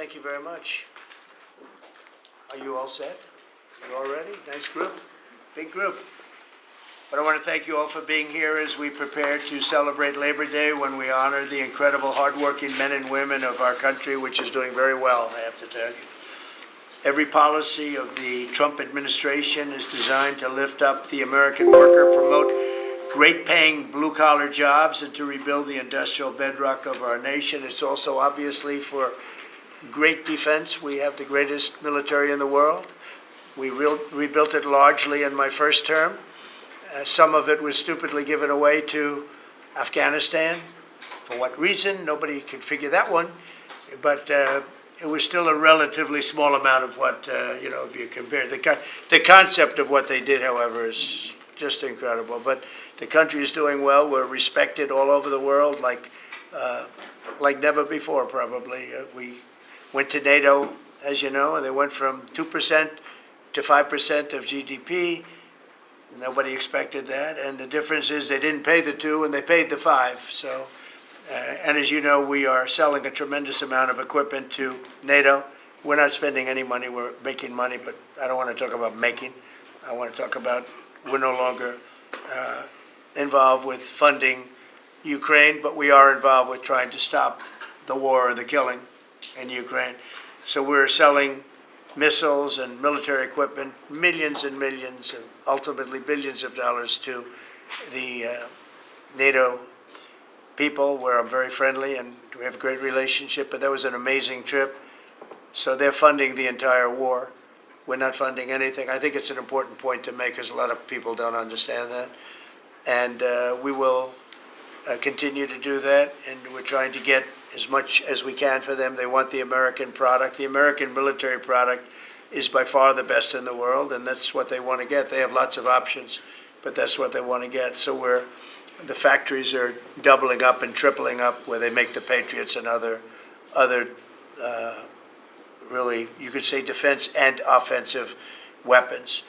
thank you very much. Are you all set? You all ready? Nice group, big group. But I want to thank you all for being here as we prepare to celebrate Labor Day, when we honor the incredible, hardworking men and women of our country, which is doing very well, I have to tell you. Every policy of the Trump administration is designed to lift up the American worker, promote great-paying blue-collar jobs, and to rebuild the industrial bedrock of our nation. It's also obviously for great defense. We have the greatest military in the world. We rebuilt it largely in my first term. Some of it was stupidly given away to Afghanistan. For what reason? Nobody could figure that one. But it was still a relatively small amount of what, if you compare. The concept of what they did, however, is just incredible. But the country is doing well. We're respected all over the world like never before, probably. We went to NATO, as you know, and they went from 2% to 5% of GDP. Nobody expected that, and the difference is they didn't pay the 2 and they paid the 5. So, and as you know, we are selling a tremendous amount of equipment to NATO. We're not spending any money; we're making money. But I don't want to talk about making. I want to talk about we're no longer involved with funding Ukraine, but we are involved with trying to stop the war or the killing in Ukraine. So we're selling missiles and military equipment, millions and millions, and ultimately billions of dollars to the NATO people, where I'm very friendly and we have a great relationship. But that was an amazing trip. So they're funding the entire war. We're not funding anything. I think it's an important point to make, because a lot of people don't understand that. And we will continue to do that, and we're trying to get as much as we can for them. They want the American product. The American military product is by far the best in the world, and that's what they want to get. They have lots of options, but that's what they want to get. So the factories are doubling up and tripling up, where they make the Patriots and other really, you could say, defense and offensive weapons.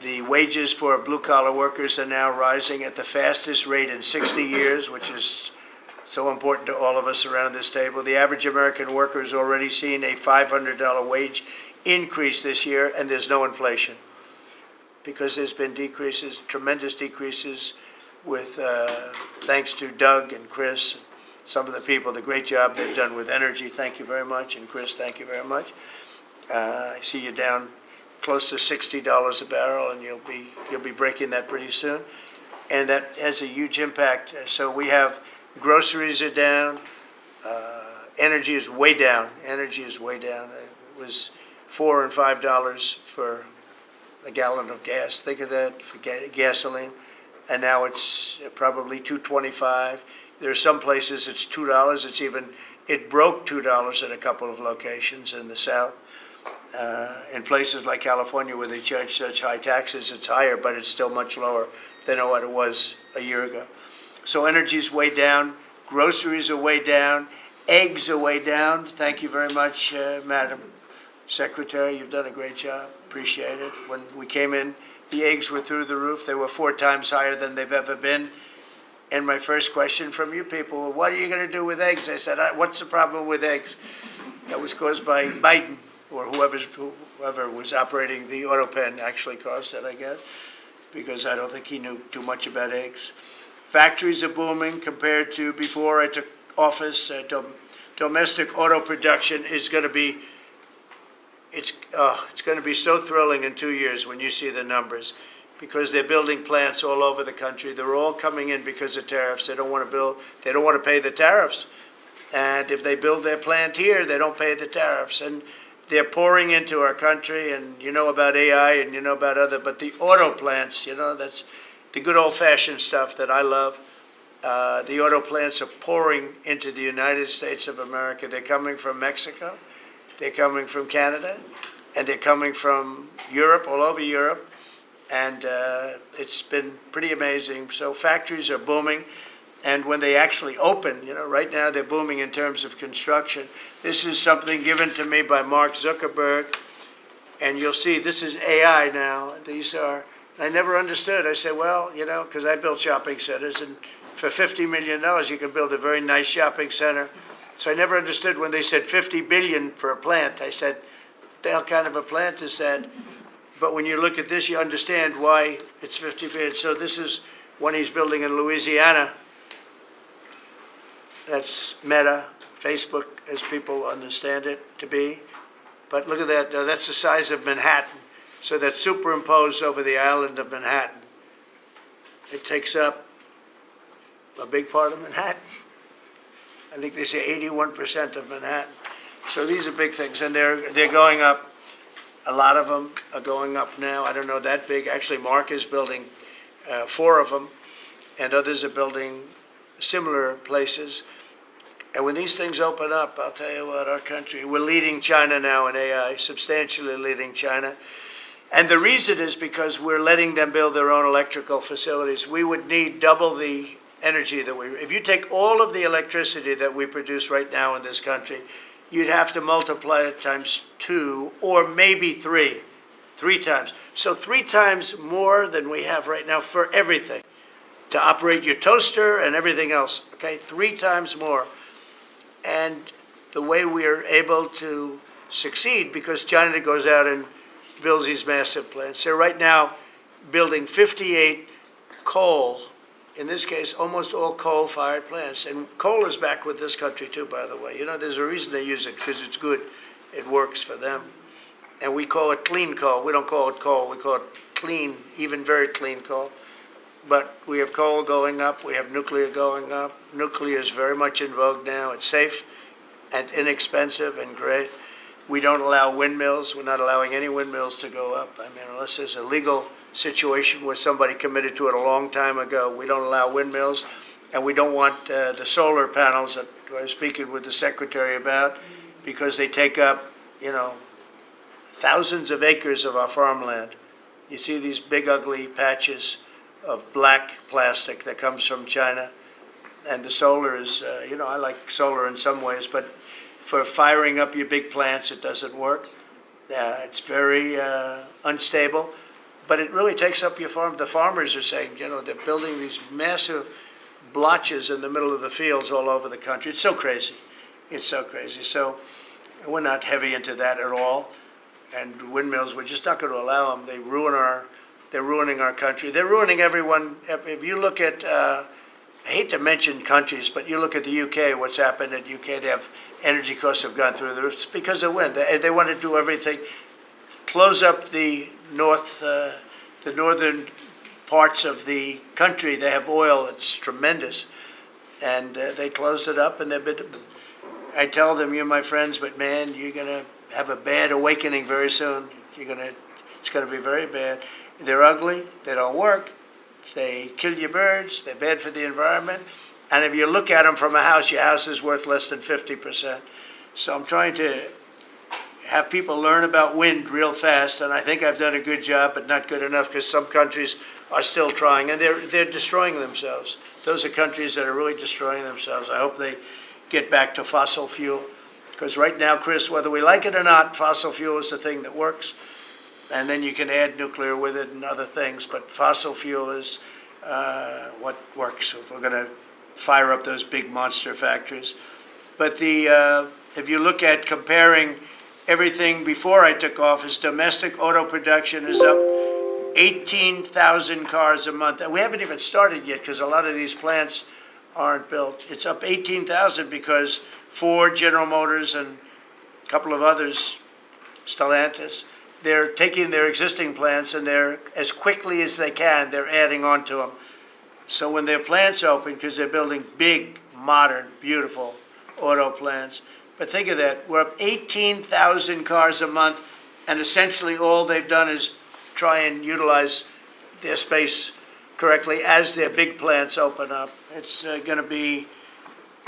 The wages for blue-collar workers are now rising at the fastest rate in 60 years, which is so important to all of us around this table. The average American worker has already seen a $500 wage increase this year, and there's no inflation, because there's been decreases, tremendous decreases, with thanks to Doug and Chris, some of the people, the great job they've done with energy. Thank you very much. And Chris, thank you very much. I see you down close to $60 a barrel, and you'll be breaking that pretty soon, and that has a huge impact. So we have groceries are down, energy is way down. Energy is way down. It was $4 and $5 for a gallon of gas. Think of that, for gasoline, and now it's probably $2.25. There are some places it's $2. It broke $2 at a couple of locations in the South. In places like California, where they charge such high taxes, it's higher, but it's still much lower than what it was a year ago. So energy's way down, groceries are way down, eggs are way down. Thank you very much, Madam Secretary. You've done a great job. Appreciate it. When we came in, the eggs were through the roof. They were 4 times higher than they've ever been. And my first question from you people, what are you going to do with eggs? I said, what's the problem with eggs? That was caused by Biden, or whoever was operating the auto pen actually caused it, I guess, because I don't think he knew too much about eggs. Factories are booming compared to before I took office. Domestic auto production is going to be, it's going to be so thrilling in 2 years when you see the numbers, because they're building plants all over the country. They're all coming in because of tariffs. They don't want to pay the tariffs. And if they build their plant here, they don't pay the tariffs. And they're pouring into our country, and you know about AI and you know about but the auto plants, that's the good old-fashioned stuff that I love. The auto plants are pouring into the United States of America. They're coming from Mexico, they're coming from Canada, and they're coming from Europe, all over Europe. And it's been pretty amazing. So factories are booming. And when they actually open, right now they're booming in terms of construction. This is something given to me by Mark Zuckerberg. And you'll see, this is AI now. I never understood. I said, well, because I built shopping centers, and for $50 million, you can build a very nice shopping center. So I never understood when they said 50 billion for a plant. I said, the hell kind of a plant is that? But when you look at this, you understand why it's 50 billion. So this is one he's building in Louisiana. That's Meta, Facebook, as people understand it to be. But look at that, that's the size of Manhattan. So that's superimposed over the island of Manhattan. It takes up a big part of Manhattan. I think they say 81% of Manhattan. So these are big things, and they're going up. A lot of them are going up now. I don't know that big. Actually, Mark is building 4 of them, and others are building similar places. And when these things open up, I'll tell you what, our country, we're leading China now in AI, substantially leading China. And the reason is because we're letting them build their own electrical facilities. We would need double the energy that if you take all of the electricity that we produce right now in this country, you'd have to multiply it times 2 or maybe 3 times. So 3 times more than we have right now for everything, to operate your toaster and everything else, okay? 3 times more. And the way we are able to succeed, because China goes out and builds these massive plants. They're right now building 58 coal, in this case, almost all coal-fired plants. And coal is back with this country too, by the way. You know, there's a reason they use it, because it's good. It works for them. And we call it clean coal. We don't call it coal. We call it clean, even very clean coal. But we have coal going up. We have nuclear going up. Nuclear is very much in vogue now. It's safe and inexpensive and great. We don't allow windmills. We're not allowing any windmills to go up. I mean, unless there's a legal situation where somebody committed to it a long time ago, we don't allow windmills. And we don't want the solar panels that I was speaking with the secretary about, because they take up, you know, thousands of acres of our farmland. You see these big, ugly patches of black plastic that comes from China. And the solar is, you know, I like solar in some ways, but for firing up your big plants, it doesn't work. It's very unstable, but it really takes up your farm. The farmers are saying, you know, they're building these massive blotches in the middle of the fields all over the country. It's so crazy. It's so crazy. So we're not heavy into that at all. And windmills, we're just not going to allow them. They're ruining our country. They're ruining everyone. If you look at, I hate to mention countries, but you look at the UK, what's happened at UK, they have energy costs have gone through the roof. It's because of wind. They want to do everything, close up the northern parts of the country. They have oil. It's tremendous. And they closed it up, and I tell them, you're my friends, but man, you're going to have a bad awakening very soon. It's going to be very bad. They're ugly. They don't work. They kill your birds. They're bad for the environment. And if you look at them from a house, your house is worth less than 50%. So I'm trying to have people learn about wind real fast, and I think I've done a good job, but not good enough, because some countries are still trying, and they're destroying themselves. Those are countries that are really destroying themselves. I hope they get back to fossil fuel, because right now, Chris, whether we like it or not, fossil fuel is the thing that works. And then you can add nuclear with it and other things, but fossil fuel is what works if we're going to fire up those big monster factories. But if you look at comparing everything before I took office, domestic auto production is up 18,000 cars a month. And we haven't even started yet, because a lot of these plants aren't built. It's up 18,000 because Ford, General Motors, and a couple of others, Stellantis, they're taking their existing plants, and they're, as quickly as they can, they're adding on to them. So when their plants open, because they're building big, modern, beautiful auto plants, but think of that, we're up 18,000 cars a month, and essentially all they've done is try and utilize their space correctly as their big plants open up. It's going to be,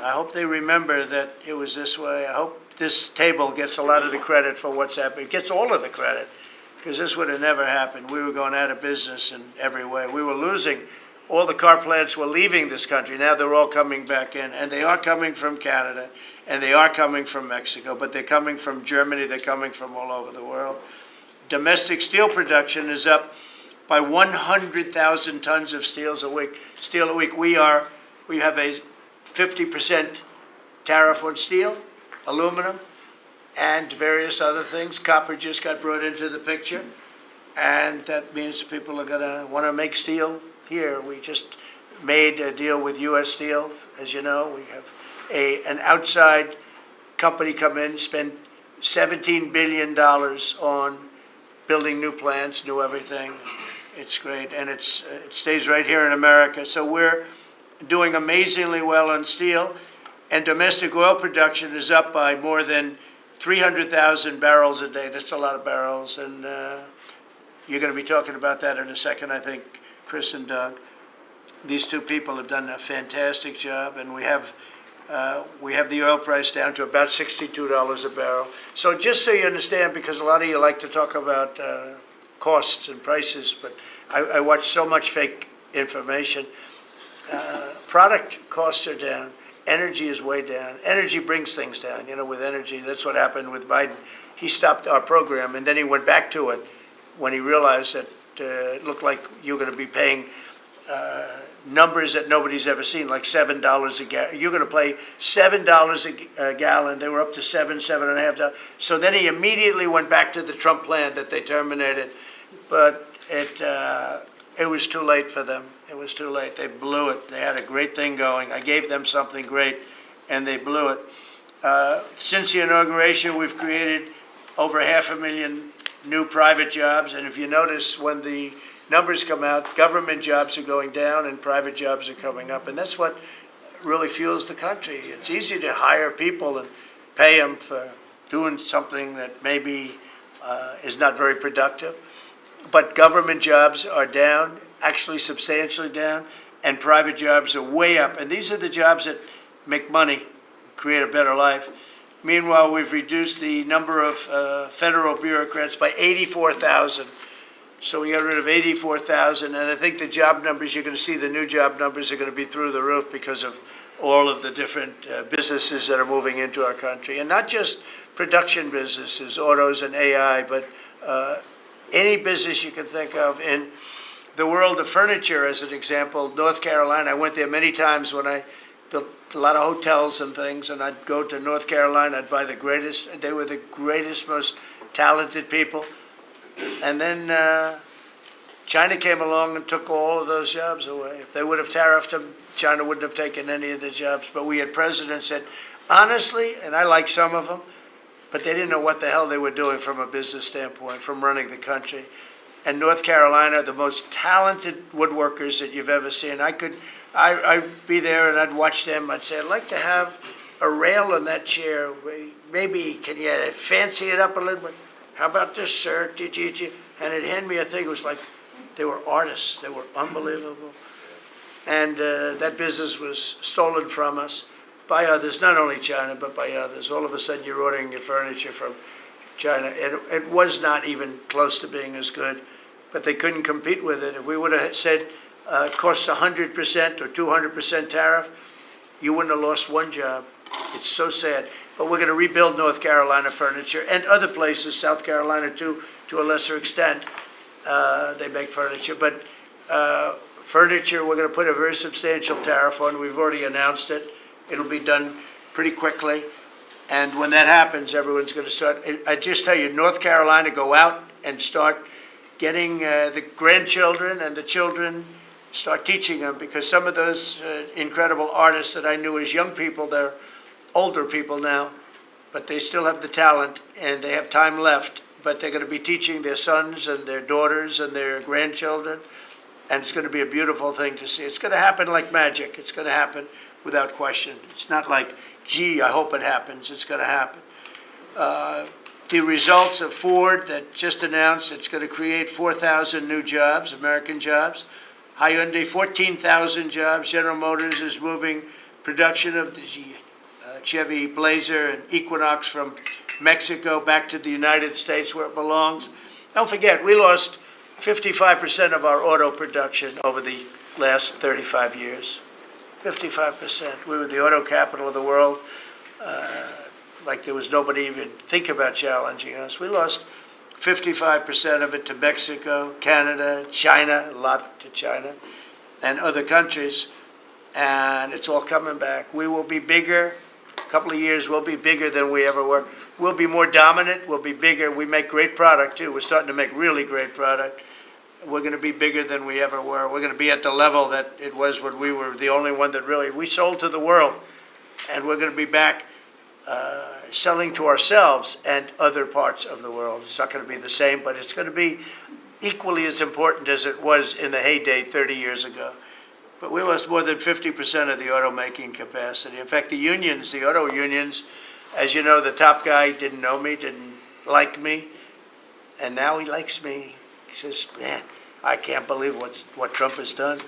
I hope they remember that it was this way. I hope this table gets a lot of the credit for what's happening. It gets all of the credit, because this would have never happened. We were going out of business in every way. We were losing. All the car plants were leaving this country. Now they're all coming back in, and they are coming from Canada, and they are coming from Mexico, but they're coming from Germany. They're coming from all over the world. Domestic steel production is up by 100,000 tons of steel a week. We have a 50% tariff on steel, aluminum, and various other things. Copper just got brought into the picture, and that means people are going to want to make steel here. We just made a deal with U.S. Steel. As you know, we have an outside company come in, spend $17 billion on building new plants, new everything. It's great, and it stays right here in America. So we're doing amazingly well on steel, and domestic oil production is up by more than 300,000 barrels a day. That's a lot of barrels, and you're going to be talking about that in a second, I think, Chris and Doug. These two people have done a fantastic job, and we have the oil price down to about $62 a barrel. So just so you understand, because a lot of you like to talk about costs and prices, but I watch so much fake information. Product costs are down. Energy is way down. Energy brings things down. You know, with energy, that's what happened with Biden. He stopped our program, and then he went back to it when he realized that it looked like you're going to be paying numbers that nobody's ever seen, like $7 a gallon. You're going to pay $7 a gallon. They were up to $7.5. So then he immediately went back to the Trump plan that they terminated, but it was too late for them. It was too late. They blew it. They had a great thing going. I gave them something great, and they blew it. Since the inauguration, we've created over 500,000 new private jobs, and if you notice, when the numbers come out, government jobs are going down and private jobs are coming up, and that's what really fuels the country. It's easy to hire people and pay them for doing something that maybe is not very productive, but government jobs are down, actually substantially down, and private jobs are way up, and these are the jobs that make money, create a better life. Meanwhile, we've reduced the number of federal bureaucrats by 84,000. So we got rid of 84,000, and I think the job numbers, you're going to see the new job numbers are going to be through the roof because of all of the different businesses that are moving into our country. And not just production businesses, autos and AI, but any business you can think of. In the world of furniture, as an example, North Carolina, I went there many times when I built a lot of hotels and things, and I'd go to North Carolina, I'd buy the greatest, they were the greatest, most talented people. And then China came along and took all of those jobs away. If they would have tariffed them, China wouldn't have taken any of the jobs. But we had presidents that, honestly, and I like some of them, but they didn't know what the hell they were doing from a business standpoint, from running the country. And North Carolina, the most talented woodworkers that you've ever seen. I'd be there and I'd watch them. I'd say, I'd like to have a rail in that chair. Maybe can you fancy it up a little bit? How about this, sir? And it'd hand me a thing. It was like they were artists. They were unbelievable. And that business was stolen from us by others, not only China, but by others. All of a sudden, you're ordering your furniture from China. It was not even close to being as good, but they couldn't compete with it. If we would have said it costs 100% or 200% tariff, you wouldn't have lost one job. It's so sad. But we're going to rebuild North Carolina furniture and other places, South Carolina too, to a lesser extent. They make furniture. But furniture, we're going to put a very substantial tariff on. We've already announced it. It'll be done pretty quickly. And when that happens, everyone's going to start. I just tell you, North Carolina, go out and start getting the grandchildren and the children, start teaching them, because some of those incredible artists that I knew as young people, they're older people now, but they still have the talent and they have time left, but they're going to be teaching their sons and their daughters and their grandchildren, and it's going to be a beautiful thing to see. It's going to happen like magic. It's going to happen without question. It's not like, gee, I hope it happens. It's going to happen. The results of Ford that just announced it's going to create 4,000 new jobs, American jobs. Hyundai, 14,000 jobs. General Motors is moving production of the Chevy Blazer and Equinox from Mexico back to the United States where it belongs. Don't forget, we lost 55% of our auto production over the last 35 years. 55%. We were the auto capital of the world. Like there was nobody even think about challenging us. We lost 55% of it to Mexico, Canada, China, a lot to China, and other countries. And it's all coming back. We will be bigger couple of years, we'll be bigger than we ever were. We'll be more dominant. We'll be bigger. We make great product, too. We're starting to make really great product. We're going to be bigger than we ever were. We're going to be at the level that it was when we were the only one that really, we sold to the world. And we're going to be back selling to ourselves and other parts of the world. It's not going to be the same, but it's going to be equally as important as it was in the heyday 30 years ago. But we lost more than 50% of the automaking capacity. In fact, the unions, the auto unions, as you know, the top guy didn't know me, didn't like me, and now he likes me. He says, man, I can't believe what Trump has done.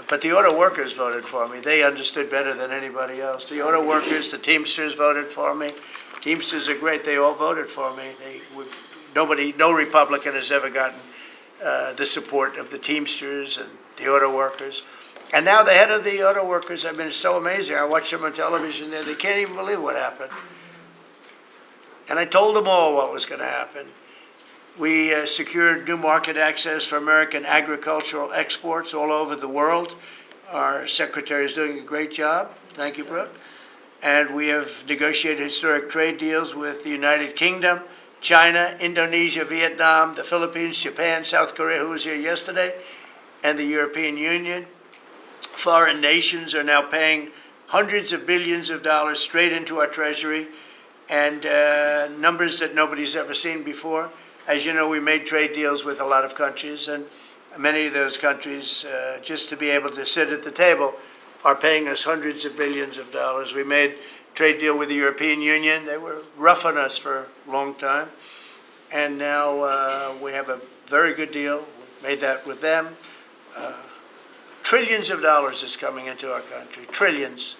But the auto workers voted for me. They understood better than anybody else. The auto workers, the Teamsters voted for me. Teamsters are great. They all voted for me. No Republican has ever gotten the support of the Teamsters and the auto workers. And now the head of the auto workers have been so amazing. I watch them on television there. They can't even believe what happened. And I told them all what was going to happen. We secured new market access for American agricultural exports all over the world. Our secretary is doing a great job. Thank you, Brooke. And we have negotiated historic trade deals with the United Kingdom, China, Indonesia, Vietnam, the Philippines, Japan, South Korea, who was here yesterday, and the European Union. Foreign nations are now paying hundreds of billions of dollars straight into our treasury, and numbers that nobody's ever seen before. As you know, we made trade deals with a lot of countries, and many of those countries, just to be able to sit at the table, are paying us hundreds of billions of dollars. We made a trade deal with the European Union. They were rough on us for a long time, and now we have a very good deal. We made that with them. Trillions of dollars is coming into our country. Trillions.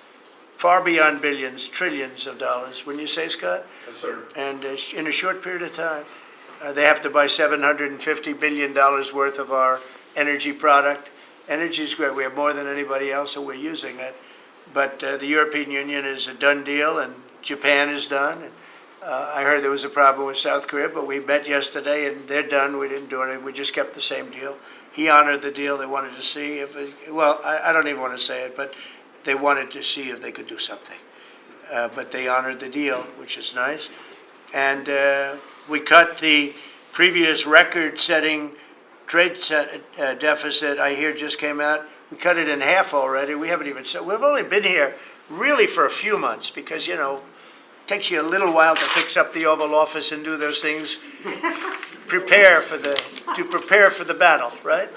Far beyond billions, trillions of dollars. Wouldn't you say, Scott? Yes, sir. And in a short period of time. They have to buy $750 billion worth of our energy product. Energy is great. We have more than anybody else, and we're using it. But the European Union is a done deal, and Japan is done. I heard there was a problem with South Korea, but we met yesterday, and they're done. We didn't do anything. We just kept the same deal. He honored the deal. They wanted to see if I don't even want to say it, but they wanted to see if they could do something. But they honored the deal, which is nice. And we cut the previous record-setting trade deficit, I hear just came out. We cut it in half already. We haven't even said, we've only been here really for a few months because, you know, it takes you a little while to fix up the Oval Office and do those things, prepare for the battle, right?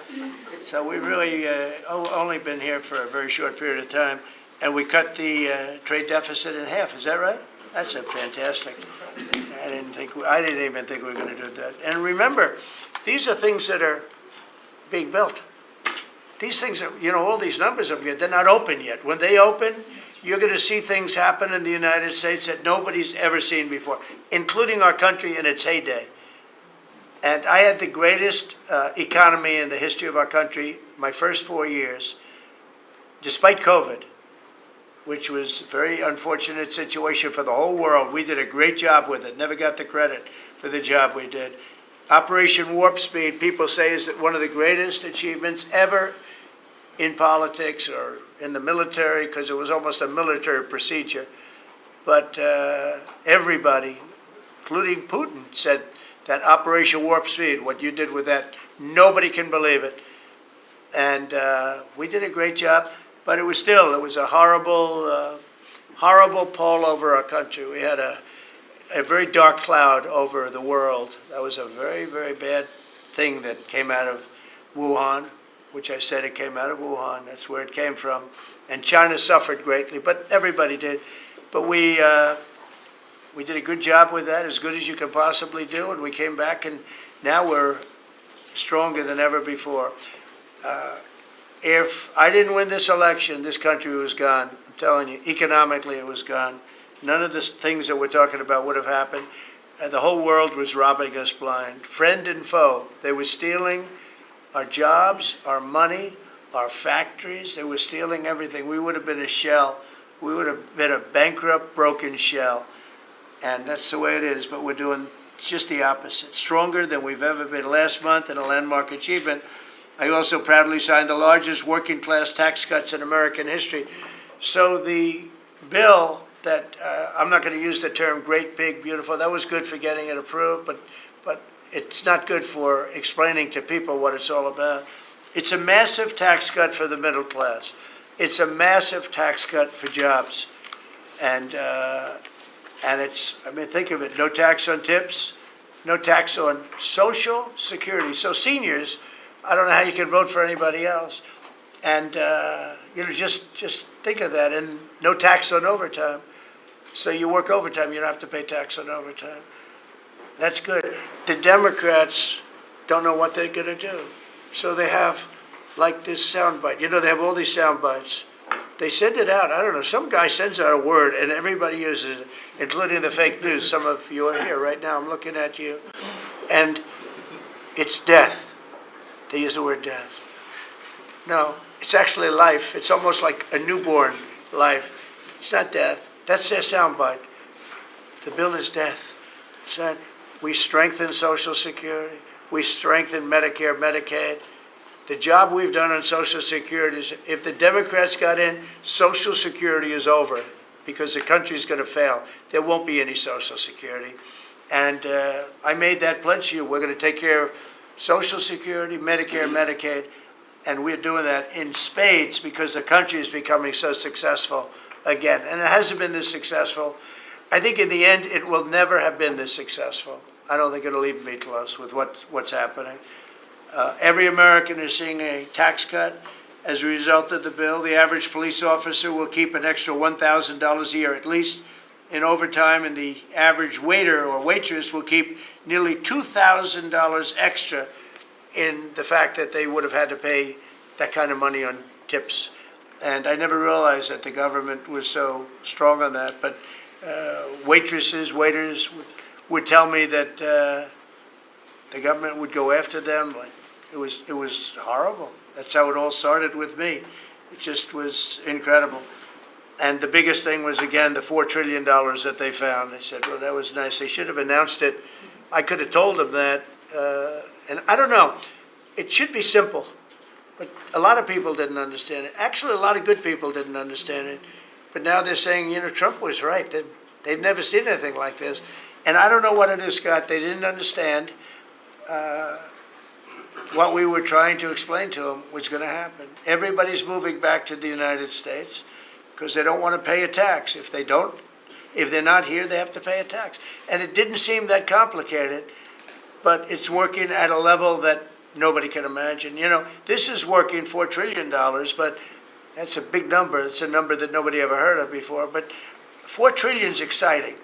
So we really only been here for a very short period of time, and we cut the trade deficit in half. Is that right? That's a fantastic. I didn't even think we were going to do that. And remember, these are things that are being built. These things are, you know, all these numbers up here, they're not open yet. When they open, you're going to see things happen in the United States that nobody's ever seen before, including our country in its heyday. And I had the greatest economy in the history of our country my first 4 years, despite COVID, which was a very unfortunate situation for the whole world. We did a great job with it, never got the credit for the job we did. Operation Warp Speed, people say, is one of the greatest achievements ever in politics or in the military, because it was almost a military procedure. But everybody, including Putin, said that Operation Warp Speed, what you did with that, nobody can believe it. And we did a great job. But it was a horrible pall over our country. We had a very dark cloud over the world. That was a very, very bad thing that came out of Wuhan, which I said it came out of Wuhan. That's where it came from. And China suffered greatly, but everybody did. But we did a good job with that, as good as you could possibly do, and we came back, and now we're stronger than ever before. If I didn't win this election, this country was gone. I'm telling you, economically it was gone. None of the things that we're talking about would have happened. The whole world was robbing us blind. Friend and foe. They were stealing our jobs, our money, our factories. They were stealing everything. We would have been a shell. We would have been a bankrupt, broken shell. And that's the way it is. But we're doing just the opposite. Stronger than we've ever been. Last month, in a landmark achievement, I also proudly signed the largest working class tax cuts in American history. So the bill that I'm not going to use the term great, big, beautiful. That was good for getting it approved, but it's not good for explaining to people what it's all about. It's a massive tax cut for the middle class. It's a massive tax cut for jobs. And it's, I mean, think of it, no tax on tips, no tax on Social Security. So seniors, I don't know how you can vote for anybody else. And, just think of that. And no tax on overtime. So you work overtime, you don't have to pay tax on overtime. That's good. The Democrats don't know what they're going to do. So they have, like, this soundbite. They have all these sound bites. They send it out. I don't know. Some guy sends out a word, and everybody uses it, including the fake news. Some of you are here right now. I'm looking at you. And it's death. They use the word death. No, it's actually life. It's almost like a newborn life. It's not death. That's their soundbite. The bill is death. It's not. We strengthen Social Security. We strengthen Medicare, Medicaid. The job we've done on Social Security is, if the Democrats got in, Social Security is over because the country's going to fail. There won't be any Social Security. And I made that pledge to you. We're going to take care of Social Security, Medicare, Medicaid, and we're doing that in spades because the country is becoming so successful again. And it hasn't been this successful. I think in the end, it will never have been this successful. I don't think it'll even be close with what's happening. Every American is seeing a tax cut as a result of the bill. The average police officer will keep an extra $1,000 a year at least in overtime, and the average waiter or waitress will keep nearly $2,000 extra in the fact that they would have had to pay that kind of money on tips. And I never realized that the government was so strong on that. But waitresses, waiters would tell me that the government would go after them. Like it was horrible. That's how it all started with me. It just was incredible. And the biggest thing was, again, the $4 trillion that they found. They said, well, that was nice. They should have announced it. I could have told them that. And I don't know. It should be simple. But a lot of people didn't understand it. Actually, a lot of good people didn't understand it. But now they're saying, Trump was right. They've never seen anything like this. And I don't know what it is, Scott. They didn't understand what we were trying to explain to them was going to happen. Everybody's moving back to the United States because they don't want to pay a tax. If they're not here, they have to pay a tax. And it didn't seem that complicated, but it's working at a level that nobody can imagine. This is working $4 trillion, but that's a big number. It's a number that nobody ever heard of before. But $4 trillion is exciting.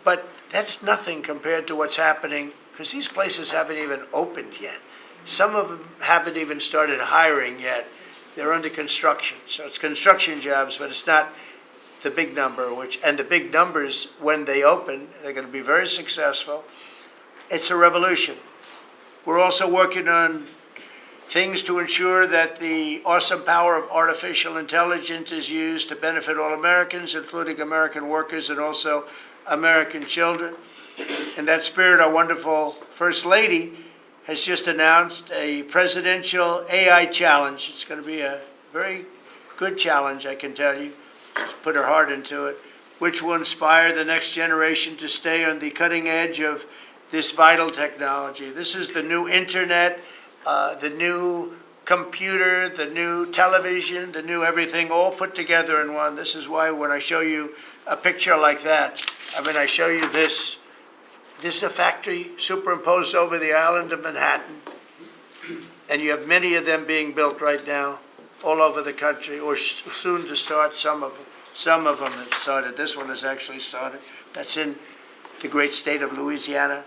But that's nothing compared to what's happening, because these places haven't even opened yet. Some of them haven't even started hiring yet. They're under construction. So it's construction jobs, but it's not the big number, and the big numbers, when they open, they're going to be very successful. It's a revolution. We're also working on things to ensure that the awesome power of artificial intelligence is used to benefit all Americans, including American workers and also American children. In that spirit, our wonderful First Lady has just announced a presidential AI challenge. It's going to be a very good challenge, I can tell you. She's put her heart into it, which will inspire the next generation to stay on the cutting edge of this vital technology. This is the new internet, the new computer, the new television, the new everything, all put together in one. This is why when I show you a picture like that, I show you this. This is a factory superimposed over the island of Manhattan, and you have many of them being built right now all over the country, or soon to start. Some of them have started. This one has actually started. That's in the great state of Louisiana.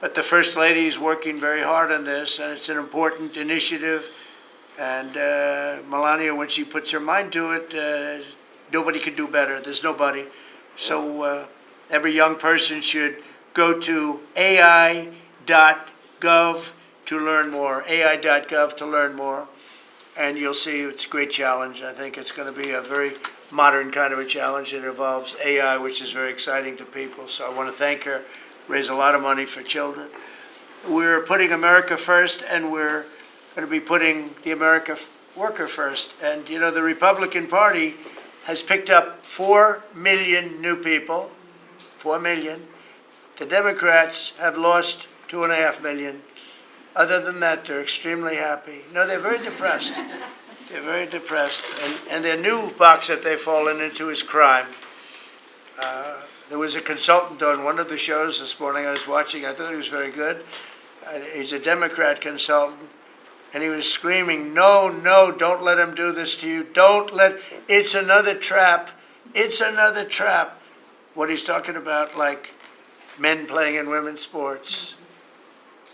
But the First Lady is working very hard on this, and it's an important initiative. And Melania, when she puts her mind to it, nobody could do better. There's nobody. So every young person should go to AI.gov to learn more, AI.gov to learn more. And you'll see it's a great challenge. I think it's going to be a very modern kind of a challenge. It involves AI, which is very exciting to people. So I want to thank her, raise a lot of money for children. We're putting America first, and we're going to be putting the American worker first. And, the Republican Party has picked up 4 million new people, 4 million. The Democrats have lost 2.5 million. Other than that, they're extremely happy. No, they're very depressed. They're very depressed. And their new box that they've fallen into is crime. There was a consultant on one of the shows this morning I was watching. I thought he was very good. He's a Democrat consultant. And he was screaming, no, no, don't let him do this to you. It's another trap. It's another trap. What he's talking about, like men playing in women's sports.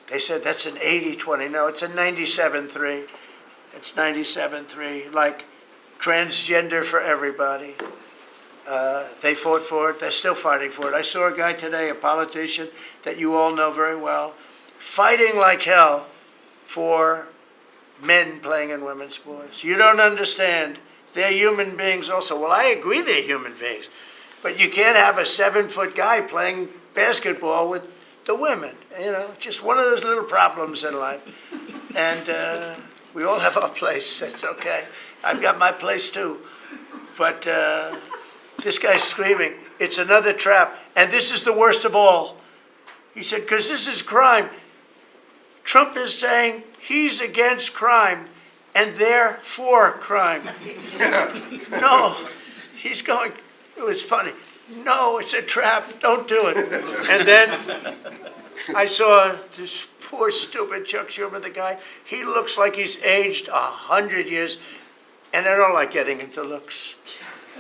They said that's an 80-20. No, it's a 97-3. It's 97-3, like transgender for everybody. They fought for it. They're still fighting for it. I saw a guy today, a politician that you all know very well, fighting like hell for men playing in women's sports. You don't understand. They're human beings also. Well, I agree they're human beings. But you can't have a 7-foot guy playing basketball with the women. You know, just one of those little problems in life. And we all have our place. It's okay. I've got my place too. But this guy's screaming, it's another trap. And this is the worst of all. He said, because this is crime. Trump is saying he's against crime and they're for crime. No, he's going, it was funny. No, it's a trap. Don't do it. And then I saw this poor, stupid Chuck Schumer, the guy. He looks like he's aged 100 years. And I don't like getting into looks.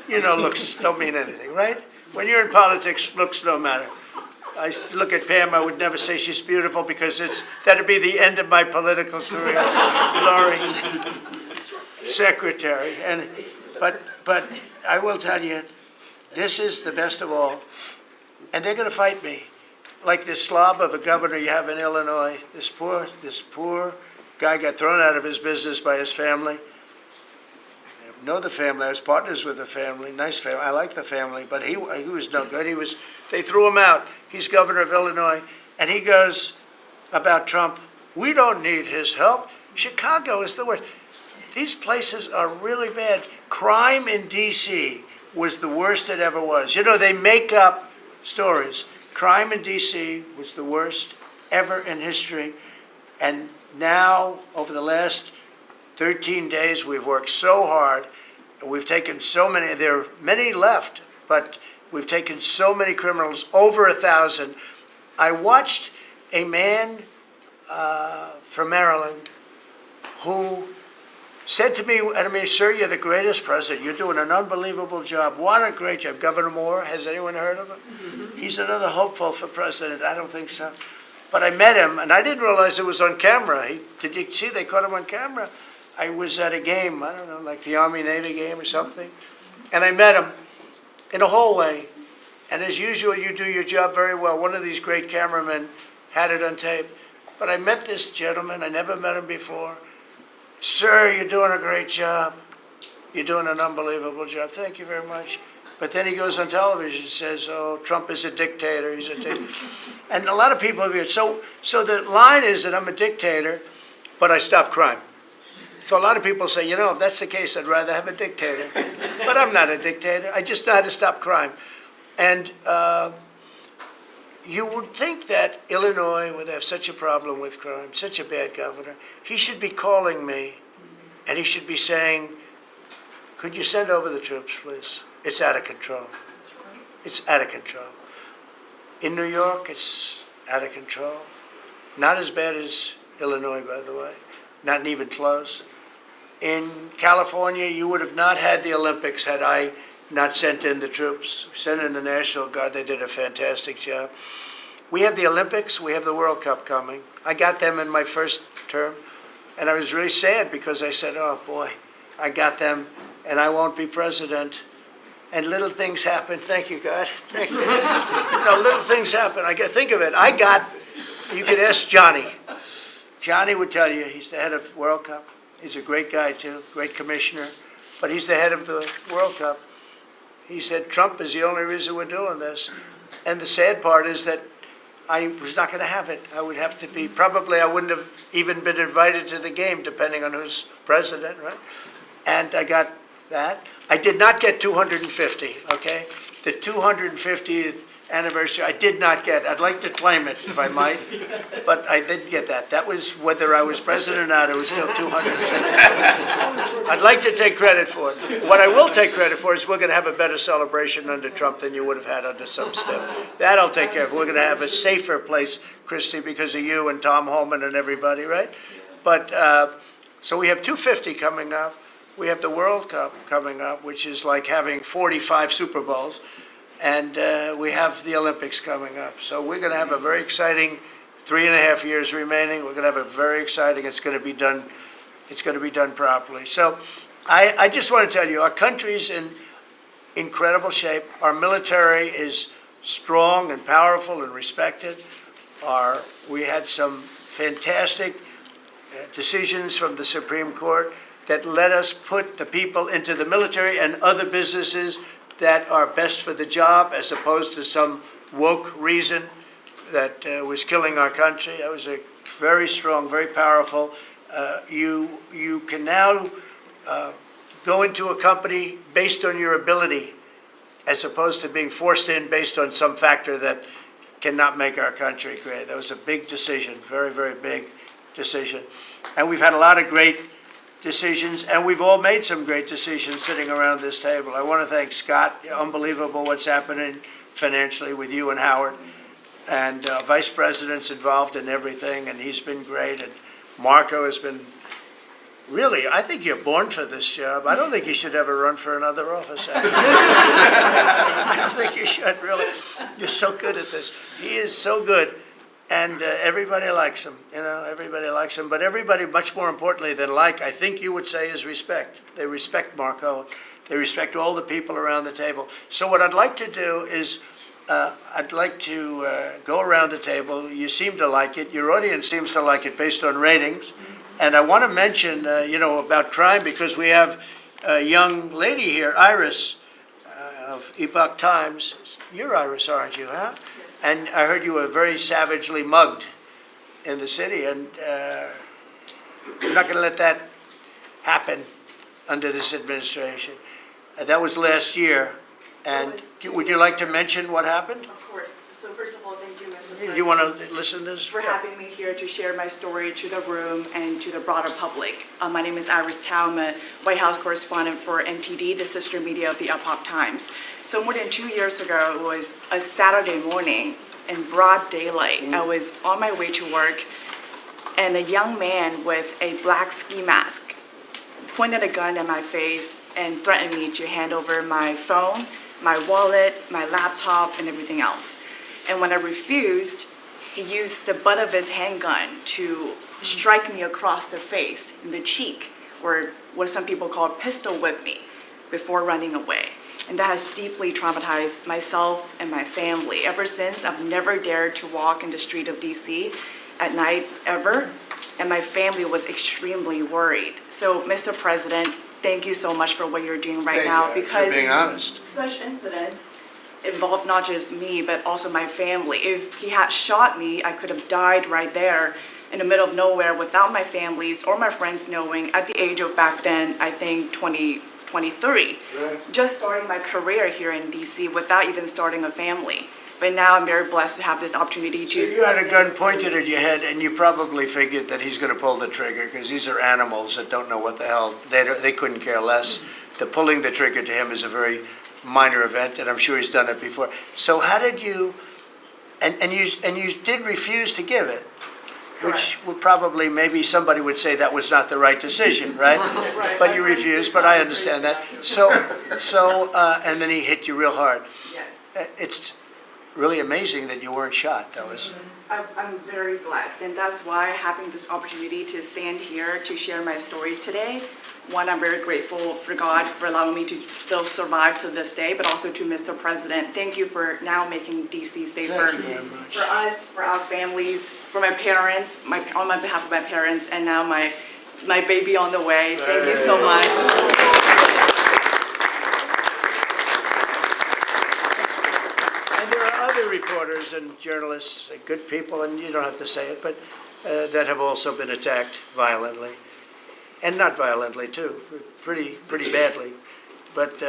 You know, looks don't mean anything, right? When you're in politics, looks don't matter. I look at Pam, I would never say she's beautiful because that'd be the end of my political career. Laurie, secretary. But I will tell you, this is the best of all. And they're going to fight me. Like this slob of a governor you have in Illinois. This poor guy got thrown out of his business by his family. I know the family. I was partners with the family. Nice family. I like the family. But he was no good. They threw him out. He's governor of Illinois. And he goes about Trump, we don't need his help. Chicago is the worst. These places are really bad. Crime in D.C. was the worst it ever was. You know, they make up stories. Crime in D.C. was the worst ever in history. And now, over the last 13 days, we've worked so hard. And we've taken so many, there are many left, but we've taken so many criminals, over 1,000. I watched a man from Maryland who said to me, I mean, sir, you're the greatest president. You're doing an unbelievable job. What a great job. Governor Moore, has anyone heard of him? Mm-hmm. He's another hopeful for president. I don't think so. But I met him, and I didn't realize it was on camera. Did you see they caught him on camera? I was at a game, I don't know, like the Army-Navy game or something. And I met him in a hallway. And as usual, you do your job very well. One of these great cameramen had it on tape. But I met this gentleman. I never met him before. Sir, you're doing a great job. You're doing an unbelievable job. Thank you very much. But then he goes on television and says, oh, Trump is a dictator. He's a dictator. And a lot of people have heard. So the line is that I'm a dictator, but I stop crime. So a lot of people say, you know, if that's the case, I'd rather have a dictator. But I'm not a dictator. I just know how to stop crime. And you would think that Illinois would have such a problem with crime, such a bad governor. He should be calling me, and he should be saying, could you send over the troops, please? It's out of control. It's out of control. In New York, it's out of control. Not as bad as Illinois, by the way. Not even close. In California, you would have not had the Olympics had I not sent in the troops, sent in the National Guard. They did a fantastic job. We have the Olympics. We have the World Cup coming. I got them in my first term, and I was really sad because I said, oh, boy, I got them, and I won't be president. And little things happen. Thank you, God. Thank you. No, little things happen. Think of it. You could ask Johnny. Johnny would tell you, he's the head of World Cup. He's a great guy, too, great commissioner. But he's the head of the World Cup. He said, Trump is the only reason we're doing this. And the sad part is that I was not going to have it. I would have to be, probably I wouldn't have even been invited to the game, depending on who's president, right? And I got that. I did not get 250, okay? The 250th anniversary, I did not get. I'd like to claim it, if I might, but I didn't get that. That was whether I was president or not, it was still 250. I'd like to take credit for it. What I will take credit for is we're going to have a better celebration under Trump than you would have had under some stuff. That I'll take care of. We're going to have a safer place, Christy, because of you and Tom Holman and everybody, right? But, so we have 250 coming up. We have the World Cup coming up, which is like having 45 Super Bowls. And we have the Olympics coming up. So we're going to have a very exciting 3.5 years remaining. We're going to have a very exciting, it's going to be done properly. So I just want to tell you, our country's in incredible shape. Our military is strong and powerful and respected. We had some fantastic decisions from the Supreme Court that let us put the people into the military and other businesses that are best for the job, as opposed to some woke reason that was killing our country. That was a very strong, very powerful. You can now go into a company based on your ability, as opposed to being forced in based on some factor that cannot make our country great. That was a big decision, very, very big decision. And we've had a lot of great decisions, and we've all made some great decisions sitting around this table. I want to thank Scott. Unbelievable what's happening financially with you and Howard. And Vice President's involved in everything, and he's been great. And Marco has been, really, I think you're born for this job. I don't think you should ever run for another office, actually. I don't think you should, really. You're so good at this. He is so good. And everybody likes him, everybody likes him. But everybody, much more importantly than like, I think you would say, is respect. They respect Marco. They respect all the people around the table. So what I'd like to do is, I'd like to go around the table. You seem to like it. Your audience seems to like it based on ratings. And I want to mention, about crime, because we have a young lady here, Iris, of Epoch Times. You're Iris, aren't you, huh? And I heard you were very savagely mugged in the city, and we're not going to let that happen under this administration. That was last year. And would you like to mention what happened? Of course. So first of all, thank you, Mr. President. Do you want to listen to this? For having me here to share my story to the room and to the broader public. My name is Iris Tao. I'm a White House correspondent for NTD, the sister media of the Epoch Times. So more than 2 years ago, it was a Saturday morning in broad daylight. I was on my way to work, and a young man with a black ski mask pointed a gun at my face and threatened me to hand over my phone, my wallet, my laptop, and everything else. And when I refused, he used the butt of his handgun to strike me across the face, in the cheek, or what some people call pistol whip me, before running away. And that has deeply traumatized myself and my family. Ever since, I've never dared to walk in the street of DC at night, ever. And my family was extremely worried. So, Mr. President, thank you so much for what you're doing right now, because being honest. Such incidents involved not just me, but also my family. If he had shot me, I could have died right there in the middle of nowhere without my families or my friends knowing, at the age of, back then, I think 23, just starting my career here in DC without even starting a family. But now I'm very blessed to have this opportunity to. So you had a gun pointed at your head, and you probably figured that he's going to pull the trigger, because these are animals that don't know what the hell, they couldn't care less. The pulling the trigger to him is a very minor event, and I'm sure he's done it before. So how did you, and you did refuse to give it, which would probably, maybe somebody would say that was not the right decision, right? Right. But you refused, but I understand that. So, and then he hit you real hard. Yes. It's really amazing that you weren't shot. That was. I'm very blessed, and that's why having this opportunity to stand here to share my story today. One, I'm very grateful for God for allowing me to still survive to this day, but also to Mr. President. Thank you for now making DC safer. Thank you very much. For us, for our families, for my parents, on my behalf of my parents, and now my baby on the way. Thank you so much. And there are other reporters and journalists, good people, and you don't have to say it, but that have also been attacked violently. And not violently, too, pretty badly. but,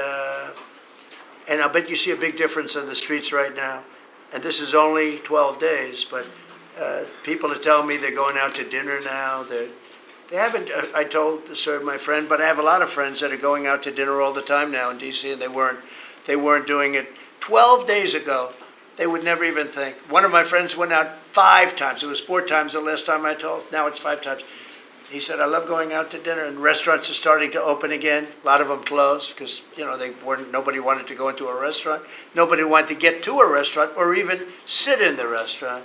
and I bet you see a big difference on the streets right now. And this is only 12 days, but people are telling me they're going out to dinner now. They haven't, I told my friend, but I have a lot of friends that are going out to dinner all the time now in D.C., and they weren't doing it 12 days ago. They would never even think. One of my friends went out 5 times. It was 4 times the last time I told. Now it's 5 times. He said, I love going out to dinner, and restaurants are starting to open again. A lot of them closed because, nobody wanted to go into a restaurant. Nobody wanted to get to a restaurant or even sit in the restaurant.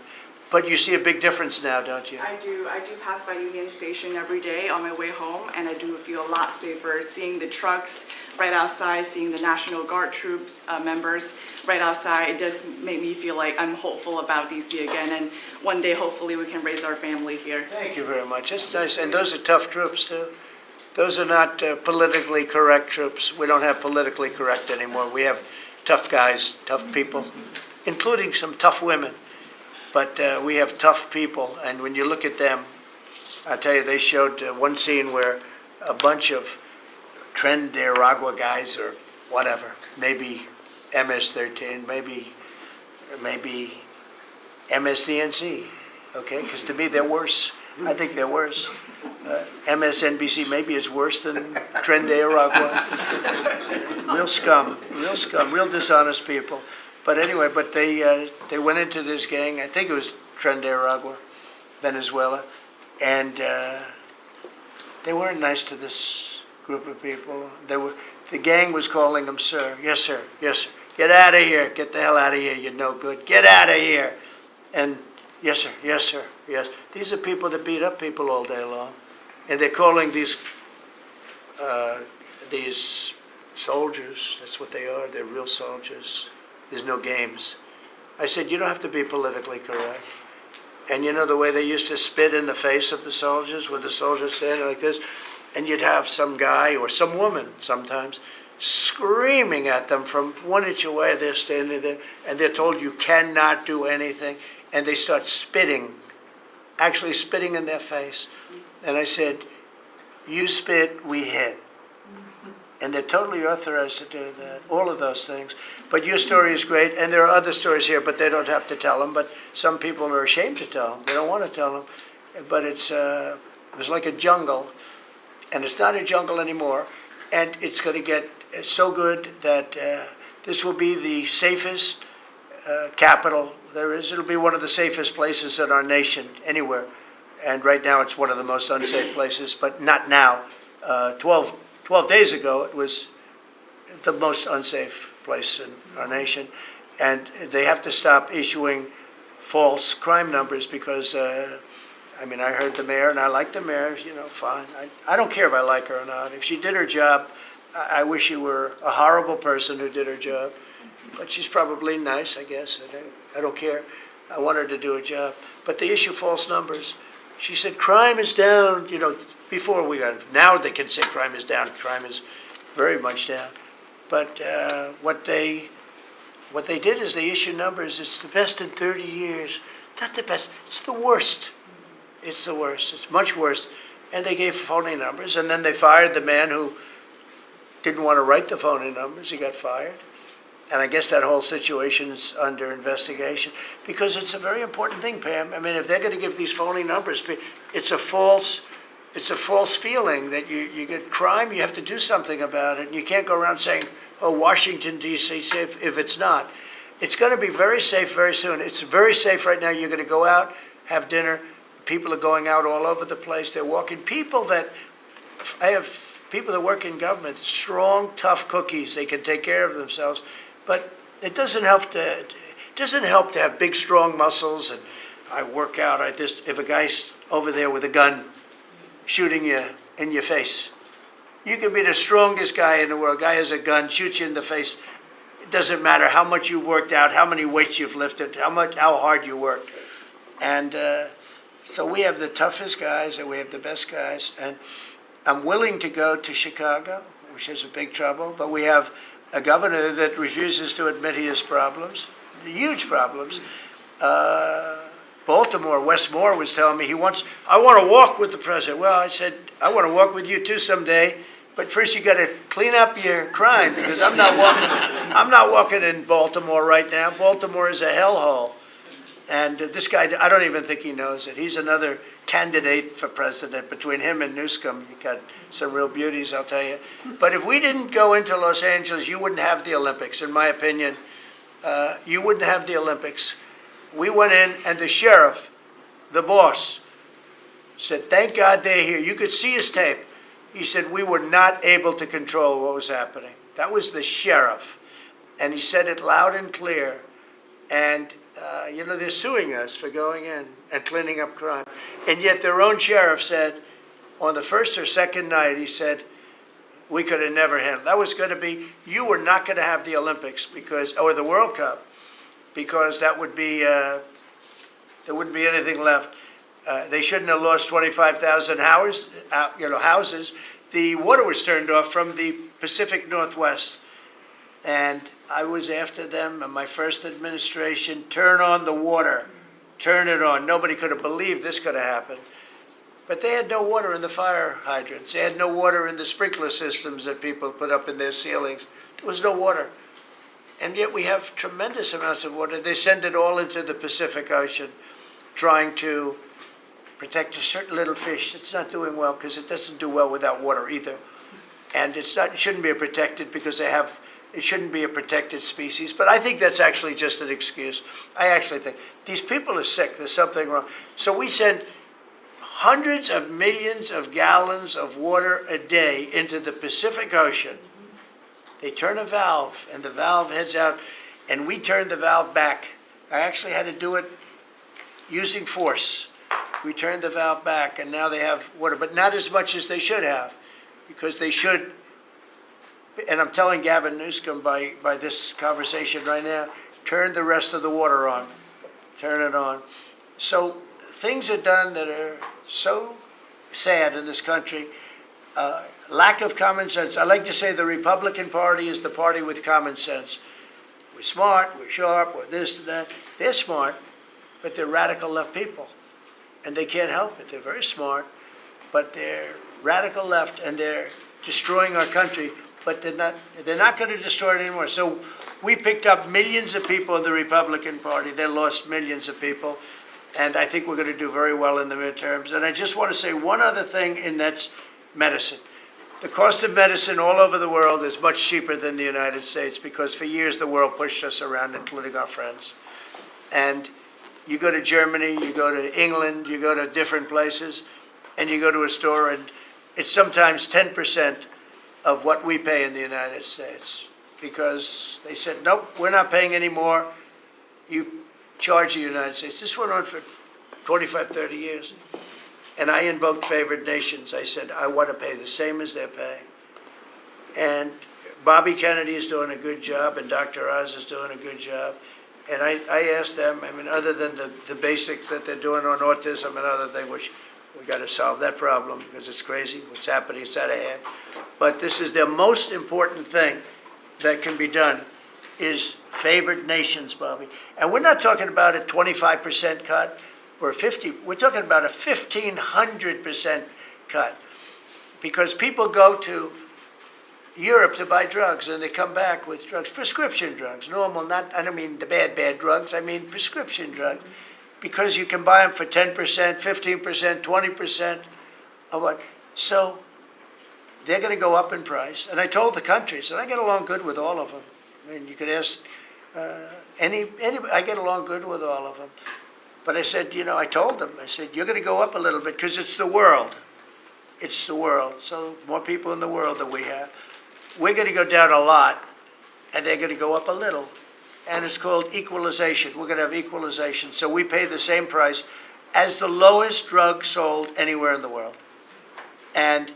But you see a big difference now, don't you? I do pass by Union Station every day on my way home, and I do feel a lot safer seeing the trucks right outside, seeing the National Guard troops members right outside. It does make me feel like I'm hopeful about DC again, and one day hopefully we can raise our family here. Thank you very much. It's nice. And those are tough troops, too. Those are not politically correct troops. We don't have politically correct anymore. We have tough guys, tough people, including some tough women. But we have tough people, and when you look at them, I tell you, they showed one scene where a bunch of Tren de Aragua guys or whatever, maybe MS-13, maybe MSDNC, okay? Because to me, they're worse. I think they're worse. MSNBC maybe is worse than Tren de Aragua. Real scum, real dishonest people. But anyway, they went into this gang, I think it was Tren de Aragua, Venezuela, and they weren't nice to this group of people. The gang was calling them sir. Yes, sir. Yes, sir. Get out of here. Get the hell out of here. You're no good. Get out of here. And yes, sir. Yes, sir. Yes. These are people that beat up people all day long. And they're calling these soldiers, that's what they are. They're real soldiers. There's no games. I said, you don't have to be politically correct. And you know the way they used to spit in the face of the soldiers, with the soldiers standing like this, and you'd have some guy or some woman sometimes screaming at them from 1 inch away. They're standing there, and they're told you cannot do anything, and they start spitting, actually spitting in their face. And I said, you spit, we hit. And they're totally authorized to do that, all of those things. But your story is great, and there are other stories here, but they don't have to tell them. But some people are ashamed to tell them. They don't want to tell them. But it was like a jungle, and it's not a jungle anymore. And it's going to get so good that this will be the safest capital there is. It'll be one of the safest places in our nation, anywhere. And right now it's one of the most unsafe places, but not now. 12 days ago, it was the most unsafe place in our nation. And they have to stop issuing false crime numbers because, I heard the mayor, and I like the mayor, fine. I don't care if I like her or not. If she did her job, I wish she were a horrible person who did her job. But she's probably nice, I guess. I don't care. I want her to do a job. But they issue false numbers. She said crime is down, before we got, now they can say crime is down. Crime is very much down. But what they did is they issue numbers. It's the best in 30 years. Not the best. It's the worst. It's the worst. It's much worse. And they gave phony numbers. And then they fired the man who didn't want to write the phony numbers. He got fired. And I guess that whole situation's under investigation because it's a very important thing, Pam. If they're going to give these phony numbers, it's a false feeling that you get crime. You have to do something about it. And you can't go around saying, "Oh, Washington D.C." If it's not, it's going to be very safe very soon. It's very safe right now. You're going to go out, have dinner. People are going out all over the place. They're walking. I have people that work in government, strong, tough cookies. They can take care of themselves. But it doesn't help to have big, strong muscles. And I work out. If a guy's over there with a gun shooting you in your face, you can be the strongest guy in the world. Guy has a gun, shoots you in the face. It doesn't matter how much you've worked out, how many weights you've lifted, how hard you worked. And so we have the toughest guys and we have the best guys. And I'm willing to go to Chicago, which is a big trouble, but we have a governor that refuses to admit he has problems, huge problems. Baltimore, Wes Moore was telling me I want to walk with the president. Well, I said, I want to walk with you too someday. But first you got to clean up your crime, because I'm not walking in Baltimore right now. Baltimore is a hellhole. And this guy, I don't even think he knows it. He's another candidate for president. Between him and Newsom, you got some real beauties, I'll tell you. But if we didn't go into Los Angeles, you wouldn't have the Olympics, in my opinion. You wouldn't have the Olympics. We went in, and the sheriff, the boss, said, thank God they're here. You could see his tape. He said, we were not able to control what was happening. That was the sheriff. And he said it loud and clear. And, they're suing us for going in and cleaning up crime. And yet their own sheriff said, on the first or second night, he said, we could have never handled. That was going to be, you were not going to have the Olympics or the World Cup, because that would be, there wouldn't be anything left. They shouldn't have lost 25,000 houses. The water was turned off from the Pacific Northwest. And I was after them in my first administration, turn on the water, turn it on. Nobody could have believed this could have happened. But they had no water in the fire hydrants. They had no water in the sprinkler systems that people put up in their ceilings. There was no water. And yet we have tremendous amounts of water. They send it all into the Pacific Ocean, trying to protect a certain little fish that's not doing well, because it doesn't do well without water either. And it shouldn't be protected because it shouldn't be a protected species. But I think that's actually just an excuse. I actually think these people are sick. There's something wrong. So we send hundreds of millions of gallons of water a day into the Pacific Ocean. They turn a valve, and the valve heads out, and we turn the valve back. I actually had to do it using force. We turned the valve back, and now they have water, but not as much as they should have, because they should. And I'm telling Gavin Newsom by this conversation right now, turn the rest of the water on. Turn it on. So things are done that are so sad in this country. Lack of common sense. I like to say the Republican Party is the party with common sense. We're smart, we're sharp, we're this and that. They're smart, but they're radical left people. And they can't help it. They're very smart, but they're radical left, and they're destroying our country. But they're not going to destroy it anymore. So we picked up millions of people in the Republican Party. They lost millions of people. And I think we're going to do very well in the midterms. And I just want to say one other thing, and that's medicine. The cost of medicine all over the world is much cheaper than the United States, because for years the world pushed us around, including our friends. And you go to Germany, you go to England, you go to different places, and you go to a store, and it's sometimes 10% of what we pay in the United States, because they said, nope, we're not paying any more. You charge the United States. This went on for 25, 30 years. And I invoked favored nations. I said, I want to pay the same as they're paying. And Bobby Kennedy is doing a good job, and Dr. Oz is doing a good job. And I asked them, other than the basics that they're doing on autism and other things, which we got to solve that problem because it's crazy what's happening, it's out of hand. But this is the most important thing that can be done, is favored nations, Bobby. And we're not talking about a 25% cut or a 50. We're talking about a 1,500% cut, because people go to Europe to buy drugs, and they come back with drugs, prescription drugs, normal, I don't mean the bad drugs, I mean prescription drugs, because you can buy them for 10%, 15%, 20% of what. So they're going to go up in price. And I told the countries, and I get along good with all of them. I mean, you could ask anybody, I get along good with all of them. But I said, I told them, I said, you're going to go up a little bit, because it's the world. It's the world. So more people in the world than we have. We're going to go down a lot, and they're going to go up a little. And it's called equalization. We're going to have equalization. So we pay the same price as the lowest drug sold anywhere in the world. And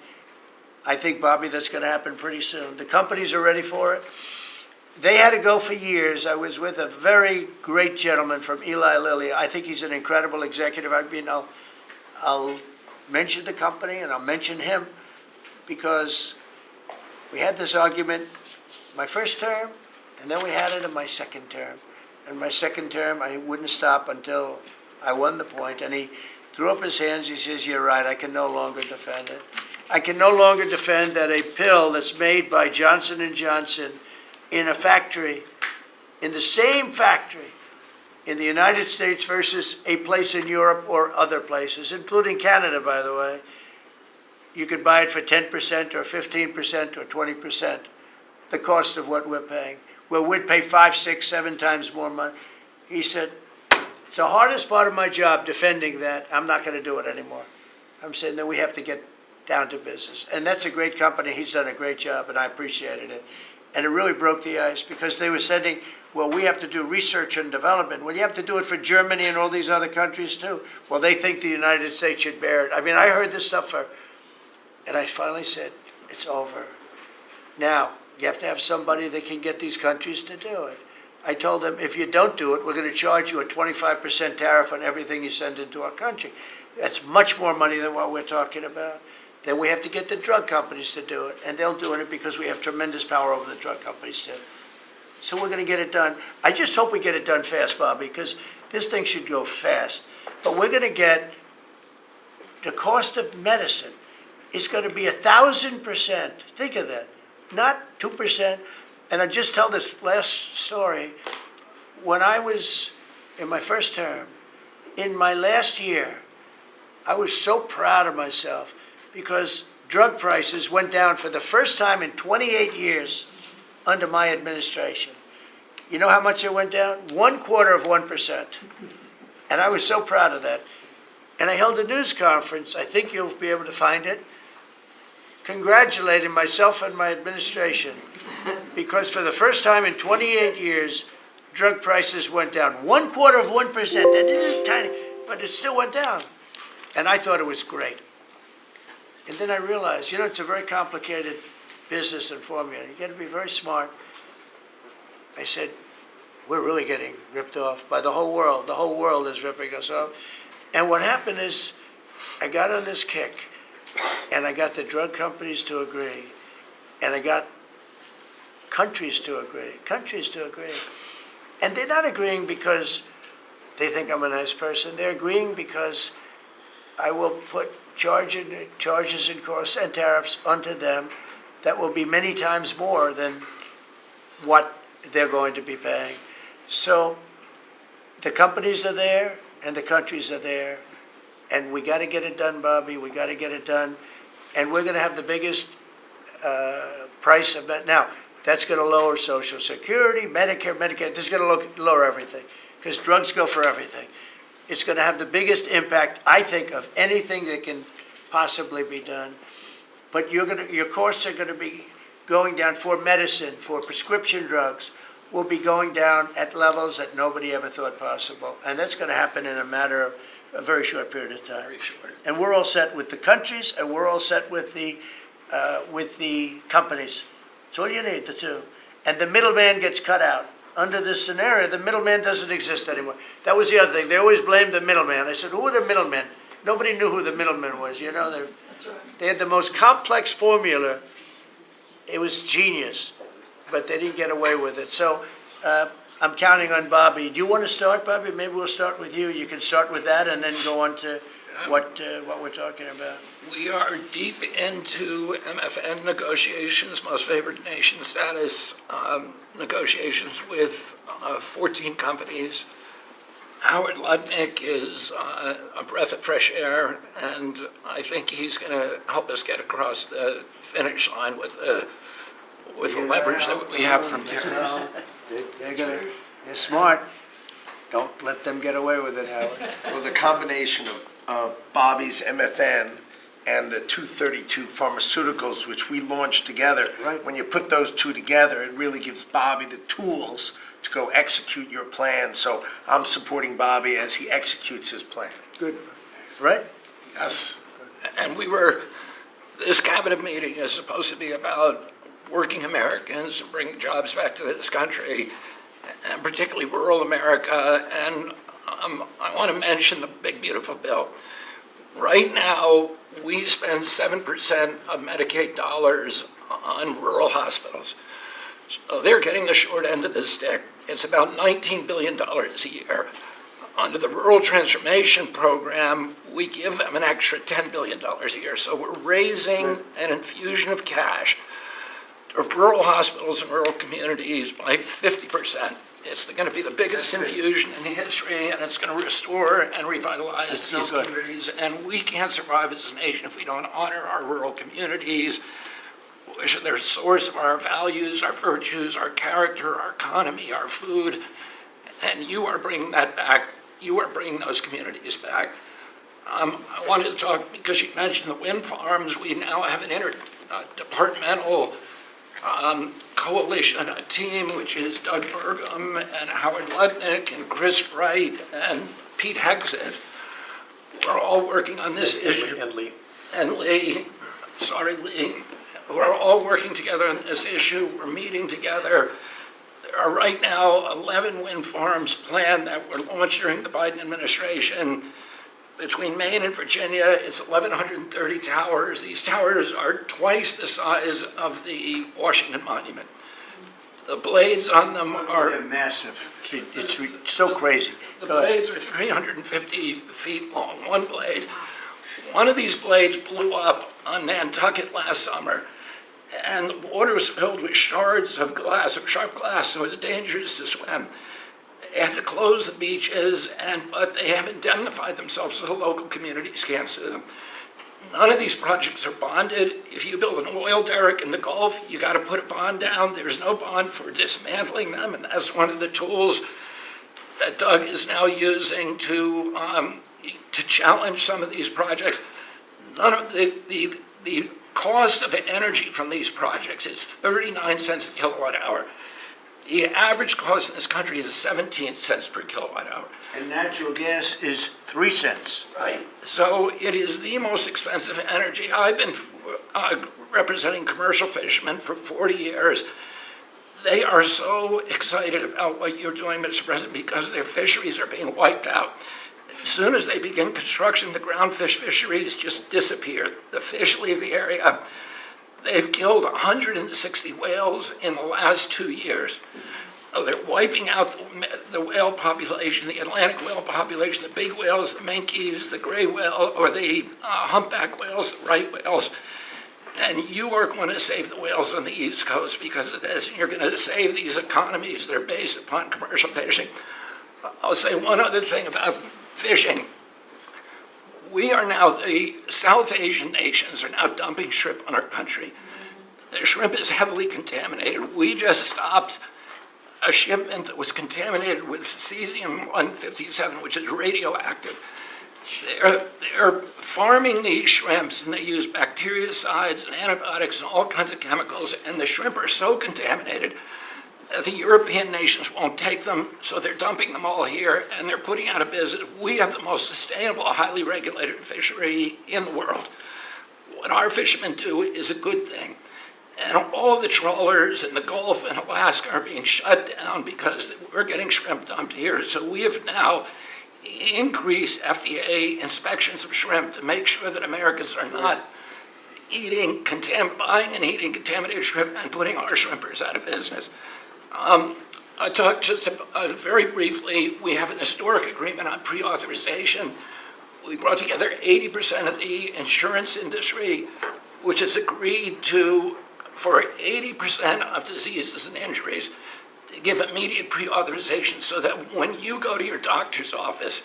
I think, Bobby, that's going to happen pretty soon. The companies are ready for it. They had to go for years. I was with a very great gentleman from Eli Lilly. I think he's an incredible executive. I'll mention the company, and I'll mention him, because we had this argument my first term, and then we had it in my second term. In my second term, I wouldn't stop until I won the point, and he threw up his hands. He says, you're right, I can no longer defend it. I can no longer defend that a pill that's made by Johnson & Johnson in a factory, in the same factory, in the United States versus a place in Europe or other places, including Canada, by the way, you could buy it for 10% or 15% or 20%, the cost of what we're paying. Where we'd pay 5, 6, 7 times more money. He said, it's the hardest part of my job defending that. I'm not going to do it anymore. I'm saying that we have to get down to business. And that's a great company. He's done a great job, and I appreciated it. And it really broke the ice because they were sending, well, we have to do research and development. Well, you have to do it for Germany and all these other countries too. Well, they think the United States should bear it. I mean, I heard this stuff and I finally said, it's over. Now, you have to have somebody that can get these countries to do it. I told them, if you don't do it, we're going to charge you a 25% tariff on everything you send into our country. That's much more money than what we're talking about. Then we have to get the drug companies to do it, and they'll do it because we have tremendous power over the drug companies too. So we're going to get it done. I just hope we get it done fast, Bobby, because this thing should go fast. But we're going to get the cost of medicine is going to be 1,000%. Think of that. Not 2%. And I just tell this last story. When I was in my first term, in my last year, I was so proud of myself because drug prices went down for the first time in 28 years under my administration. You know how much it went down? 1/4%. And I was so proud of that. And I held a news conference, I think you'll be able to find it, congratulating myself and my administration because for the first time in 28 years, drug prices went down 1/4%. That is tiny, but it still went down. And I thought it was great. And then I realized, it's a very complicated business and formula. You got to be very smart. I said, we're really getting ripped off by the whole world. The whole world is ripping us off. And what happened is I got on this kick, and I got the drug companies to agree, and I got countries to agree. And they're not agreeing because they think I'm a nice person. They're agreeing because I will put charges and costs and tariffs onto them that will be many times more than what they're going to be paying. So the companies are there and the countries are there, and we got to get it done, Bobby. We got to get it done, and we're going to have the biggest price of it. Now, that's going to lower Social Security, Medicare. This is going to lower everything because drugs go for everything. It's going to have the biggest impact, I think, of anything that can possibly be done. But your costs are going to be going down for medicine, for prescription drugs, will be going down at levels that nobody ever thought possible. And that's going to happen in a matter of a very short period of time. Very short. And we're all set with the countries, and we're all set with the companies. That's all you need, the two. And the middleman gets cut out. Under this scenario, the middleman doesn't exist anymore. That was the other thing. They always blamed the middleman. I said, who are the middlemen? Nobody knew who the middleman was. That's right. They had the most complex formula. It was genius, but they didn't get away with it. So I'm counting on Bobby. Do you want to start, Bobby? Maybe we'll start with you. You can start with that and then go on to what we're talking about. We are deep into MFN negotiations, most favored nation status negotiations with 14 companies. Howard Lutnick is a breath of fresh air, and I think he's going to help us get across the finish line with the leverage that we have from there. They're smart. Don't let them get away with it, Howard. Well, the combination of Bobby's MFN and the 232 Pharmaceuticals, which we launched together, Right. When you put those two together, it really gives Bobby the tools to go execute your plan. So I'm supporting Bobby as he executes his plan. Good. Right? Yes. And this cabinet meeting is supposed to be about working Americans and bringing jobs back to this country, and particularly rural America. And I want to mention the big, beautiful bill. Right now, we spend 7% of Medicaid dollars on rural hospitals. So they're getting the short end of the stick. It's about $19 billion a year. Under the Rural Transformation Program, we give them an extra $10 billion a year. So we're raising an infusion of cash to rural hospitals and rural communities by 50%. It's going to be the biggest infusion in history, and it's going to restore and revitalize these communities. And we can't survive as a nation if we don't honor our rural communities, which are the source of our values, our virtues, our character, our economy, our food. And you are bringing that back. You are bringing those communities back. I wanted to talk, because you mentioned the wind farms, we now have an interdepartmental coalition, a team, which is Doug Burgum and Howard Lutnick and Chris Wright and Pete Hegseth. We're all working on this issue. And Lee, sorry, Lee. We're all working together on this issue. We're meeting together. There are right now 11 wind farms planned that were launched during the Biden administration. Between Maine and Virginia, it's 1,130 towers. These towers are twice the size of the Washington Monument. The blades on them are... They're massive. It's so crazy. The blades are 350 feet long, one blade. One of these blades blew up on Nantucket last summer, and the water was filled with shards of glass, of sharp glass, so it was dangerous to swim. They had to close the beaches, but they have indemnified themselves so the local communities can't sue them. None of these projects are bonded. If you build an oil derrick in the Gulf, you got to put a bond down. There's no bond for dismantling them, and that's one of the tools that Doug is now using to challenge some of these projects. None of the cost of energy from these projects is 39 cents a kilowatt hour. The average cost in this country is 17 cents per kilowatt hour. And natural gas is 3 cents. Right. So it is the most expensive energy. I've been representing commercial fishermen for 40 years. They are so excited about what you're doing, Mr. President, because their fisheries are being wiped out. As soon as they begin construction, the groundfish fisheries just disappear. The fish leave the area. They've killed 160 whales in the last 2 years. So they're wiping out the whale population, the Atlantic whale population, the big whales, the minkies, the gray whale, or the humpback whales, the right whales. And you are going to save the whales on the East Coast because of this. And you're going to save these economies that are based upon commercial fishing. I'll say one other thing about fishing. We are now, the South Asian nations are now dumping shrimp on our country. The shrimp is heavily contaminated. We just stopped a shipment that was contaminated with cesium-157, which is radioactive. They're farming these shrimps, and they use bactericides and antibiotics and all kinds of chemicals, and the shrimp are so contaminated that the European nations won't take them, so they're dumping them all here, and they're putting out of business. We have the most sustainable, highly regulated fishery in the world. What our fishermen do is a good thing. And all of the trawlers in the Gulf and Alaska are being shut down because we're getting shrimp dumped here. So we have now increased FDA inspections of shrimp to make sure that Americans are not buying and eating contaminated shrimp and putting our shrimpers out of business. I talked just very briefly, we have an historic agreement on pre-authorization. We brought together 80% of the insurance industry, which has agreed to, for 80% of diseases and injuries, to give immediate pre-authorization so that when you go to your doctor's office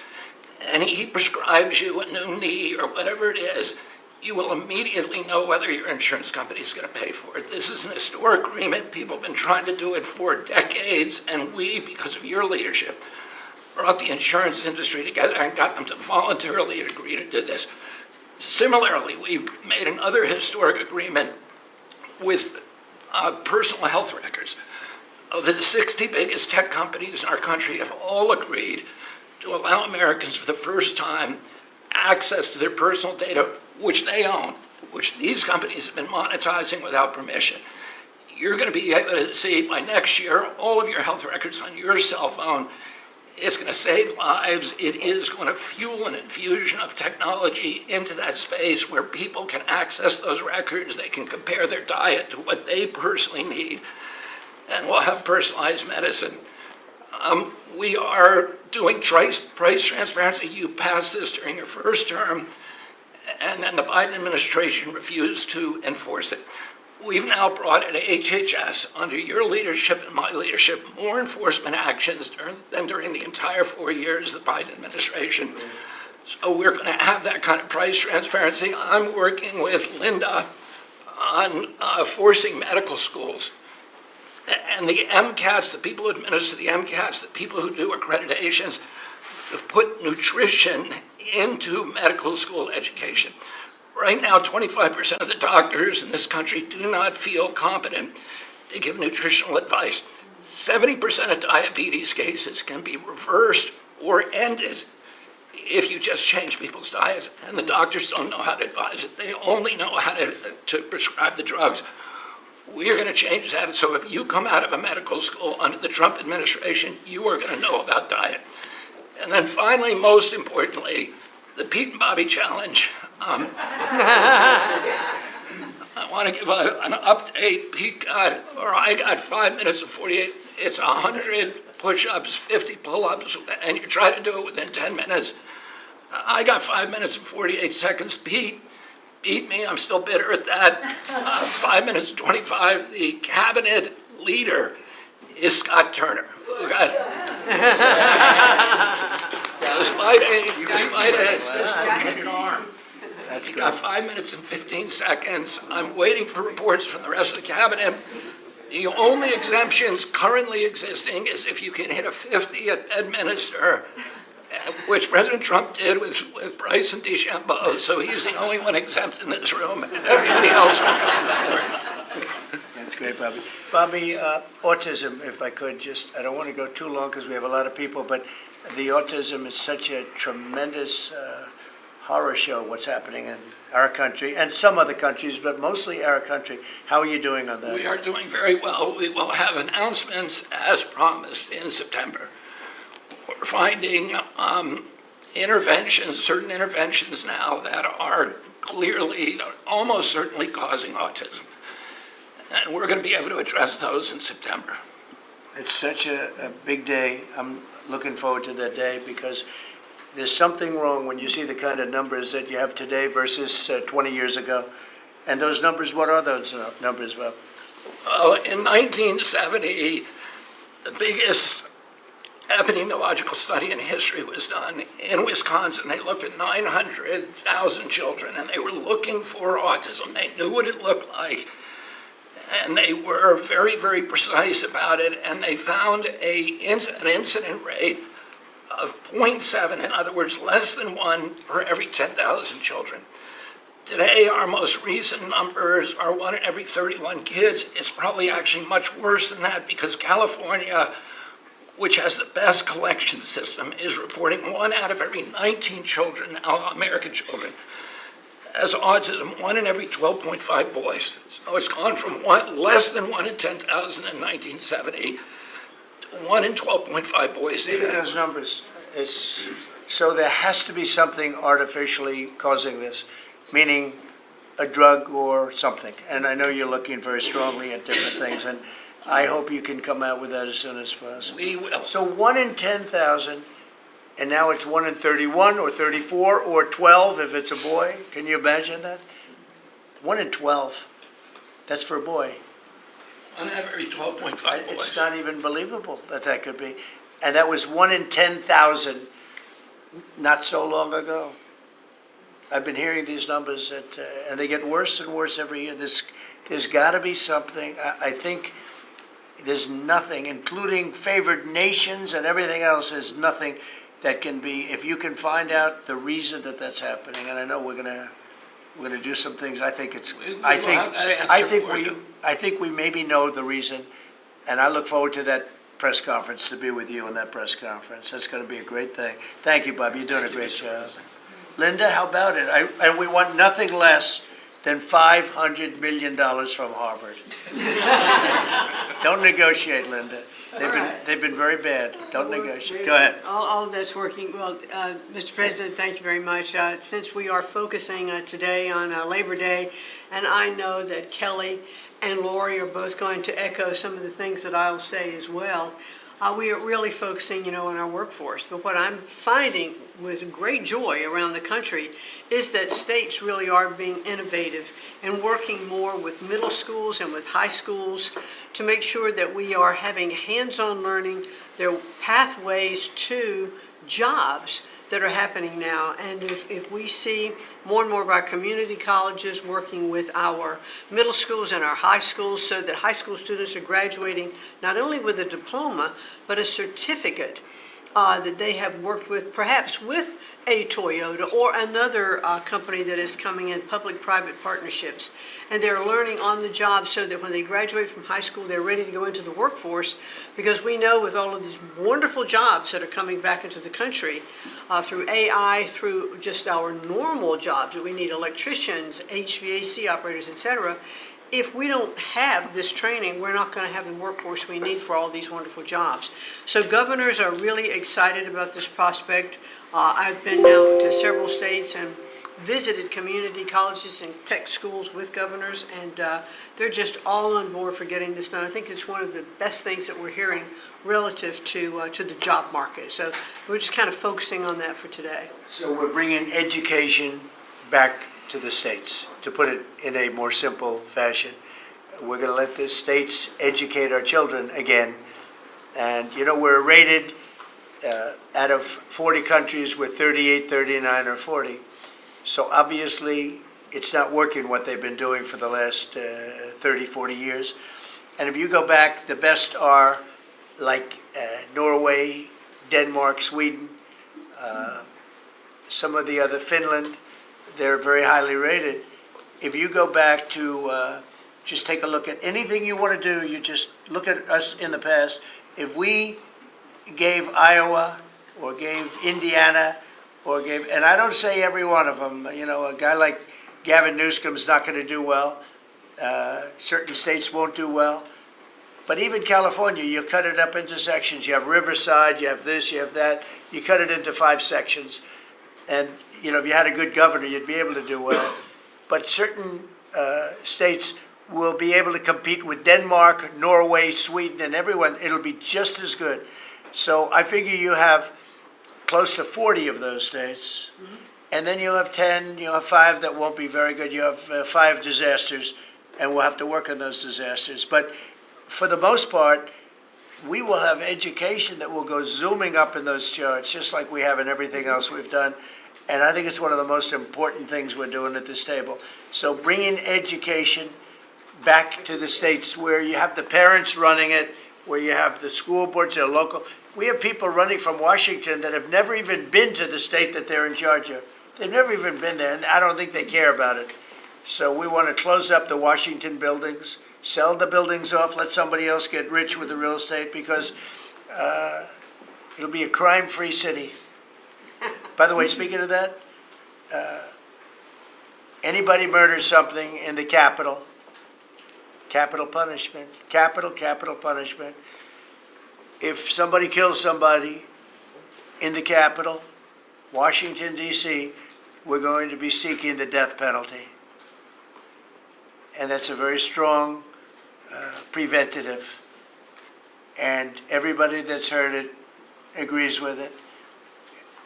and he prescribes you a new knee or whatever it is, you will immediately know whether your insurance company is going to pay for it. This is an historic agreement. People have been trying to do it for decades, and we, because of your leadership, brought the insurance industry together and got them to voluntarily agree to do this. Similarly, we made another historic agreement with personal health records. The 60 biggest tech companies in our country have all agreed to allow Americans for the first time access to their personal data, which they own, which these companies have been monetizing without permission. You're going to be able to see by next year all of your health records on your cell phone. It's going to save lives. It is going to fuel an infusion of technology into that space where people can access those records. They can compare their diet to what they personally need, and we'll have personalized medicine. We are doing price transparency. You passed this during your first term, and then the Biden administration refused to enforce it. We've now brought at HHS, under your leadership and my leadership, more enforcement actions than during the entire 4 years of the Biden administration. So we're going to have that kind of price transparency. I'm working with Linda on forcing medical schools and the MCATs, the people who administer the MCATs, the people who do accreditations, to put nutrition into medical school education. Right now, 25% of the doctors in this country do not feel competent to give nutritional advice. 70% of diabetes cases can be reversed or ended if you just change people's diets, and the doctors don't know how to advise it. They only know how to prescribe the drugs. We're going to change that, so if you come out of a medical school under the Trump administration, you are going to know about diet. And then finally, most importantly, the Pete and Bobby challenge. I want to give an update. I got 5 minutes and 48. It's 100 push-ups, 50 pull-ups, and you try to do it within 10 minutes. I got 5 minutes and 48 seconds. Pete beat me. I'm still bitter at that. 5 minutes and 25. The cabinet leader is Scott Turner. Despite a dislocated arm. That's He good. got 5 minutes and 15 seconds. I'm waiting for reports from the rest of the cabinet. The only exemptions currently existing is if you can hit a 50 at Bedminster, which President Trump did with Bryce and DeChambeau, so he's the only one exempt in this room. Everybody else will go That's great, Bobby. Bobby, autism, if I could, I don't want to go too long because we have a lot of people, but the autism is such a tremendous horror show, what's happening in our country and some other countries, but mostly our country. How are you doing on that? We are doing very well. We will have announcements as promised in September. We're finding certain interventions now that are clearly, almost certainly causing autism. And we're going to be able to address those in September. It's such a big day. I'm looking forward to that day because there's something wrong when you see the kind of numbers that you have today versus 20 years ago. And those numbers, what are those numbers, Bob? In 1970, the biggest epidemiological study in history was done in Wisconsin. They looked at 900,000 children, and they were looking for autism. They knew what it looked like, and they were very, very precise about it, and they found an incident rate of 0.7, in other words, less than 1 per every 10,000 children. Today, our most recent numbers are 1 in every 31 kids. It's probably actually much worse than that because California, which has the best collection system, is reporting 1 out of every 19 children, American children, has autism, 1 in every 12.5 boys. So it's gone from less than 1 in 10,000 in 1970 to 1 in 12.5 boys Look at today. those numbers. So there has to be something artificially causing this, meaning a drug or something. And I know you're looking very strongly at different things, and I hope you can come out with that as soon as possible. We will. So 1 in 10,000, and now it's 1 in 31 or 34 or 12 if it's a boy. Can you imagine that? 1 in 12. That's for a boy. 1 out of every 12.5 It's boys. not even believable that could be. And that was 1 in 10,000 not so long ago. I've been hearing these numbers and they get worse and worse every year. There's got to be something. I think there's nothing, including favored nations and everything else, there's nothing that can be, if you can find out the reason that that's happening, and I know we're gonna do some things. I think it's. We will I think. have that answer I think for we. you. I think we maybe know the reason, and I look forward to that press conference, to be with you in that press conference. That's going to be a great thing. Thank you, Bob. You're doing a great job. Linda, how about it? And we want nothing less than $500 million from Harvard. Don't negotiate, Linda. They've been very bad. Don't negotiate. Go ahead. All of that's working. Well, Mr. President, thank you very much. Since we are focusing today on Labor Day, and I know that Kelly and Lori are both going to echo some of the things that I'll say as well, we are really focusing, on our workforce. But what I'm finding with great joy around the country is that states really are being innovative and working more with middle schools and with high schools to make sure that we are having hands-on learning, their pathways to jobs that are happening now. And if we see more and more of our community colleges working with our middle schools and our high schools so that high school students are graduating not only with a diploma, but a certificate that they have worked with, perhaps with a Toyota or another company that is coming in, public-private partnerships. And they're learning on the job so that when they graduate from high school, they're ready to go into the workforce, because we know with all of these wonderful jobs that are coming back into the country through AI, through just our normal jobs, that we need electricians, HVAC operators, et cetera. If we don't have this training, we're not going to have the workforce we need for all these wonderful jobs. So governors are really excited about this prospect. I've been now to several states and visited community colleges and tech schools with governors, and they're just all on board for getting this done. I think it's one of the best things that we're hearing relative to the job market. So we're just kind of focusing on that for today. So we're bringing education back to the states, to put it in a more simple fashion. We're going to let the states educate our children again. And, we're rated out of 40 countries, we're 38, 39, or 40. So obviously, it's not working what they've been doing for the last 30, 40 years. And if you go back, the best are like Norway, Denmark, Sweden, some of the other, Finland. They're very highly rated. If you go back to just take a look at anything you want to do, you just look at us in the past. If we gave Iowa or gave Indiana or gave, and I don't say every one of them, a guy like Gavin Newsom's not going to do well. Certain states won't do well. But even California, you cut it up into sections. You have Riverside, you have this, you have that. You cut it into 5 sections. And, if you had a good governor, you'd be able to do well. But certain states will be able to compete with Denmark, Norway, Sweden, and everyone. It'll be just as good. So I figure you have close to 40 of those states. Mm-hmm. And then you'll have 10, you'll have 5 that won't be very good. You have 5 disasters, and we'll have to work on those disasters. But for the most part, we will have education that will go zooming up in those charts, just like we have in everything else we've done. And I think it's one of the most important things we're doing at this table. So bringing education back to the states where you have the parents running it, where you have the school boards that are local. We have people running from Washington that have never even been to the state that they're in charge of. They've never even been there, and I don't think they care about it. So we want to close up the Washington buildings, sell the buildings off, let somebody else get rich with the real estate, because it'll be a crime-free city. By the way, speaking of that, anybody murders something in the Capitol, capital punishment, capital punishment. If somebody kills somebody in the Capitol, Washington, D.C., we're going to be seeking the death penalty. And that's a very strong preventative. And everybody that's heard it agrees with it.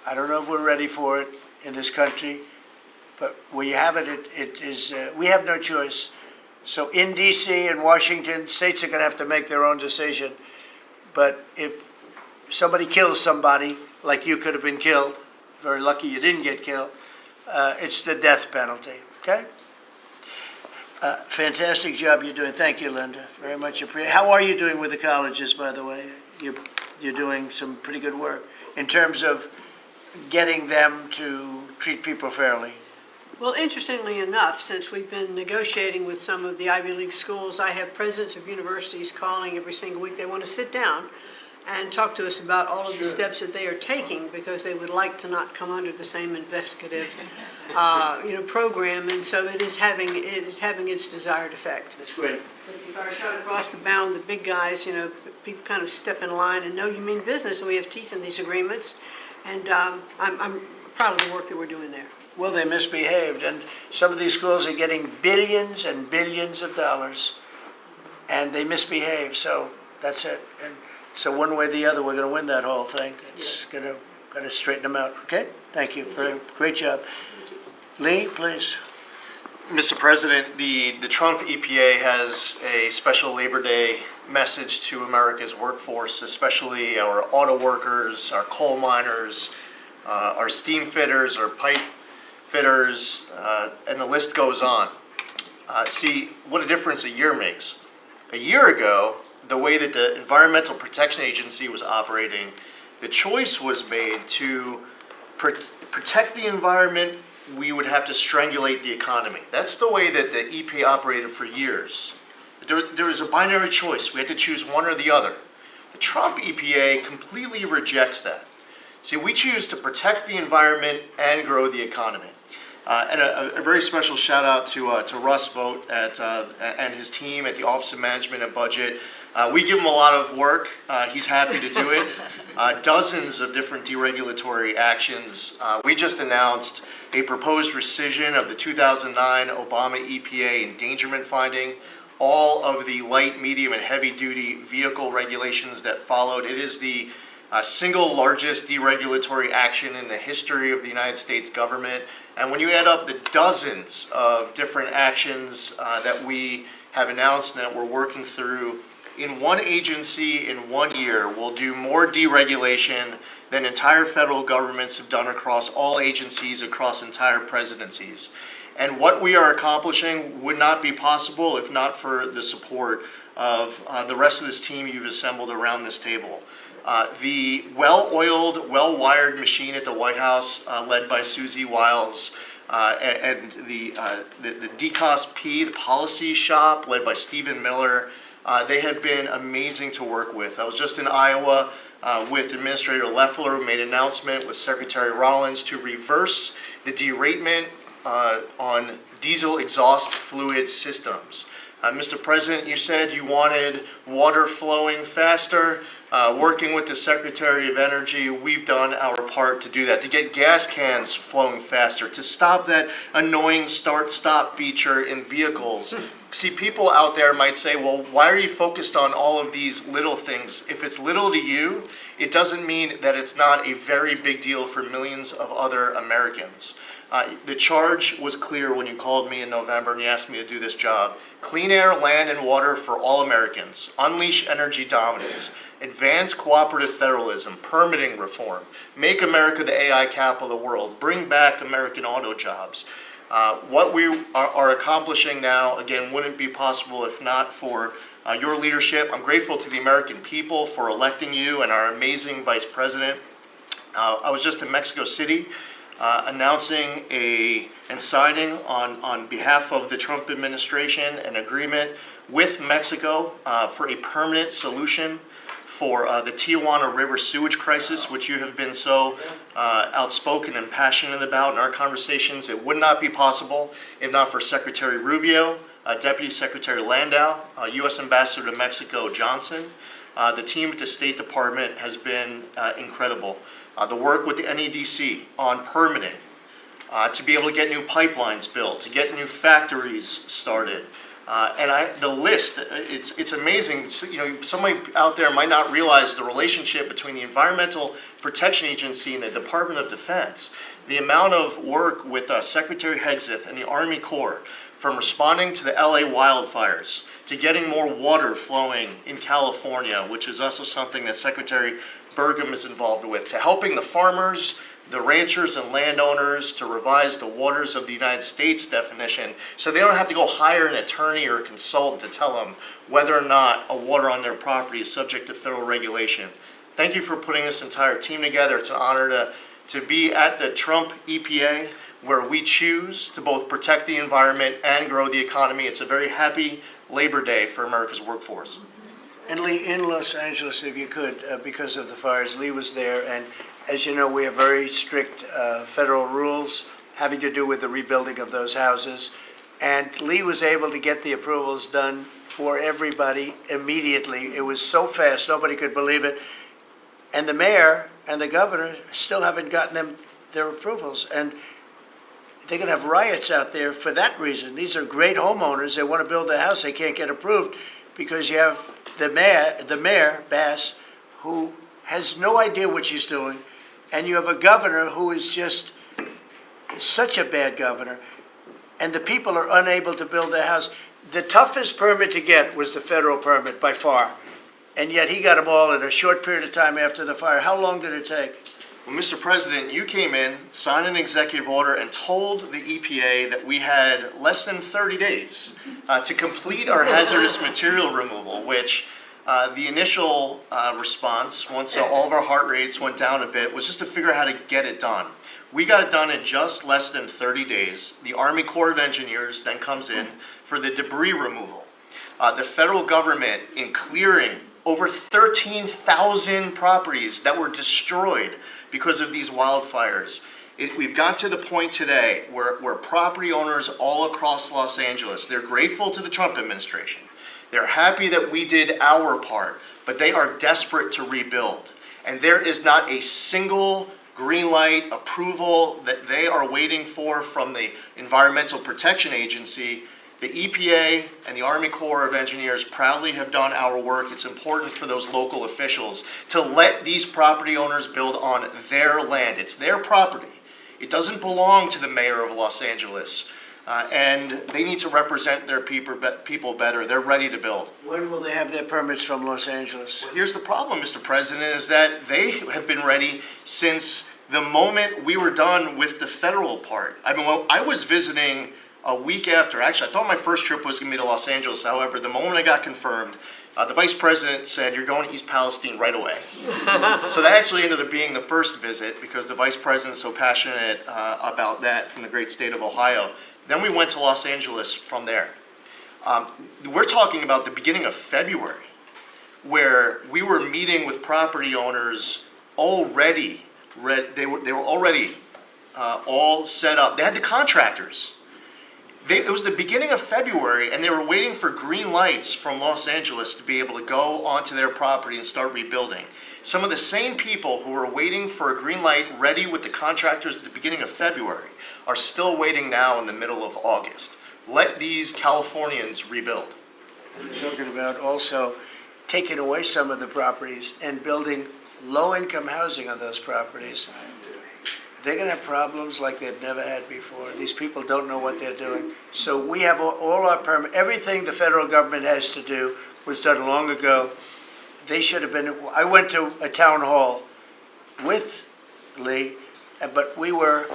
I don't know if we're ready for it in this country, but where you have it, it is, we have no choice. So in D.C. and Washington, states are going to have to make their own decision. But if somebody kills somebody, like you could have been killed, very lucky you didn't get killed, it's the death penalty, okay? Fantastic job you're doing. Thank you, Linda. Very much appreciated. How are you doing with the colleges, by the way? You're doing some pretty good work in terms of getting them to treat people fairly. Well, interestingly enough, since we've been negotiating with some of the Ivy League schools, I have presidents of universities calling every single week. They want to sit down and talk to us about all of the steps that they are taking, because they would like to not come under the same investigative, program. And so it is having its desired effect. That's great. If I shot across the bow, the big guys, people kind of step in line and know you mean business, and we have teeth in these agreements. And I'm proud of the work that we're doing there. Well, they misbehaved, and some of these schools are getting billions and billions of dollars, and they misbehave, so that's it. And So one way or the other, we're going to win that whole thing. It's going to straighten them out. Okay? Thank you. Great job. Lee, please. Mr. President, the Trump EPA has a special Labor Day message to America's workforce, especially our auto workers, our coal miners, our steam fitters, our pipe fitters, and the list goes on. See what a difference a year makes. A year ago, the way that the Environmental Protection Agency was operating, the choice was made to protect the environment. We would have to strangulate the economy. That's the way that the EPA operated for years. There was a binary choice. We had to choose one or the other. The Trump EPA completely rejects that. See, we choose to protect the environment and grow the economy. And a very special shout out to Russ Vogt and his team at the Office of Management and Budget. We give him a lot of work. He's happy to do it. Dozens of different deregulatory actions. We just announced a proposed rescission of the 2009 Obama EPA endangerment finding, all of the light, medium, and heavy-duty vehicle regulations that followed. It is the single largest deregulatory action in the history of the United States government. And when you add up the dozens of different actions that we have announced and that we're working through, in one agency in 1 year, we'll do more deregulation than entire federal governments have done across all agencies, across entire presidencies. And what we are accomplishing would not be possible if not for the support of the rest of this team you've assembled around this table. The well-oiled, well-wired machine at the White House, led by Susie Wiles, and the DCOSP, the policy shop, led by Stephen Miller, they have been amazing to work with. I was just in Iowa with Administrator Loeffler, who made an announcement with Secretary Rollins to reverse the deratement on diesel exhaust fluid systems. Mr. President, you said you wanted water flowing faster. Working with the Secretary of Energy, we've done our part to do that, to get gas cans flowing faster, to stop that annoying start-stop feature in vehicles. See, people out there might say, well, why are you focused on all of these little things? If it's little to you, it doesn't mean that it's not a very big deal for millions of other Americans. The charge was clear when you called me in November and you asked me to do this job. Clean air, land, and water for all Americans. Unleash energy dominance. Advance cooperative federalism. Permitting reform. Make America the AI capital of the world. Bring back American auto jobs. What we are accomplishing now, again, wouldn't be possible if not for your leadership. I'm grateful to the American people for electing you and our amazing Vice President. I was just in Mexico City announcing and signing on behalf of the Trump administration an agreement with Mexico for a permanent solution for the Tijuana River sewage crisis, which you have been so outspoken and passionate about in our conversations. It would not be possible if not for Secretary Rubio, Deputy Secretary Landau, U.S. Ambassador to Mexico Johnson. The team at the State Department has been incredible. The work with the NEDC on permitting, to be able to get new pipelines built, to get new factories started. The list, it's amazing. So, somebody out there might not realize the relationship between the Environmental Protection Agency and the Department of Defense. The amount of work with Secretary Hegseth and the Army Corps, from responding to the LA wildfires, to getting more water flowing in California, which is also something that Secretary Burgum is involved with, to helping the farmers, the ranchers and landowners to revise the waters of the United States definition so they don't have to go hire an attorney or a consultant to tell them whether or not a water on their property is subject to federal regulation. Thank you for putting this entire team together. It's an honor to be at the Trump EPA, where we choose to both protect the environment and grow the economy. It's a very happy Labor Day for America's workforce. And Lee, in Los Angeles, if you could, because of the fires, Lee was there, and as you know, we have very strict federal rules having to do with the rebuilding of those houses. And Lee was able to get the approvals done for everybody immediately. It was so fast, nobody could believe it. And the mayor and the governor still haven't gotten their approvals. And they're going to have riots out there for that reason. These are great homeowners. They want to build a house. They can't get approved because you have the mayor, Bass, who has no idea what she's doing, and you have a governor who is just such a bad governor, and the people are unable to build their house. The toughest permit to get was the federal permit by far, and yet he got them all in a short period of time after the fire. How long did it take? Well, Mr. President, you came in, signed an executive order, and told the EPA that we had less than 30 days to complete our hazardous material removal, which the initial response, once all of our heart rates went down a bit, was just to figure out how to get it done. We got it done in just less than 30 days. The Army Corps of Engineers then comes in for the debris removal. The federal government, in clearing over 13,000 properties that were destroyed because of these wildfires. We've got to the point today where property owners all across Los Angeles, they're grateful to the Trump administration. They're happy that we did our part, but they are desperate to rebuild. And there is not a single green light approval that they are waiting for from the Environmental Protection Agency. The EPA and the Army Corps of Engineers proudly have done our work. It's important for those local officials to let these property owners build on their land. It's their property. It doesn't belong to the mayor of Los Angeles. And they need to represent their people better. They're ready to build. When will they have their permits from Los Angeles? Here's the problem, Mr. President, is that they have been ready since the moment we were done with the federal part. I mean, I was visiting a week after. Actually, I thought my first trip was going to be to Los Angeles. However, the moment I got confirmed, the vice president said, "You're going to East Palestine right away." So that actually ended up being the first visit because the vice president's so passionate about that from the great state of Ohio. Then we went to Los Angeles from there. We're talking about the beginning of February, where we were meeting with property owners already. They were already all set up. They had the contractors. It was the beginning of February, and they were waiting for green lights from Los Angeles to be able to go onto their property and start rebuilding. Some of the same people who were waiting for a green light ready with the contractors at the beginning of February are still waiting now in the middle of August. Let these Californians rebuild. We're talking about also taking away some of the properties and building low-income housing on those properties. They're going to have problems like they've never had before. These people don't know what they're doing. So we have all our everything the federal government has to do was done long ago. They should have been. I went to a town hall with Lee, but we were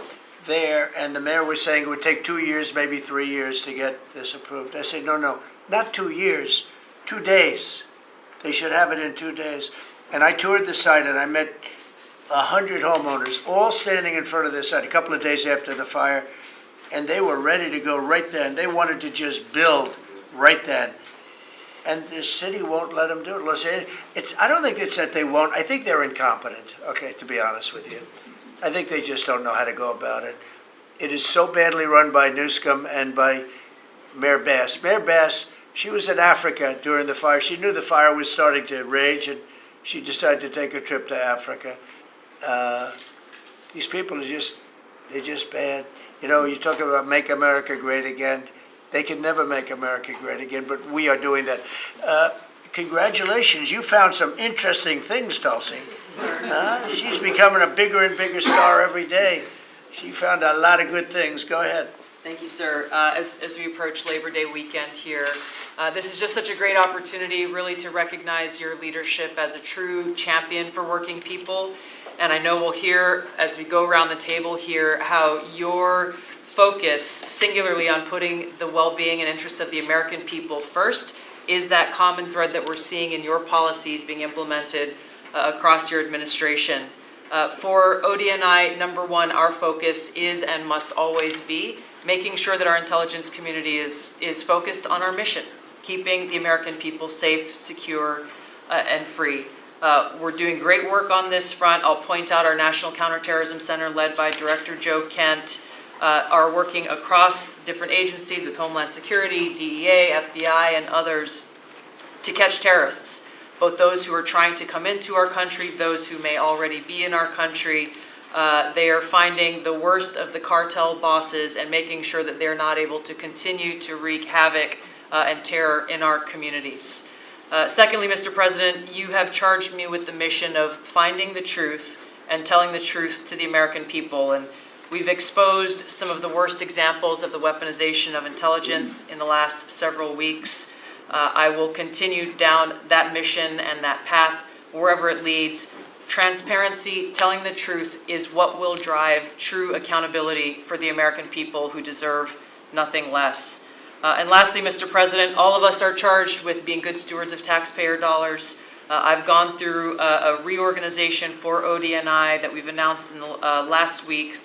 there, and the mayor was saying it would take 2 years, maybe 3 years to get this approved. I said, no, not 2 years, 2 days. They should have it in 2 days. And I toured the site, and I met 100 homeowners, all standing in front of their site a couple of days after the fire, and they were ready to go right then. They wanted to just build right then. And the city won't let them do it. Los Angeles, I don't think it's that they won't. I think they're incompetent, okay, to be honest with you. I think they just don't know how to go about it. It is so badly run by Newsom and by Mayor Bass. Mayor Bass, she was in Africa during the fire. She knew the fire was starting to rage, and she decided to take a trip to Africa. These people are they're just bad. You know, you talk about make America great again. They can never make America great again, but we are doing that. Congratulations, you found some interesting things, Tulsi. She's becoming a bigger and bigger star every day. She found a lot of good things. Go ahead. Thank you, sir. As we approach Labor Day weekend here, this is just such a great opportunity really to recognize your leadership as a true champion for working people. And I know we'll hear, as we go around the table here, how your focus singularly on putting the well-being and interests of the American people first is that common thread that we're seeing in your policies being implemented across your administration. For ODNI, number one, our focus is and must always be making sure that our intelligence community is focused on our mission, keeping the American people safe, secure, and free. We're doing great work on this front. I'll point out our National Counterterrorism Center, led by Director Joe Kent, are working across different agencies with Homeland Security, DEA, FBI, and others to catch terrorists, both those who are trying to come into our country, those who may already be in our country. They are finding the worst of the cartel bosses and making sure that they're not able to continue to wreak havoc and terror in our communities. Secondly, Mr. President, you have charged me with the mission of finding the truth and telling the truth to the American people. And we've exposed some of the worst examples of the weaponization of intelligence in the last several weeks. I will continue down that mission and that path wherever it leads. Transparency, telling the truth, is what will drive true accountability for the American people who deserve nothing less. And lastly, Mr. President, all of us are charged with being good stewards of taxpayer dollars. I've gone through a reorganization for ODNI that we've announced in the last week.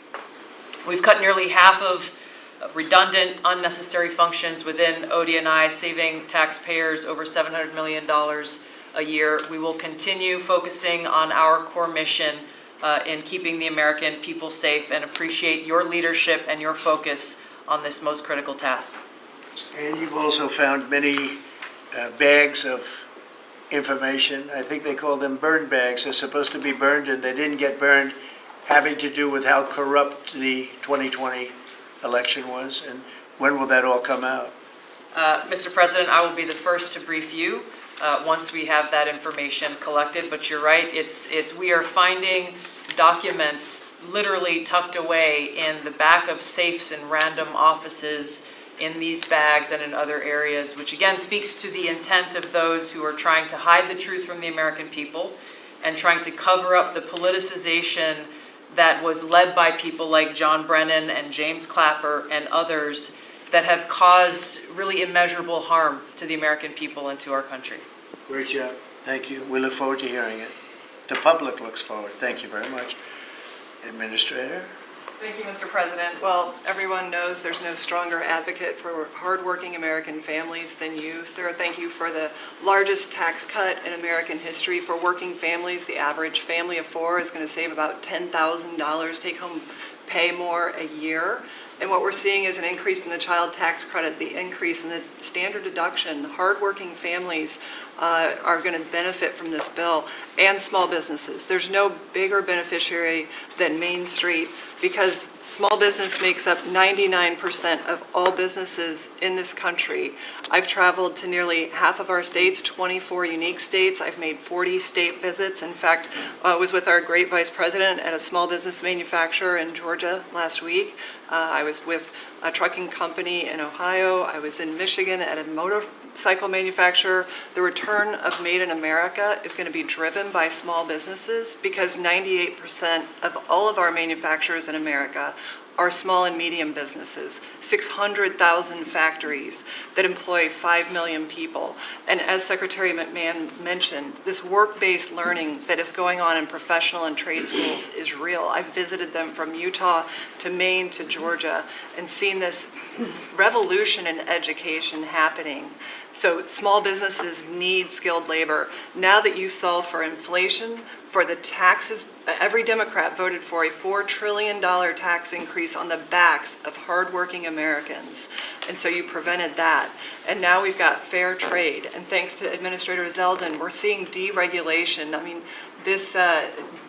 We've cut nearly half of redundant, unnecessary functions within ODNI, saving taxpayers over $700 million a year. We will continue focusing on our core mission in keeping the American people safe, and appreciate your leadership and your focus on this most critical task. And you've also found many bags of information. I think they call them burn bags. They're supposed to be burned and they didn't get burned, having to do with how corrupt the 2020 election was. And when will that all come out? Mr. President, I will be the first to brief you once we have that information collected. But you're right, we are finding documents literally tucked away in the back of safes in random offices, in these bags and in other areas, which again speaks to the intent of those who are trying to hide the truth from the American people and trying to cover up the politicization that was led by people like John Brennan and James Clapper and others that have caused really immeasurable harm to the American people and to our country. Great job. Thank you. We look forward to hearing it. The public looks forward. Thank you very much. Administrator? Thank you, Mr. President. Well, everyone knows there's no stronger advocate for hardworking American families than you, sir. Thank you for the largest tax cut in American history for working families. The average family of four is going to save about $10,000 take-home pay more a year. And what we're seeing is an increase in the child tax credit, the increase in the standard deduction. Hardworking families are going to benefit from this bill, and small businesses. There's no bigger beneficiary than Main Street, because small business makes up 99% of all businesses in this country. I've traveled to nearly half of our states, 24 unique states. I've made 40 state visits. In fact, I was with our great vice president at a small business manufacturer in Georgia last week. I was with a trucking company in Ohio. I was in Michigan at a motorcycle manufacturer. The return of Made in America is going to be driven by small businesses, because 98% of all of our manufacturers in America are small and medium businesses, 600,000 factories that employ 5 million people. And as Secretary McMahon mentioned, this work-based learning that is going on in professional and trade schools is real. I've visited them from Utah to Maine to Georgia and seen this revolution in education happening. So small businesses need skilled labor. Now that you solve for inflation, for the taxes, every Democrat voted for a $4 trillion tax increase on the backs of hardworking Americans. And so you prevented that. And now we've got fair trade. And thanks to Administrator Zeldin, we're seeing deregulation. I mean, this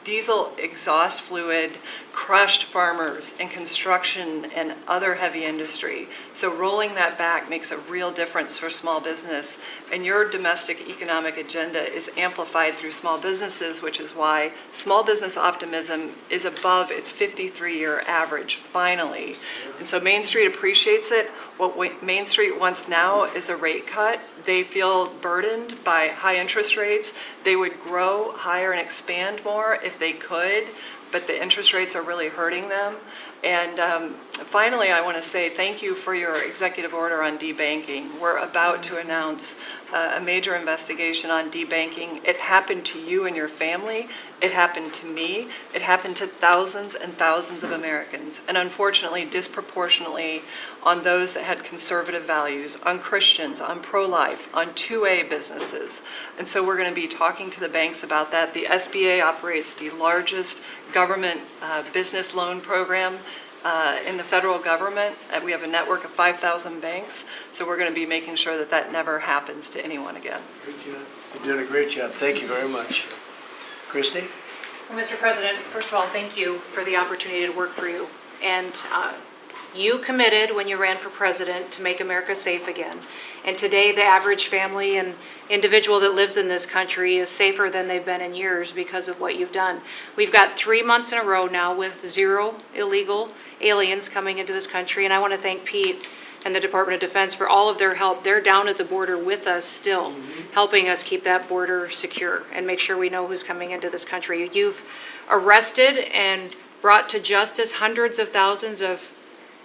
diesel exhaust fluid crushed farmers and construction and other heavy industry. So rolling that back makes a real difference for small business. And your domestic economic agenda is amplified through small businesses, which is why small business optimism is above its 53-year average, finally. And so Main Street appreciates it. What Main Street wants now is a rate cut. They feel burdened by high interest rates. They would grow, hire, and expand more if they could, but the interest rates are really hurting them. And finally, I want to say thank you for your executive order on debanking. We're about to announce a major investigation on debanking. It happened to you and your family. It happened to me. It happened to thousands and thousands of Americans, and unfortunately, disproportionately on those that had conservative values, on Christians, on pro-life, on 2A businesses. And so we're going to be talking to the banks about that. The SBA operates the largest government business loan program in the federal government. We have a network of 5,000 banks, so we're going to be making sure that that never happens to anyone again. Great job. You're doing a great job. Thank you very much. Christy? Well, Mr. President, first of all, thank you for the opportunity to work for you. And You committed when you ran for president to make America safe again. And today, the average family and individual that lives in this country is safer than they've been in years because of what you've done. We've got 3 months in a row now with 0 illegal aliens coming into this country. And I want to thank Pete and the Department of Defense for all of their help. They're down at the border with us still, helping us keep that border secure and make sure we know who's coming into this country. You've arrested and brought to justice hundreds of thousands of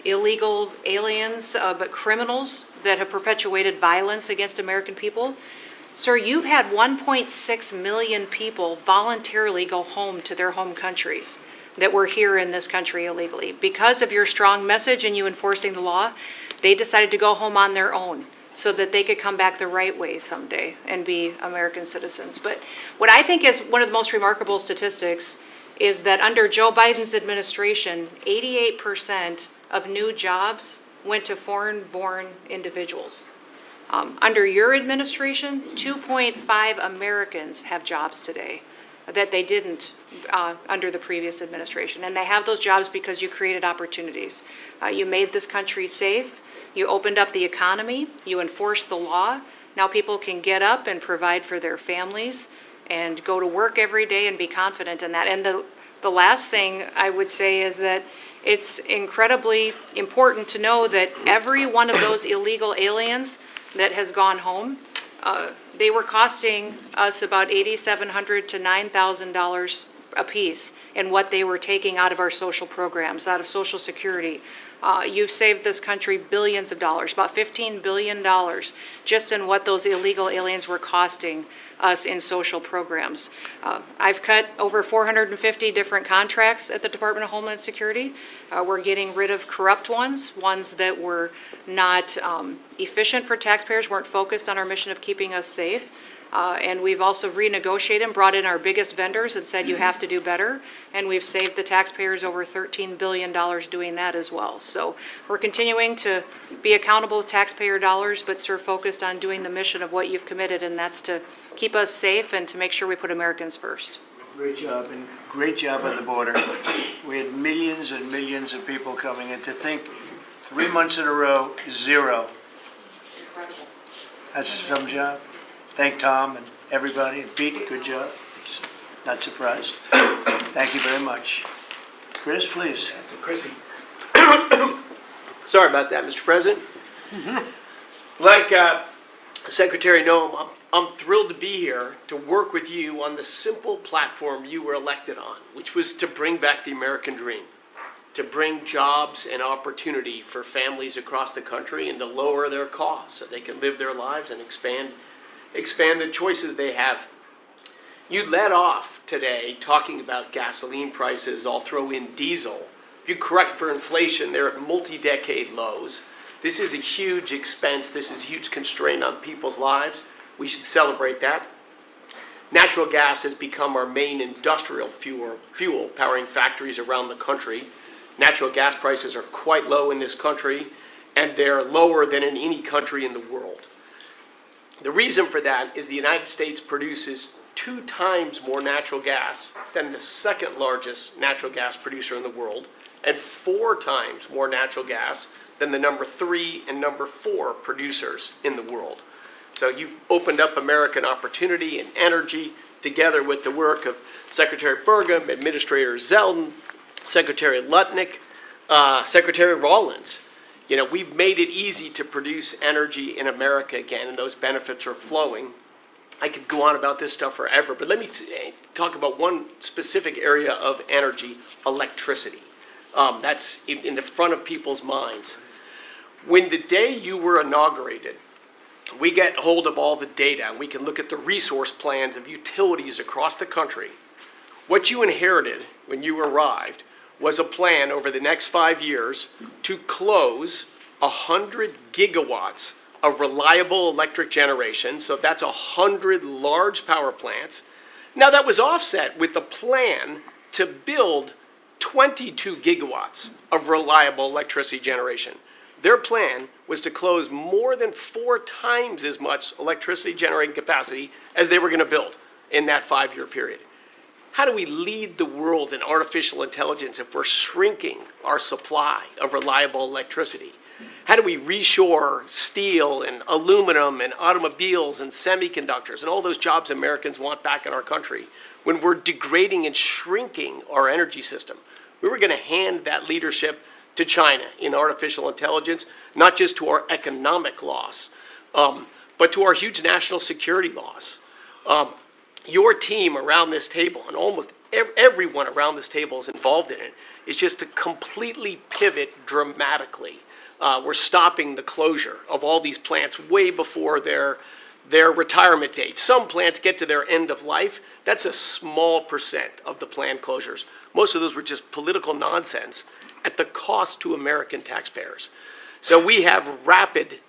illegal aliens, but criminals that have perpetuated violence against American people. Sir, you've had 1.6 million people voluntarily go home to their home countries that were here in this country illegally. Because of your strong message and you enforcing the law, they decided to go home on their own so that they could come back the right way someday and be American citizens. But what I think is one of the most remarkable statistics is that under Joe Biden's administration, 88% of new jobs went to foreign-born individuals. Under your administration, 2.5 Americans have jobs today that they didn't under the previous administration. And they have those jobs because you created opportunities. You made this country safe. You opened up the economy. You enforced the law. Now people can get up and provide for their families and go to work every day and be confident in that. And the last thing I would say is that it's incredibly important to know that every one of those illegal aliens that has gone home, they were costing us about $8,700 to $9,000 apiece in what they were taking out of our social programs, out of Social Security. You've saved this country billions of dollars, about $15 billion, just in what those illegal aliens were costing us in social programs. I've cut over 450 different contracts at the Department of Homeland Security. We're getting rid of corrupt ones that were not efficient for taxpayers, weren't focused on our mission of keeping us safe. And we've also renegotiated and brought in our biggest vendors and said you have to do better. And we've saved the taxpayers over $13 billion doing that as well. So we're continuing to be accountable with taxpayer dollars, but sir, focused on doing the mission of what you've committed, and that's to keep us safe and to make sure we put Americans first. Great job, and great job on the border. We had millions and millions of people coming in. To think 3 months in a row, 0. Incredible. That's some job. Thank Tom and everybody, and Pete, good job. Not surprised. Thank you very much. Chris, please. Chrissy. Sorry about that, Mr. President. Like Secretary Noem, I'm thrilled to be here to work with you on the simple platform you were elected on, which was to bring back the American dream, to bring jobs and opportunity for families across the country and to lower their costs so they can live their lives and expand the choices they have. You led off today talking about gasoline prices. I'll throw in diesel. If you correct for inflation, they're at multi-decade lows. This is a huge expense. This is a huge constraint on people's lives. We should celebrate that. Natural gas has become our main industrial fuel powering factories around the country. Natural gas prices are quite low in this country, and they're lower than in any country in the world. The reason for that is the United States produces 2 times more natural gas than the second largest natural gas producer in the world, and 4 times more natural gas than the number 3 and number 4 producers in the world. So you've opened up American opportunity and energy together with the work of Secretary Burgum, Administrator Zeldin, Secretary Lutnick, Secretary Rawlins. You know, we've made it easy to produce energy in America again, and those benefits are flowing. I could go on about this stuff forever, but let me talk about one specific area of energy, electricity. That's in the front of people's minds. When the day you were inaugurated, we get hold of all the data, and we can look at the resource plans of utilities across the country. What you inherited when you arrived was a plan over the next 5 years to close 100 gigawatts of reliable electric generation. So that's 100 large power plants. Now that was offset with the plan to build 22 gigawatts of reliable electricity generation. Their plan was to close more than 4 times as much electricity generating capacity as they were going to build in that 5-year period. how do we lead the world in artificial intelligence if we're shrinking our supply of reliable electricity? How do we reshore steel and aluminum and automobiles and semiconductors and all those jobs Americans want back in our country when we're degrading and shrinking our energy system? We were going to hand that leadership to China in artificial intelligence, not just to our economic loss, but to our huge national security loss. Your team around this table, and almost everyone around this table is involved in it, is just to completely pivot dramatically. We're stopping the closure of all these plants way before their retirement date. Some plants get to their end of life. That's a small percent of the planned closures. Most of those were just political nonsense at the cost to American taxpayers. So we have rapid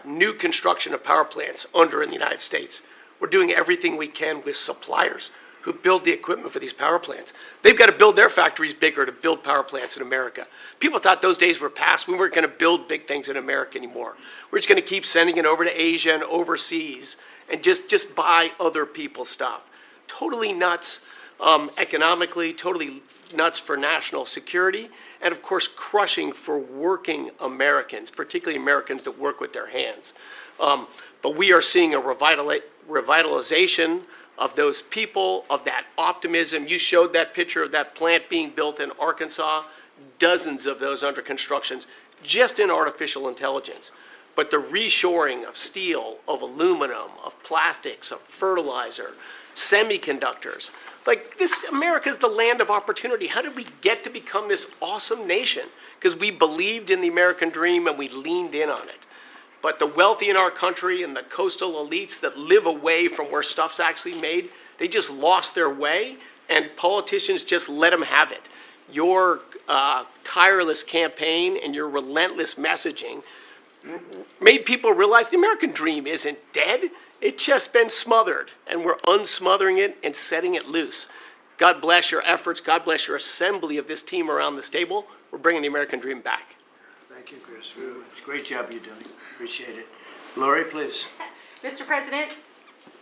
new construction of power plants under in the United States. We're doing everything we can with suppliers who build the equipment for these power plants. They've got to build their factories bigger to build power plants in America. People thought those days were past. We weren't going to build big things in America anymore. We're just going to keep sending it over to Asia and overseas and just buy other people's stuff. Totally nuts economically, totally nuts for national security, and of course crushing for working Americans, particularly Americans that work with their hands. But we are seeing a revitalization of those people, of that optimism. You showed that picture of that plant being built in Arkansas, dozens of those under constructions, just in artificial intelligence. But the reshoring of steel, of aluminum, of plastics, of fertilizer, semiconductors, like this, America's the land of opportunity. How did we get to become this awesome nation? Because we believed in the American dream and we leaned in on it. But the wealthy in our country and the coastal elites that live away from where stuff's actually made, they just lost their way, and politicians just let them have it. Your tireless campaign and your relentless messaging made people realize the American dream isn't dead. It's just been smothered, and we're unsmothering it and setting it loose. God bless your efforts. God bless your assembly of this team around this table. We're bringing the American dream back. Thank you, Chris. It's a great job you're doing. Appreciate it. Lori, please. Mr. President,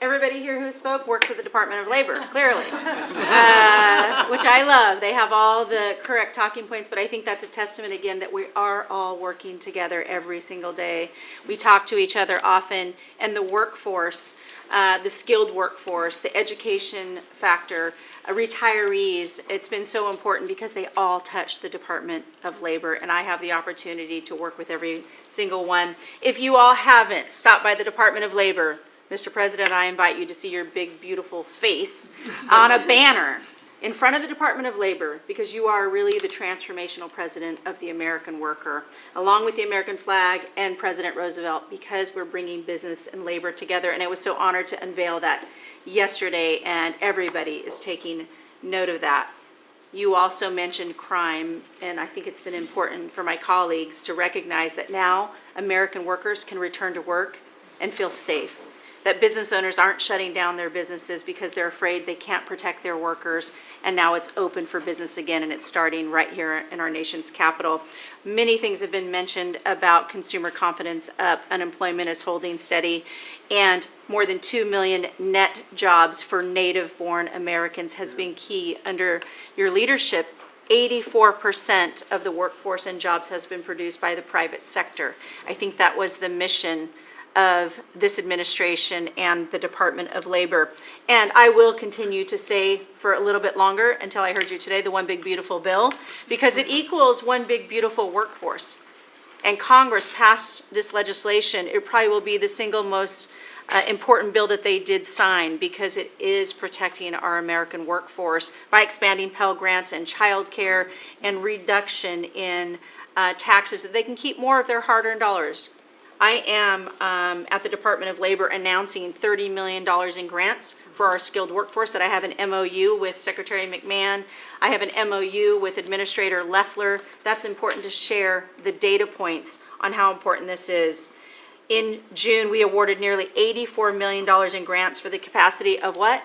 everybody here who spoke works at the Department of Labor, clearly, which I love. They have all the correct talking points, but I think that's a testament again that we are all working together every single day. We talk to each other often, and the workforce, the skilled workforce, the education factor, retirees, it's been so important because they all touch the Department of Labor, and I have the opportunity to work with every single one. If you all haven't stopped by the Department of Labor, Mr. President, I invite you to see your big, beautiful face on a banner in front of the Department of Labor, because you are really the transformational president of the American worker, along with the American flag and President Roosevelt, because we're bringing business and labor together. And I was so honored to unveil that yesterday, and everybody is taking note of that. You also mentioned crime, and I think it's been important for my colleagues to recognize that now American workers can return to work and feel safe. That business owners aren't shutting down their businesses because they're afraid they can't protect their workers, and now it's open for business again, and it's starting right here in our nation's capital. Many things have been mentioned about consumer confidence up, unemployment is holding steady, and more than 2 million net jobs for native-born Americans has been key under your leadership. 84% of the workforce and jobs has been produced by the private sector. I think that was the mission of this administration and the Department of Labor. And I will continue to say for a little bit longer, until I heard you today, the one big beautiful bill, because it equals one big beautiful workforce. And Congress passed this legislation. It probably will be the single most important bill that they did sign, because it is protecting our American workforce by expanding Pell Grants and child care and reduction in taxes, that they can keep more of their hard-earned dollars. I am at the Department of Labor announcing $30 million in grants for our skilled workforce, that I have an MOU with Secretary McMahon. I have an MOU with Administrator Loeffler. That's important to share the data points on how important this is. In June, we awarded nearly $84 million in grants for the capacity of what?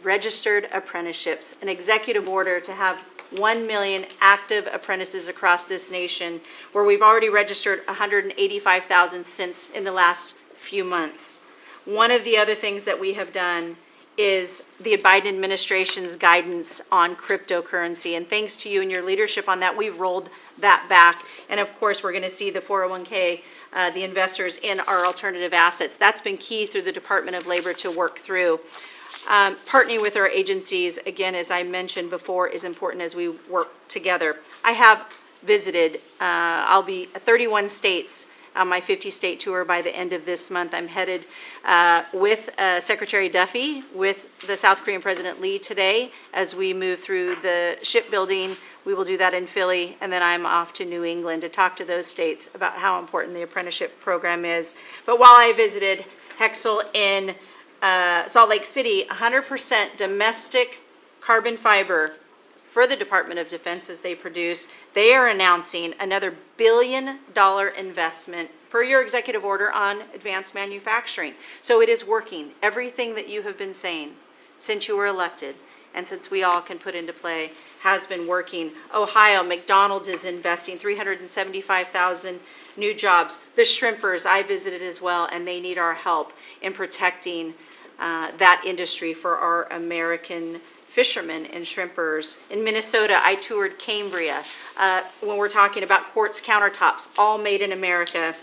Registered apprenticeships, an executive order to have 1 million active apprentices across this nation, where we've already registered 185,000 since in the last few months. One of the other things that we have done is the Biden administration's guidance on cryptocurrency. And thanks to you and your leadership on that, we've rolled that back. And of course, we're going to see the 401k, the investors in our alternative assets. That's been key through the Department of Labor to work through. Partnering with our agencies, again, as I mentioned before, is important as we work together. I have visited, I'll be 31 states on my 50-state tour by the end of this month. I'm headed with Secretary Duffy, with the South Korean President Lee today as we move through the shipbuilding. We will do that in Philly, and then I'm off to New England to talk to those states about how important the apprenticeship program is. But while I visited Hexel in Salt Lake City, 100% domestic carbon fiber for the Department of Defense as they produce. They are announcing another $1 billion investment per your executive order on advanced manufacturing. So it is working. Everything that you have been saying since you were elected and since we all can put into play has been working. Ohio, McDonald's is investing 375,000 new jobs. The shrimpers, I visited as well, and they need our help in protecting that industry for our American fishermen and shrimpers. In Minnesota, I toured Cambria. When we're talking about quartz countertops, all made in America.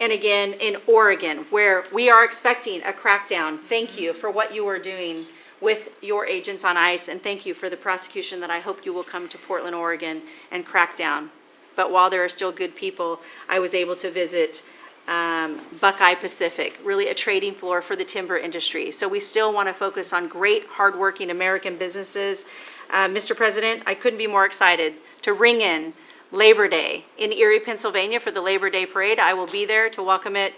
And again, in Oregon, where we are expecting a crackdown. Thank you for what you are doing with your agents on ICE, and thank you for the prosecution that I hope you will come to Portland, Oregon, and crack down. But while there are still good people, I was able to visit Buckeye Pacific, really a trading floor for the timber industry. So we still want to focus on great, hardworking American businesses. Mr. President, I couldn't be more excited to ring in Labor Day in Erie, Pennsylvania for the Labor Day Parade. I will be there to welcome it.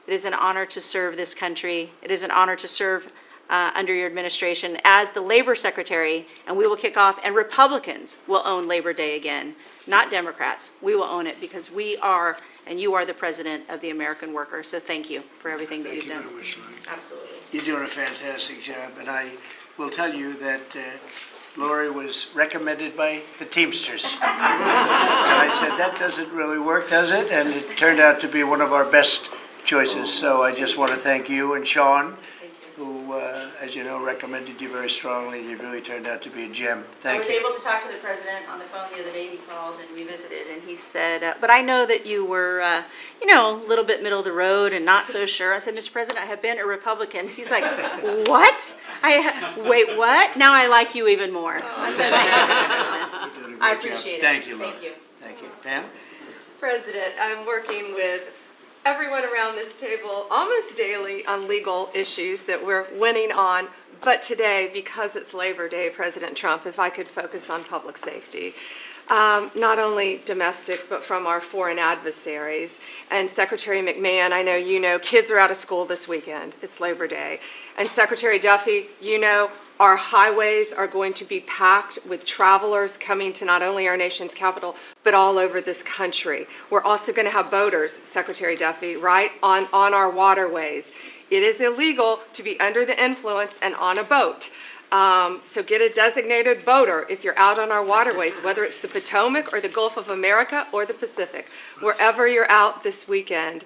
It is an honor to serve this country. It is an honor to serve under your administration as the Labor Secretary, and we will kick off, and Republicans will own Labor Day again, not Democrats. We will own it because we are, and you are the president of the American worker. So thank you for everything that you've done. Thank you very much, Lori. Absolutely. You're doing a fantastic job, and I will tell you that Lori was recommended by the Teamsters. And I said, that doesn't really work, does it? And it turned out to be one of our best choices. So I just want to thank you and Sean, who, as you know, recommended you very strongly. You really turned out to be a gem. I Thank was you. able to talk to the president on the phone the other day. He called and we visited, and he said, but I know that you were, a little bit middle of the road and not so sure. I said, Mr. President, I have been a Republican. He's like, what? Wait, what? Now I like you even more. I said, thank you. You did a great I job. appreciate it. Thank you, Lori. Thank you. Thank you. Pam? President, I'm working with everyone around this table almost daily on legal issues that we're winning on. But today, because it's Labor Day, President Trump, if I could focus on public safety. Not only domestic, but from our foreign adversaries. And Secretary McMahon, I know you know, kids are out of school this weekend. It's Labor Day. And Secretary Duffy, you know, our highways are going to be packed with travelers coming to not only our nation's capital, but all over this country. We're also going to have boaters, Secretary Duffy, right, on our waterways. It is illegal to be under the influence and on a boat. So get a designated boater if you're out on our waterways, whether it's the Potomac or the Gulf of America or the Pacific. Wherever you're out this weekend,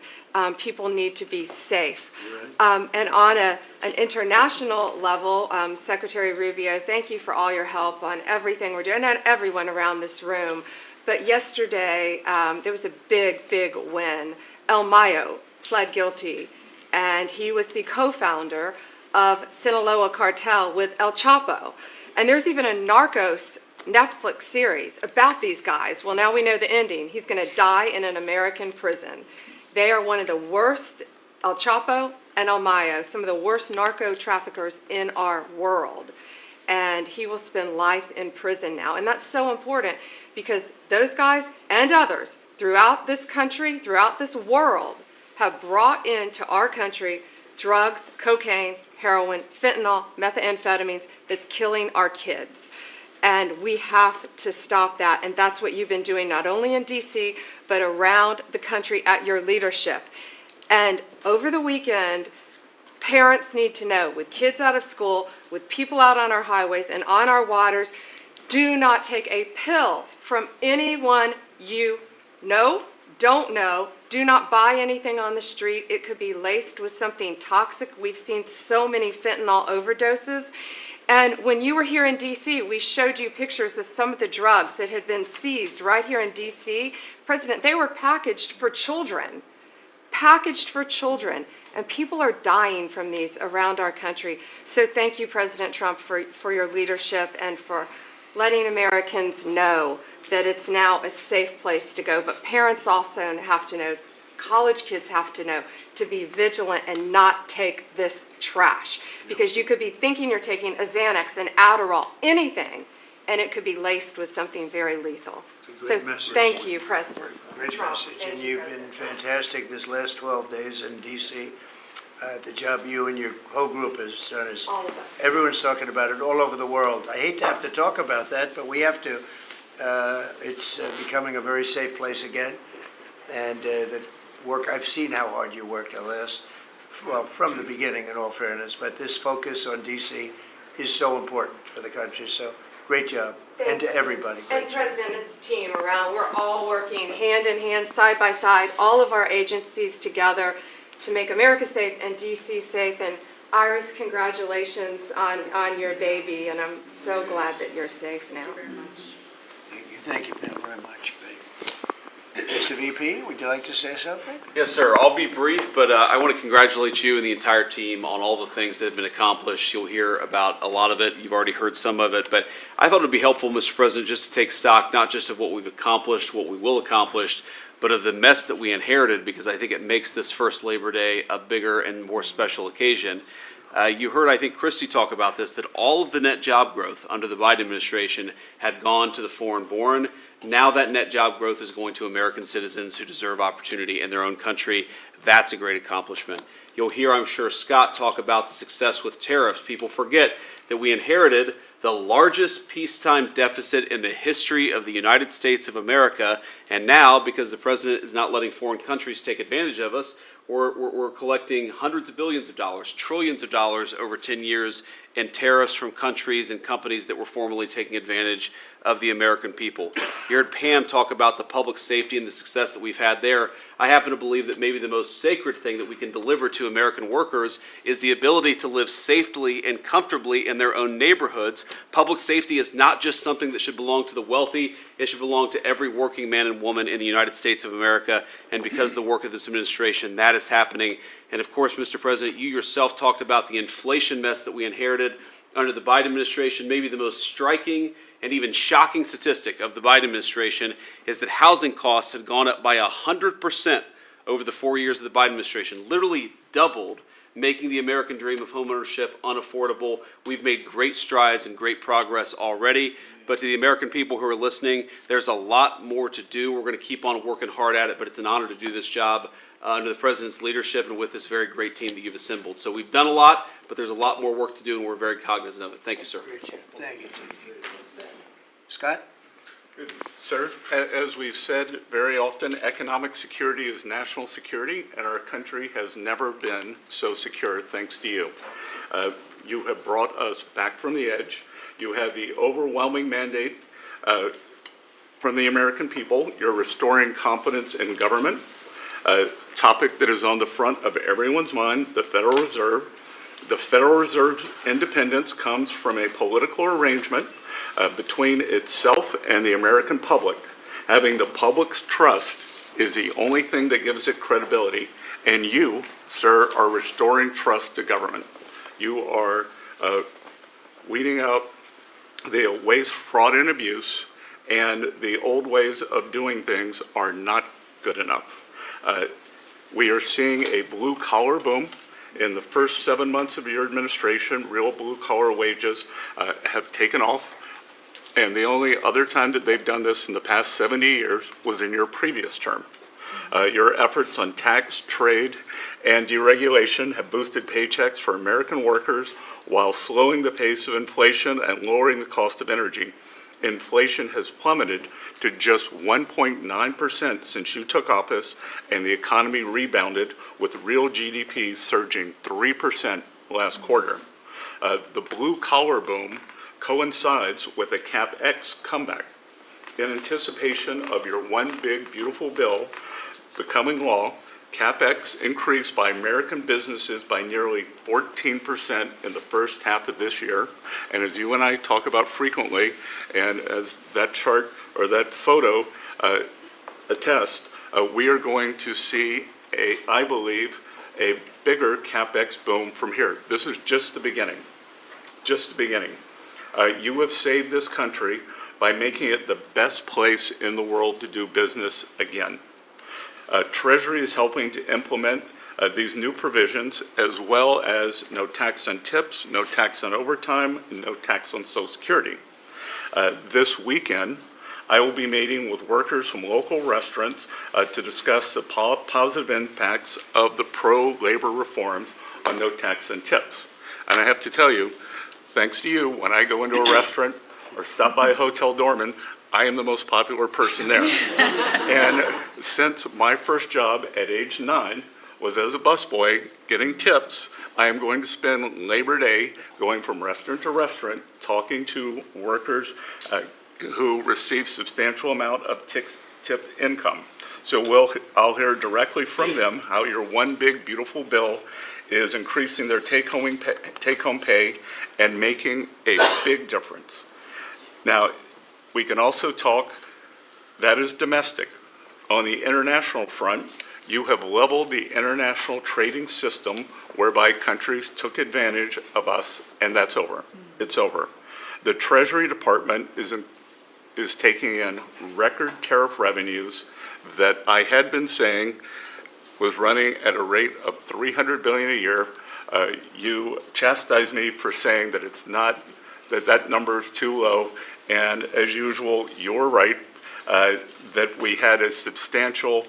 people need to be safe. And on an international level, Secretary Rubio, thank you for all your help on everything we're doing, and everyone around this room. But yesterday, there was a big win. El Mayo pled guilty, and he was the co-founder of Sinaloa cartel with El Chapo. And there's even a Narcos Netflix series about these guys. Well, now we know the ending. He's going to die in an American prison. They are one of the worst, El Chapo and El Mayo, some of the worst narco traffickers in our world. And he will spend life in prison now. And that's so important because those guys and others throughout this country, throughout this world, have brought into our country drugs, cocaine, heroin, fentanyl, methamphetamines that's killing our kids. And we have to stop that. And that's what you've been doing, not only in DC, but around the country at your leadership. And over the weekend, parents need to know, with kids out of school, with people out on our highways and on our waters, do not take a pill from anyone you know, don't know, Do not buy anything on the street. It could be laced with something toxic. We've seen so many fentanyl overdoses. And when you were here in DC, we showed you pictures of some of the drugs that had been seized right here in DC. President, they were packaged for children. Packaged for children. And people are dying from these around our country. So thank you, President Trump, for your leadership and for letting Americans know that it's now a safe place to go. But parents also have to know, college kids have to know, to be vigilant and not take this trash. Because you could be thinking you're taking a Xanax, an Adderall, anything, and it could be laced with something very lethal. So message. thank you, President. Great Trump. message, Thank and you, you've been President. fantastic this last 12 days in DC. The job you and your whole group has done is, All of us. everyone's talking about it all over the world. I hate to have to talk about that, but we have to. It's becoming a very safe place again, and the work, I've seen how hard you worked the last, well, from the beginning in all fairness, but this focus on DC is so important for the country, so great job, and to everybody, great And job. President, it's a team around. We're all working hand in hand, side by side, all of our agencies together to make America safe and DC safe. And Iris, congratulations on your baby, and I'm so glad that you're safe now. Thank you, Pam, very much. Mr. VP, would you like to say something? Yes, sir. I'll be brief, but I want to congratulate you and the entire team on all the things that have been accomplished. You'll hear about a lot of it. You've already heard some of it, but I thought it would be helpful, Mr. President, just to take stock, not just of what we've accomplished, what we will accomplish, but of the mess that we inherited, because I think it makes this first Labor Day a bigger and more special occasion. You heard, I think, Christie talk about this, that all of the net job growth under the Biden administration had gone to the foreign-born. Now that net job growth is going to American citizens who deserve opportunity in their own country. That's a great accomplishment. You'll hear, I'm sure, Scott talk about the success with tariffs. People forget that we inherited the largest peacetime deficit in the history of the United States of America, and now, because the president is not letting foreign countries take advantage of us, we're collecting hundreds of billions of dollars, trillions of dollars over 10 years in tariffs from countries and companies that were formerly taking advantage of the American people. You heard Pam talk about the public safety and the success that we've had there. I happen to believe that maybe the most sacred thing that we can deliver to American workers is the ability to live safely and comfortably in their own neighborhoods. Public safety is not just something that should belong to the wealthy. It should belong to every working man and woman in the United States of America. And because of the work of this administration, that is happening. And of course, Mr. President, you yourself talked about the inflation mess that we inherited under the Biden administration. Maybe the most striking and even shocking statistic of the Biden administration is that housing costs had gone up by 100% over the 4 years of the Biden administration, literally doubled, making the American dream of homeownership unaffordable. We've made great strides and great progress already. But to the American people who are listening, there's a lot more to do. We're going to keep on working hard at it, but it's an honor to do this job under the President's leadership and with this very great team that you've assembled. So we've done a lot, but there's a lot more work to do, and we're very cognizant of it. Thank you, sir. Great job, thank you, JD. Scott? Sir, as we've said very often, economic security is national security, and our country has never been so secure thanks to you. You have brought us back from the edge. You have the overwhelming mandate from the American people. You're restoring confidence in government, a topic that is on the front of everyone's mind, the Federal Reserve. The Federal Reserve's independence comes from a political arrangement between itself and the American public. Having the public's trust is the only thing that gives it credibility. And you, sir, are restoring trust to government. You are weeding out the waste, fraud, and abuse, and the old ways of doing things are not good enough. We are seeing a blue-collar boom. In the first 7 months of your administration, real blue-collar wages have taken off. And the only other time that they've done this in the past 70 years was in your previous term. Your efforts on tax, trade, and deregulation have boosted paychecks for American workers while slowing the pace of inflation and lowering the cost of energy. Inflation has plummeted to just 1.9% since you took office, and the economy rebounded with real GDP surging 3% last quarter. The blue-collar boom coincides with a CapEx comeback. In anticipation of your one big beautiful bill becoming law, CapEx increased by American businesses by nearly 14% in the first half of this year. And as you and I talk about frequently, and as that chart or that photo attests, we are going to see, I believe, a bigger CapEx boom from here. This is just the beginning, just the beginning. You have saved this country by making it the best place in the world to do business again. Treasury is helping to implement these new provisions, as well as no tax on tips, no tax on overtime, and no tax on Social Security. This weekend, I will be meeting with workers from local restaurants to discuss the positive impacts of the pro-labor reforms on no tax on tips. And I have to tell you, thanks to you, when I go into a restaurant or stop by a hotel doorman, I am the most popular person there. And since my first job at age 9 was as a busboy getting tips, I am going to spend Labor Day going from restaurant to restaurant, talking to workers who receive substantial amount of tip income. So I'll hear directly from them how your one big beautiful bill is increasing their take-home pay and making a big difference. Now, we can also talk, that is domestic. On the international front, you have leveled the international trading system whereby countries took advantage of us, and that's over. It's over. The Treasury Department is taking in record tariff revenues that I had been saying was running at a rate of $300 billion a year. You chastised me for saying that it's not, that number is too low. And as usual, you're right, that we had a substantial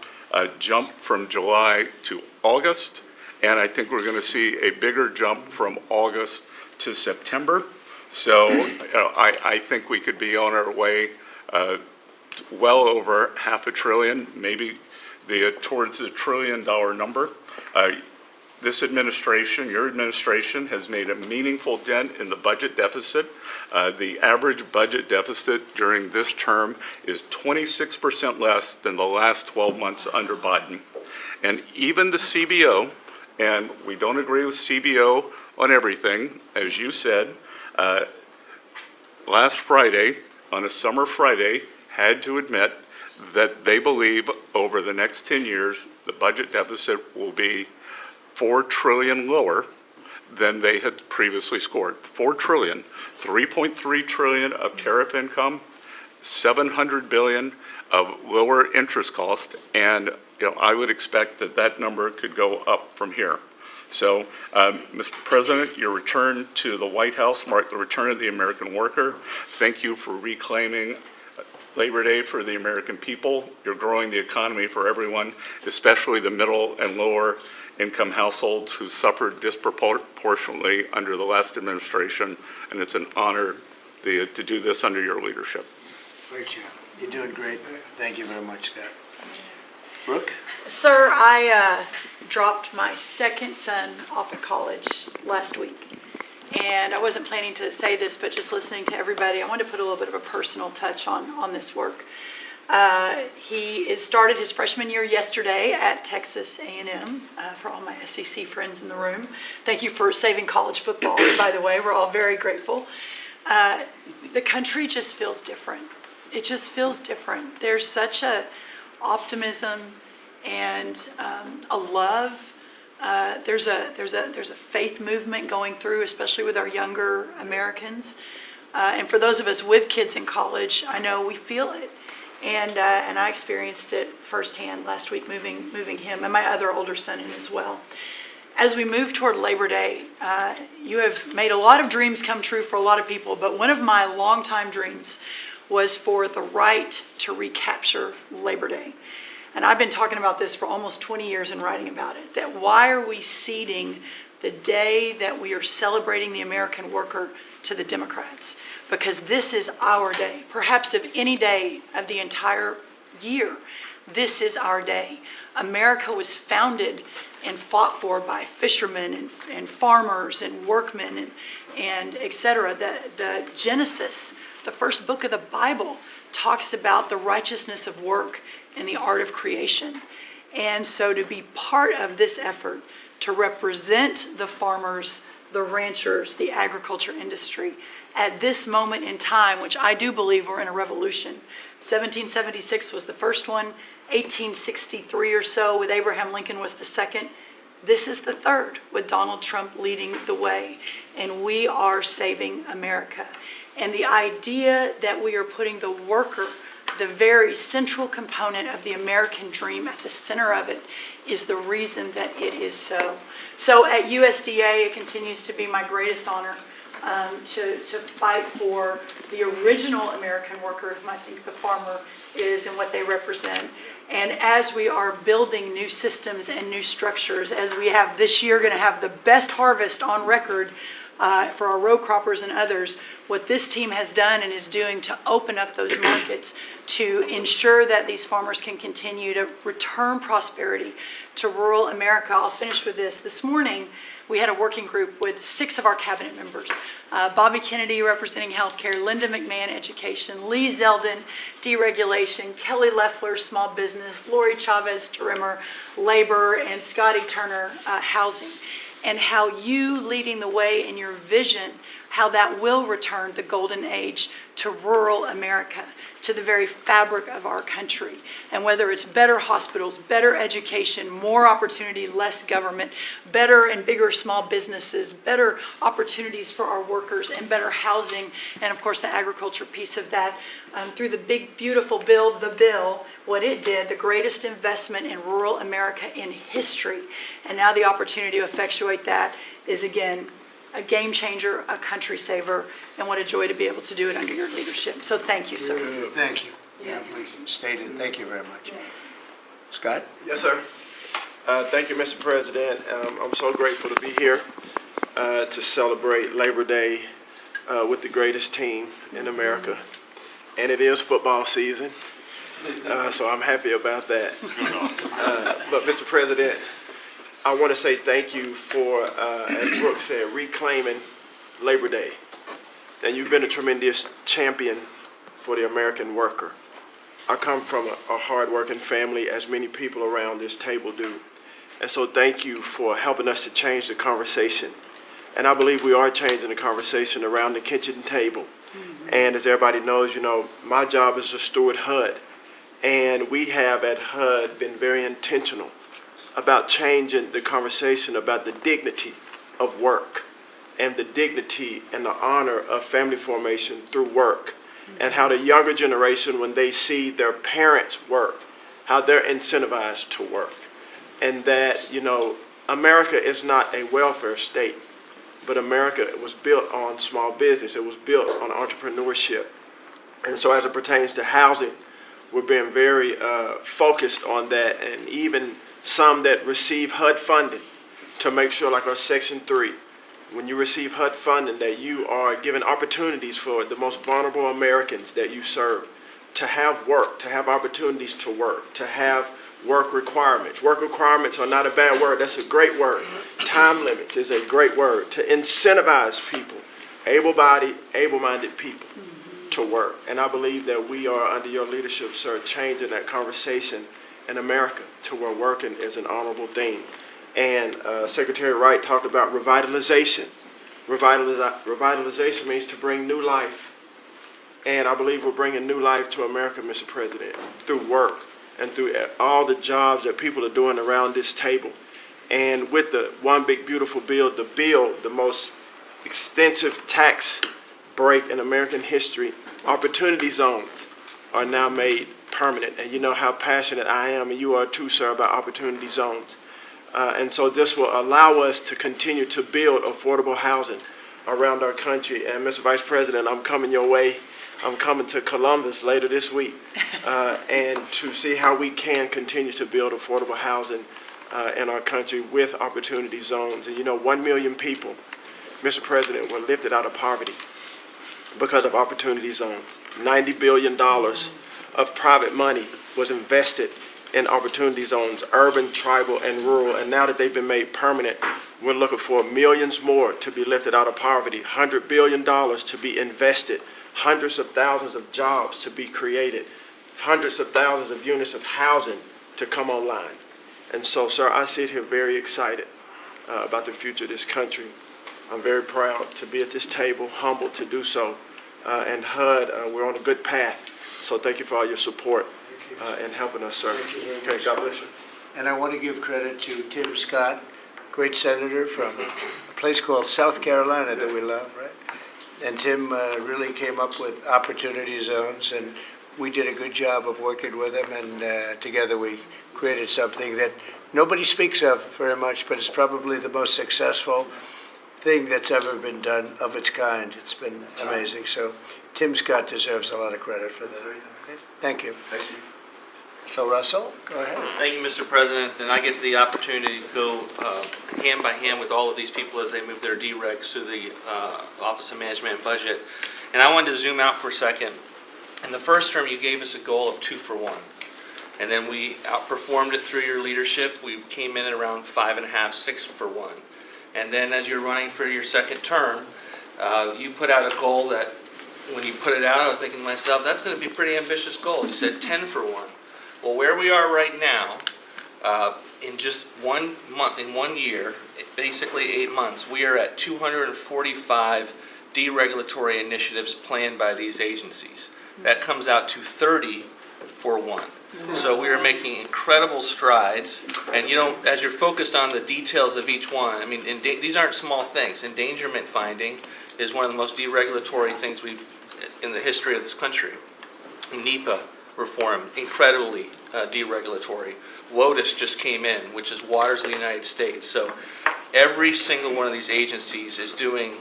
jump from July to August. And I think we're going to see a bigger jump from August to September. So I think we could be on our way well over $500 billion, maybe towards the $1 trillion number. This administration, your administration, has made a meaningful dent in the budget deficit. The average budget deficit during this term is 26% less than the last 12 months under Biden. And even the CBO, and we don't agree with CBO on everything, as you said, last Friday, on a summer Friday, had to admit that they believe over the next 10 years, the budget deficit will be $4 trillion lower than they had previously scored. $4 trillion, $3.3 trillion of tariff income, $700 billion of lower interest cost, and I would expect that number could go up from here. So, Mr. President, your return to the White House marked the return of the American worker. Thank you for reclaiming Labor Day for the American people. You're growing the economy for everyone, especially the middle and lower income households who suffered disproportionately under the last administration, and it's an honor to do this under your leadership. Great job. You're doing great. Thank you very much, Scott. Brooke? Sir, I dropped my second son off at college last week. And I wasn't planning to say this, but just listening to everybody, I wanted to put a little bit of a personal touch on this work. He has started his freshman year yesterday at Texas A&M, for all my SEC friends in the room. Thank you for saving college football, by the way. We're all very grateful. The country just feels different. It just feels different. There's such a optimism and a love. There's a faith movement going through, especially with our younger Americans. And for those of us with kids in college, I know we feel it. And I experienced it firsthand last week, moving him and my other older son in as well. As we move toward Labor Day, you have made a lot of dreams come true for a lot of people, but one of my longtime dreams was for the right to recapture Labor Day. And I've been talking about this for almost 20 years and writing about it, that why are we ceding the day that we are celebrating the American worker to the Democrats? Because this is our day. Perhaps of any day of the entire year, this is our day. America was founded and fought for by fishermen and farmers and workmen and et cetera. The Genesis, the first book of the Bible, talks about the righteousness of work and the art of creation. And so to be part of this effort to represent the farmers, the ranchers, the agriculture industry at this moment in time, which I do believe we're in a revolution. 1776 was the first one, 1863 or so with Abraham Lincoln was the second. This is the third with Donald Trump leading the way, and we are saving America. And the idea that we are putting the worker, the very central component of the American dream, at the center of it is the reason that it is so. So at USDA, it continues to be my greatest honor to fight for the original American worker, whom I think the farmer is and what they represent. And as we are building new systems and new structures, as we have this year going to have the best harvest on record for our row croppers and others, what this team has done and is doing to open up those markets to ensure that these farmers can continue to return prosperity to rural America. I'll finish with this. This morning, we had a working group with 6 of our cabinet members. Bobby Kennedy representing healthcare, Linda McMahon education, Lee Zeldin deregulation, Kelly Loeffler small business, Lori Chavez Tarimmer labor, and Scotty Turner housing. And how you leading the way in your vision, how that will return the golden age to rural America, to the very fabric of our country. And whether it's better hospitals, better education, more opportunity, less government, better and bigger small businesses, better opportunities for our workers, and better housing, and of course the agriculture piece of that, through the big, beautiful bill, what it did, the greatest investment in rural America in history. And now the opportunity to effectuate that is, again, a game changer, a country saver, and what a joy to be able to do it under your leadership. So thank you, sir. Thank you. Beautifully stated. Thank you very much. Scott? Yes, sir. Thank you, Mr. President. I'm so grateful to be here to celebrate Labor Day with the greatest team in America. And it is football season, so I'm happy about that. But, Mr. President, I want to say thank you for, as Brooke said, reclaiming Labor Day. And you've been a tremendous champion for the American worker. I come from a hard-working family, as many people around this table do. And so thank you for helping us to change the conversation. And I believe we are changing the conversation around the kitchen table. And as everybody knows, you know, my job is to steward HUD. And we have at HUD been very intentional about changing the conversation about the dignity of work and the dignity and the honor of family formation through work, and how the younger generation, when they see their parents work, how they're incentivized to work. And that, you know, America is not a welfare state, but America was built on small business. It was built on entrepreneurship. And so as it pertains to housing, we're being very focused on that, and even some that receive HUD funding to make sure, like our Section 3, when you receive HUD funding, that you are given opportunities for the most vulnerable Americans that you serve to have work, to have opportunities to work, to have work requirements. Work requirements are not a bad word. That's a great word. Time limits is a great word. To incentivize people, able-bodied, able-minded people to work. And I believe that we are, under your leadership, sir, changing that conversation in America to where working is an honorable thing. And Secretary Wright talked about revitalization. Revitalization means to bring new life. And I believe we're bringing new life to America, Mr. President, through work and through all the jobs that people are doing around this table. And with the One Big Beautiful Bill, the most extensive tax break in American history, opportunity zones are now made permanent. And you know how passionate I am, and you are too, sir, about opportunity zones. And so this will allow us to continue to build affordable housing around our country. And Mr. Vice President, I'm coming your way. I'm coming to Columbus later this week and to see how we can continue to build affordable housing in our country with opportunity zones. And you know, 1 million people, Mr. President, were lifted out of poverty because of opportunity zones. $90 billion of private money was invested in opportunity zones, urban, tribal, and rural. And now that they've been made permanent, we're looking for millions more to be lifted out of poverty, $100 billion to be invested, hundreds of thousands of jobs to be created, hundreds of thousands of units of housing to come online. And so, sir, I sit here very excited about the future of this country. I'm very proud to be at this table, humbled to do so. And HUD, we're on a good path. So thank you for all your support and helping us, sir. Thank you very Okay, much. God bless you. And I want to give credit to Tim Scott, great senator from a place called South Carolina that we love, right? And Tim really came up with opportunity zones, and we did a good job of working with him, and together we created something that nobody speaks of very much, but it's probably the most successful thing that's ever been done of its kind. It's been amazing. So Tim Scott deserves a lot of credit for that. Okay? Thank you. Thank you. So Russell, go ahead. Thank you, Mr. President, and I get the opportunity to go hand by hand with all of these people as they move their deregs through the Office of Management and Budget. And I wanted to zoom out for a second. In the first term, you gave us a goal of 2 for 1. And then we outperformed it through your leadership. We came in at around 5.5, 6 for 1. And then as you're running for your second term, you put out a goal that, when you put it out, I was thinking to myself, that's going to be a pretty ambitious goal. You said 10 for 1. Well, where we are right now, in just 1 month, in 1 year, basically 8 months, we are at 245 deregulatory initiatives planned by these agencies. That comes out to 30 for 1. So we are making incredible strides, and as you're focused on the details of each one, I mean, these aren't small things. Endangerment finding is one of the most deregulatory things in the history of this country. NEPA reform, incredibly deregulatory. WOTUS just came in, which is Waters of the United States. So every single one of these agencies is doing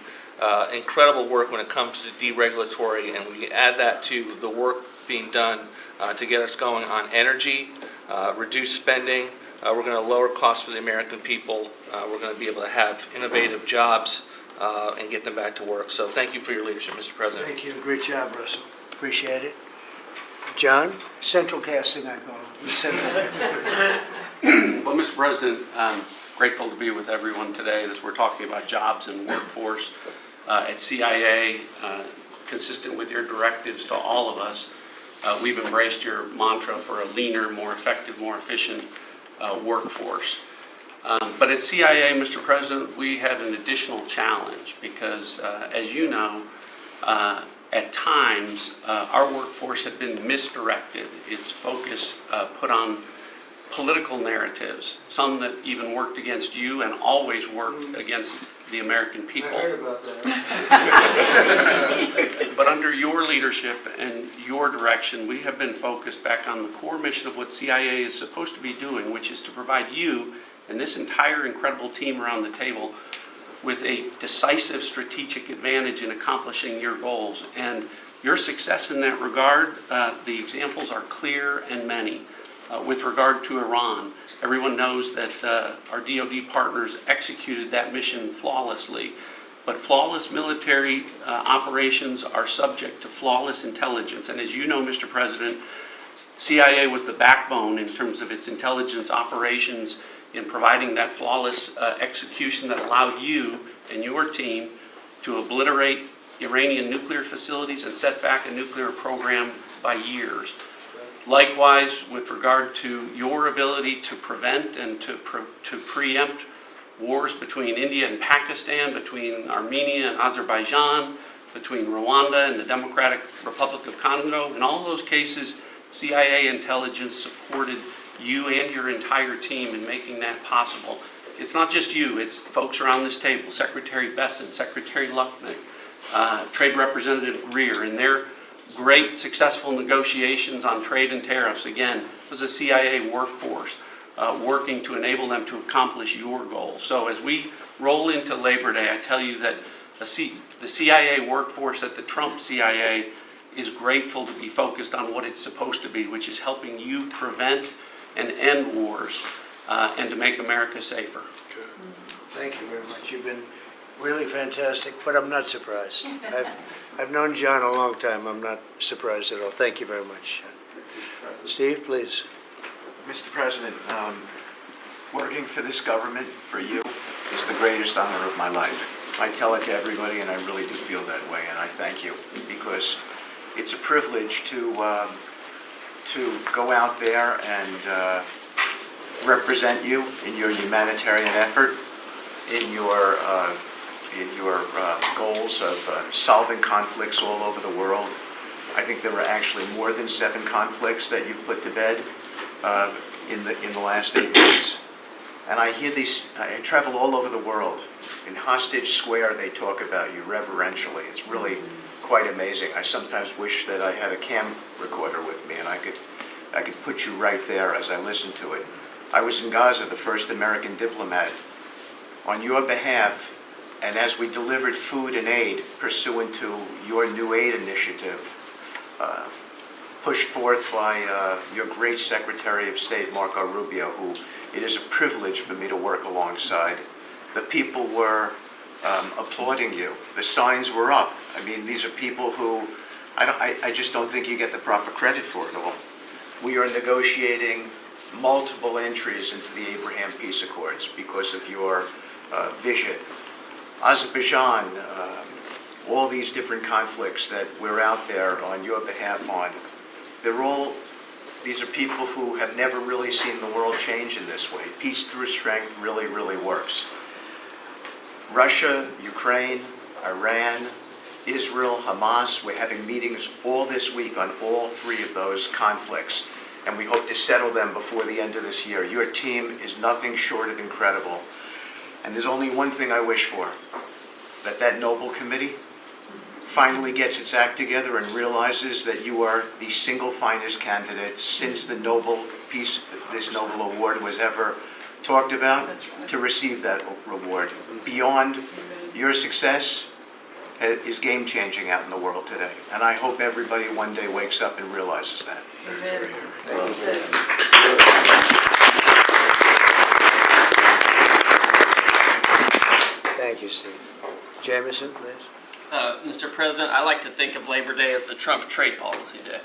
incredible work when it comes to deregulatory, and we add that to the work being done to get us going on energy, reduce spending. We're going to lower costs for the American people. We're going to be able to have innovative jobs and get them back to work. So thank you for your leadership, Mr. President. Thank you. Great job, Russell. Appreciate it. John, central casting, I call it. Central casting. Well, Mr. President, I'm grateful to be with everyone today as we're talking about jobs and workforce. At CIA, consistent with your directives to all of us, we've embraced your mantra for a leaner, more effective, more efficient workforce. But at CIA, Mr. President, we had an additional challenge because, as you know, at times, our workforce had been misdirected. Its focus put on political narratives, some that even worked against you and always worked against the American people. I heard about that. But under your leadership and your direction, we have been focused back on the core mission of what CIA is supposed to be doing, which is to provide you and this entire incredible team around the table with a decisive strategic advantage in accomplishing your goals. And your success in that regard, the examples are clear and many. With regard to Iran, everyone knows that our DoD partners executed that mission flawlessly. But flawless military operations are subject to flawless intelligence. And as you know, Mr. President, CIA was the backbone in terms of its intelligence operations in providing that flawless execution that allowed you and your team to obliterate Iranian nuclear facilities and set back a nuclear program by years. Likewise, with regard to your ability to prevent and to preempt wars between India and Pakistan, between Armenia and Azerbaijan, between Rwanda and the Democratic Republic of Congo, in all those cases, CIA intelligence supported you and your entire team in making that possible. It's not just you, it's folks around this table, Secretary Bessent, Secretary Luckman, Trade Representative Greer, and their great successful negotiations on trade and tariffs. Again, it was a CIA workforce working to enable them to accomplish your goals. So as we roll into Labor Day, I tell you that the CIA workforce at the Trump CIA is grateful to be focused on what it's supposed to be, which is helping you prevent and end wars and to make America safer. Thank you very much. You've been really fantastic, but I'm not surprised. I've known John a long time. I'm not surprised at all. Thank you very much. Steve, please. Mr. President, working for this government, for you, is the greatest honor of my life. I tell it to everybody, and I really do feel that way, and I thank you, because it's a privilege to go out there and represent you in your humanitarian effort, in your goals of solving conflicts all over the world. I think there were actually more than 7 conflicts that you've put to bed in the last 8 months. And I hear these, I travel all over the world. In Hostage Square, they talk about you reverentially. It's really quite amazing. I sometimes wish that I had a cam recorder with me and I could put you right there as I listen to it. I was in Gaza, the first American diplomat, on your behalf, and as we delivered food and aid pursuant to your new aid initiative, pushed forth by your great Secretary of State, Marco Rubio, who it is a privilege for me to work alongside. The people were applauding you. The signs were up. I mean, these are people who I just don't think you get the proper credit for it all. We are negotiating multiple entries into the Abraham Peace Accords because of your vision. Azerbaijan, all these different conflicts that we're out there on your behalf on, these are people who have never really seen the world change in this way. Peace through strength really, really works. Russia, Ukraine, Iran, Israel, Hamas, we're having meetings all this week on all 3 of those conflicts, and we hope to settle them before the end of this year. Your team is nothing short of incredible. And there's only one thing I wish for, that Nobel Committee finally gets its act together and realizes that you are the single finest candidate since the this Nobel Award was ever talked about to receive that reward. Beyond your success is game-changing out in the world today. And I hope everybody one day wakes up and realizes that. Amen. Well said. Thank you, Steve. Jameson, please. Mr. President, I like to think of Labor Day as the Trump Trade Policy Day.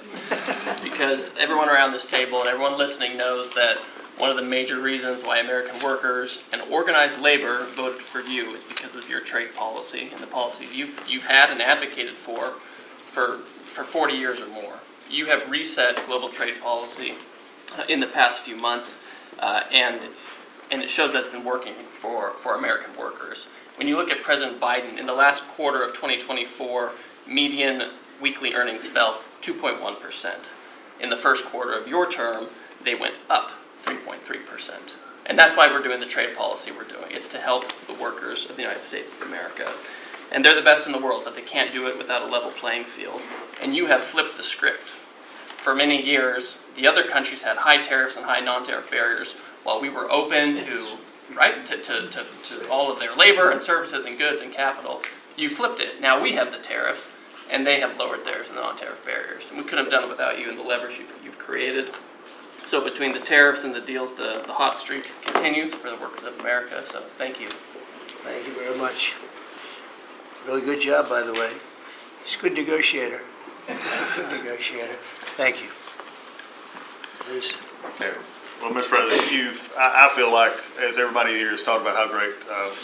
Because everyone around this table and everyone listening knows that one of the major reasons why American workers and organized labor voted for you is because of your trade policy and the policy you've had and advocated for 40 years or more. You have reset global trade policy in the past few months, and it shows that's been working for American workers. When you look at President Biden, in the last quarter of 2024, median weekly earnings fell 2.1%. In the first quarter of your term, they went up 3.3%. And that's why we're doing the trade policy we're doing. It's to help the workers of the United States of America. And they're the best in the world, but they can't do it without a level playing field. And you have flipped the script. For many years, the other countries had high tariffs and high non-tariff barriers, while we were open to all of their labor and services and goods and capital. You flipped it. Now we have the tariffs, and they have lowered theirs and the non-tariff barriers. And we couldn't have done it without you and the leverage you've created. So between the tariffs and the deals, the hot streak continues for the workers of America. So thank you. Thank you very much. Really good job, by the way. He's a good negotiator. Good negotiator. Thank you. Please. Yeah. Well, Mr. President, I feel like, as everybody here has talked about how great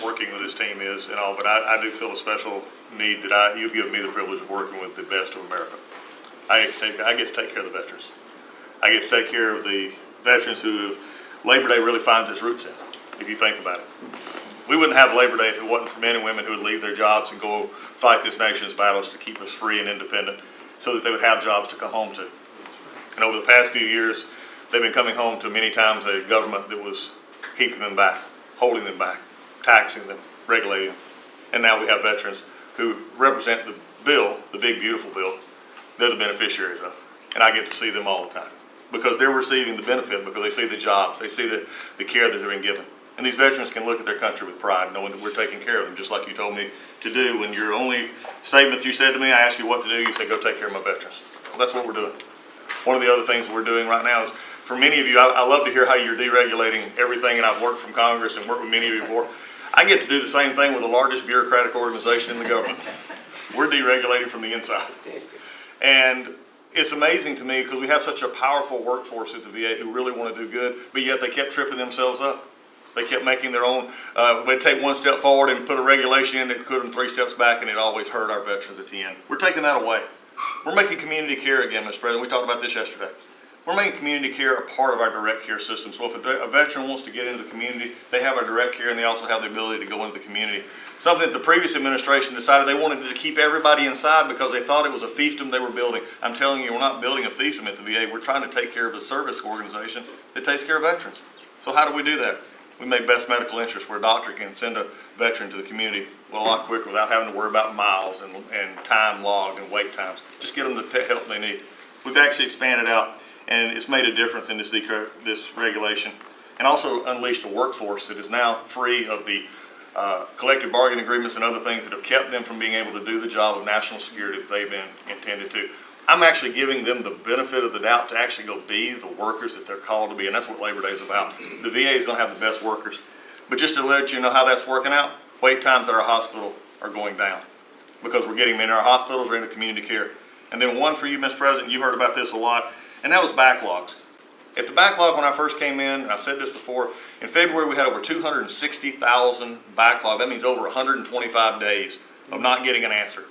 working with this team is and all, but I do feel a special need that you've given me the privilege of working with the best of America. I get to take care of the veterans. I get to take care of the veterans who Labor Day really finds its roots in, if you think about it. We wouldn't have Labor Day if it wasn't for men and women who would leave their jobs and go fight this nation's battles to keep us free and independent so that they would have jobs to come home to. And over the past few years, they've been coming home to many times a government that was keeping them back, holding them back, taxing them, regulating them. And now we have veterans who represent the bill, the big, beautiful bill, they're the beneficiaries of. And I get to see them all the time because they're receiving the benefit, because they see the jobs, they see the care that they're being given. And these veterans can look at their country with pride, knowing that we're taking care of them, just like you told me to do. When your only statement you said to me, I asked you what to do, you said, go take care of my veterans. Well, that's what we're doing. One of the other things we're doing right now is, for many of you, I love to hear how you're deregulating everything, and I've worked from Congress and worked with many of you before. I get to do the same thing with the largest bureaucratic organization in the government. We're deregulating from the inside. And it's amazing to me because we have such a powerful workforce at the VA who really want to do good, but yet they kept tripping themselves up. They kept making their own, they'd take one step forward and put a regulation in that put them 3 steps back, and it always hurt our veterans at the end. We're taking that away. We're making community care again, Mr. President. We talked about this yesterday. We're making community care a part of our direct care system. So if a veteran wants to get into the community, they have our direct care and they also have the ability to go into the community. Something that the previous administration decided they wanted to keep everybody inside because they thought it was a fiefdom they were building. I'm telling you, we're not building a fiefdom at the VA. We're trying to take care of a service organization that takes care of veterans. So how do we do that? We make best medical interest where a doctor can send a veteran to the community a lot quicker without having to worry about miles and time logged and wait times. Just get them the help they need. We've actually expanded out, and it's made a difference in this regulation, and also unleashed a workforce that is now free of the collective bargaining agreements and other things that have kept them from being able to do the job of national security that they've been intended to. I'm actually giving them the benefit of the doubt to actually go be the workers that they're called to be, and that's what Labor Day is about. The VA is going to have the best workers. But just to let you know how that's working out, wait times at our hospital are going down because we're getting them in our hospitals or into community care. And then one for you, Mr. President, you heard about this a lot, and that was backlogs. At the backlog when I first came in, and I've said this before, in February we had over 260,000 backlog. That means over 125 days of not getting an answer.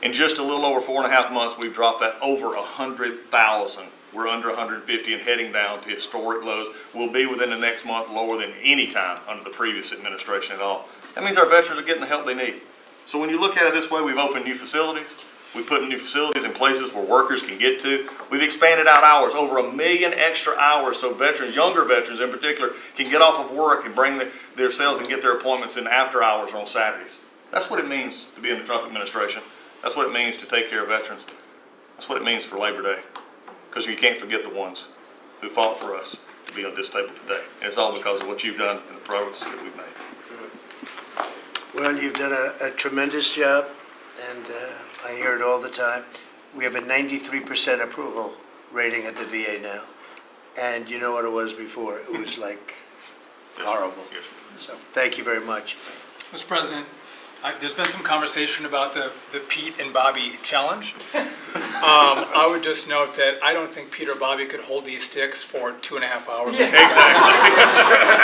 In just a little over 4.5 months, we've dropped that over 100,000. We're under 150 and heading down to historic lows. We'll be within the next month lower than any time under the previous administration at all. That means our veterans are getting the help they need. So when you look at it this way, we've opened new facilities. We've put new facilities in places where workers can get to. We've expanded out hours, over 1 million extra hours, so veterans, younger veterans in particular, can get off of work and bring themselves and get their appointments in after hours or on Saturdays. That's what it means to be in the Trump administration. That's what it means to take care of veterans. That's what it means for Labor Day. Because you can't forget the ones who fought for us to be on this table today. And it's all because of what you've done and the progress that we've made. Well, you've done a tremendous job, and I hear it all the time. We have a 93% approval rating at the VA now. And you know what it was before? It was like horrible. So thank you very much. Mr. President, there's been some conversation about the Pete and Bobby challenge. I would just note that I don't think Pete or Bobby could hold these sticks for 2.5 hours. Exactly.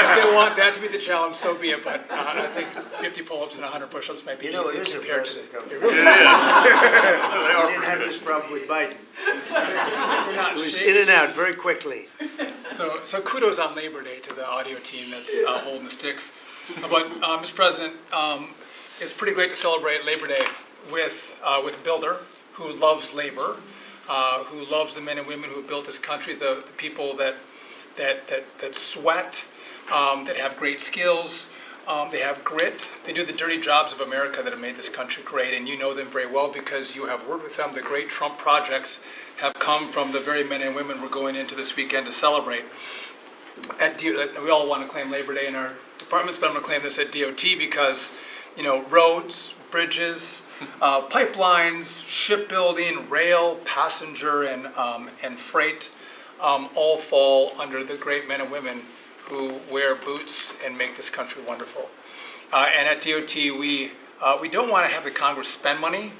If they want that to be the challenge, so be it. But I think 50 pull-ups and 100 push-ups might be You know, easy it is compared to impressive. it. It is. We didn't have this problem with Biden. It was in and out very quickly. So kudos on Labor Day to the audio team that's holding the sticks. But Mr. President, it's pretty great to celebrate Labor Day with a builder who loves labor, who loves the men and women who built this country, the people that sweat, that have great skills, they have grit, they do the dirty jobs of America that have made this country great, and you know them very well because you have worked with them. The great Trump projects have come from the very men and women we're going into this weekend to celebrate. We all want to claim Labor Day in our departments, but I'm going to claim this at DOT because, you know, roads, bridges, pipelines, shipbuilding, rail, passenger, and freight all fall under the great men and women who wear boots and make this country wonderful. And at DOT, we don't want to have the Congress spend money.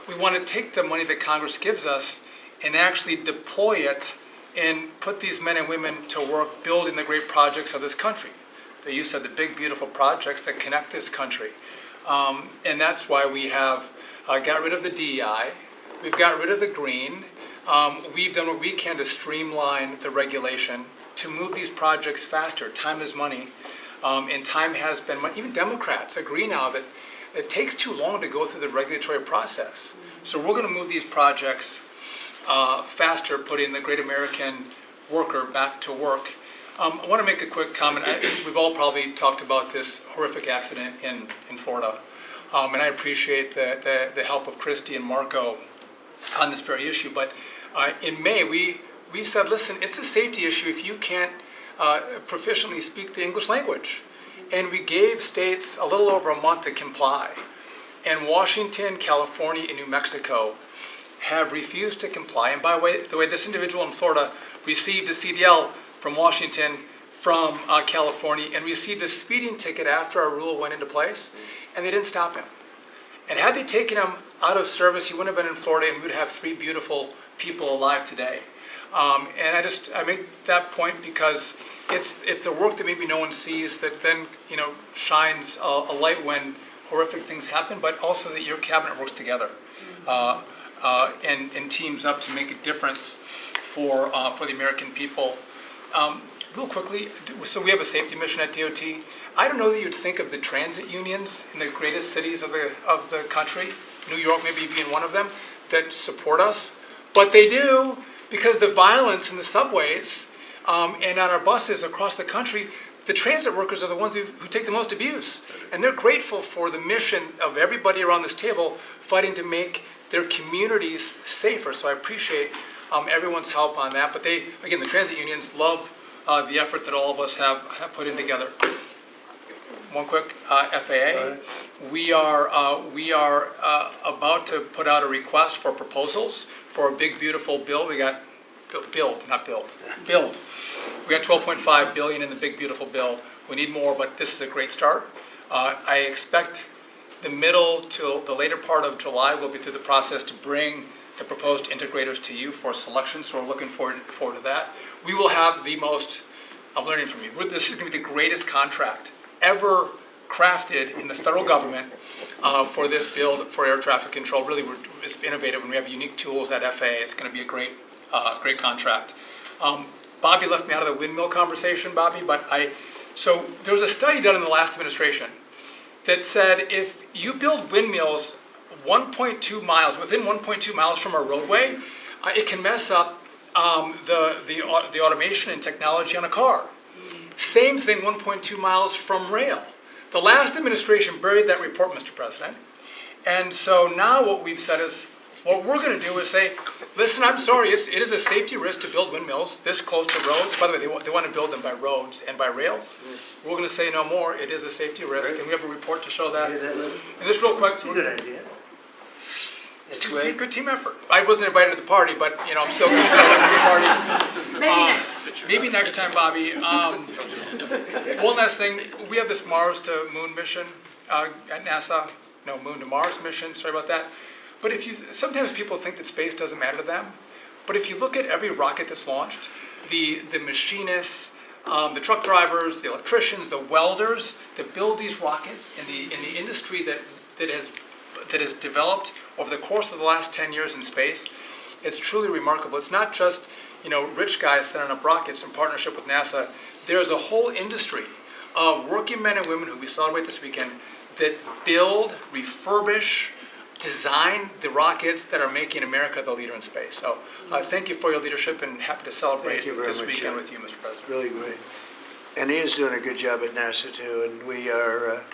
We want to take the money that Congress gives us and actually deploy it and put these men and women to work building the great projects of this country. You said the big, beautiful projects that connect this country. And that's why we have got rid of the DEI. We've got rid of the green. We've done what we can to streamline the regulation to move these projects faster. Time is money, and time has been money. Even Democrats agree now that it takes too long to go through the regulatory process. So we're going to move these projects faster, putting the great American worker back to work. I want to make a quick comment. We've all probably talked about this horrific accident in Florida, and I appreciate the help of Christy and Marco on this very issue. But in May, we said, listen, it's a safety issue if you can't proficiently speak the English language. And we gave states a little over a month to comply. And Washington, California, and New Mexico have refused to comply. And by the way, this individual in Florida received a CDL from Washington, from California, and received a speeding ticket after our rule went into place, and they didn't stop him. And had they taken him out of service, he wouldn't have been in Florida, and we would have 3 beautiful people alive today. And I make that point because it's the work that maybe no one sees that then shines a light when horrific things happen, but also that your cabinet works together and teams up to make a difference for the American people. Real quickly, so we have a safety mission at DOT. I don't know that you'd think of the transit unions in the greatest cities of the country, New York maybe being one of them, that support us. But they do, because the violence in the subways and on our buses across the country, the transit workers are the ones who take the most abuse. And they're grateful for the mission of everybody around this table fighting to make their communities safer. So I appreciate everyone's help on that. But they, again, the transit unions love the effort that all of us have put in together. One quick FAA. We are about to put out a request for proposals for a big, beautiful bill. We got build. We got $12.5 billion in the big, beautiful bill. We need more, but this is a great start. I expect the middle to the later part of July, we'll be through the process to bring the proposed integrators to you for selection, so we're looking forward to that. We will have the most, I'm learning from you, this is going to be the greatest contract ever crafted in the federal government for this build for air traffic control. Really, it's innovative, and we have unique tools at FAA. It's going to be a great contract. Bobby left me out of the windmill conversation, Bobby, but so there was a study done in the last administration that said if you build windmills 1.2 miles, within 1.2 miles from a roadway, it can mess up the automation and technology on a car. Same thing 1.2 miles from rail. The last administration buried that report, Mr. President. And so now what we've said is, what we're going to do is say, listen, I'm sorry, it is a safety risk to build windmills this close to roads. By the way, they want to build them by roads and by rail. We're going to say no more. It is a safety risk, and we have a report to show that. And just real quick. It's a good idea. It's a good team effort. I wasn't invited to the party, but I'm still going to tell them to the party. Maybe next time, Bobby. One last thing, we have this Mars to Moon mission at NASA. No, Moon to Mars mission. Sorry about that. But sometimes people think that space doesn't matter to them. But if you look at every rocket that's launched, the machinists, the truck drivers, the electricians, the welders that build these rockets, in the industry that has developed over the course of the last 10 years in space, it's truly remarkable. It's not just rich guys sending up rockets in partnership with NASA. There's a whole industry of working men and women who we celebrate this weekend that build, refurbish, design the rockets that are making America the leader in space. So thank you for your leadership, and happy to celebrate this weekend with you, Mr. President. Really great. And he is doing a good job at NASA too, and we are,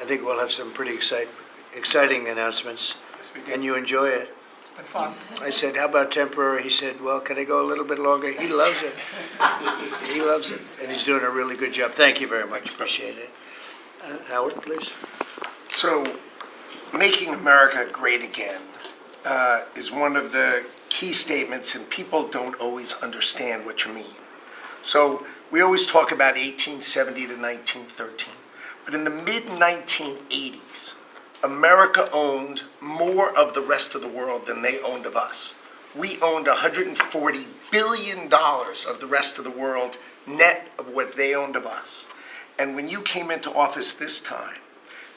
I think we'll have some pretty exciting announcements. Yes, we do. And you enjoy it. It's been fun. I said, how about temporary? He said, well, can I go a little bit longer? He loves it. He loves it, and he's doing a really good job. Thank you very much, appreciate it. Howard, please. So, making America great again is one of the key statements, and people don't always understand what you mean. So we always talk about 1870 to 1913, but in the mid-1980s, America owned more of the rest of the world than they owned of us. We owned $140 billion of the rest of the world net of what they owned of us. And when you came into office this time,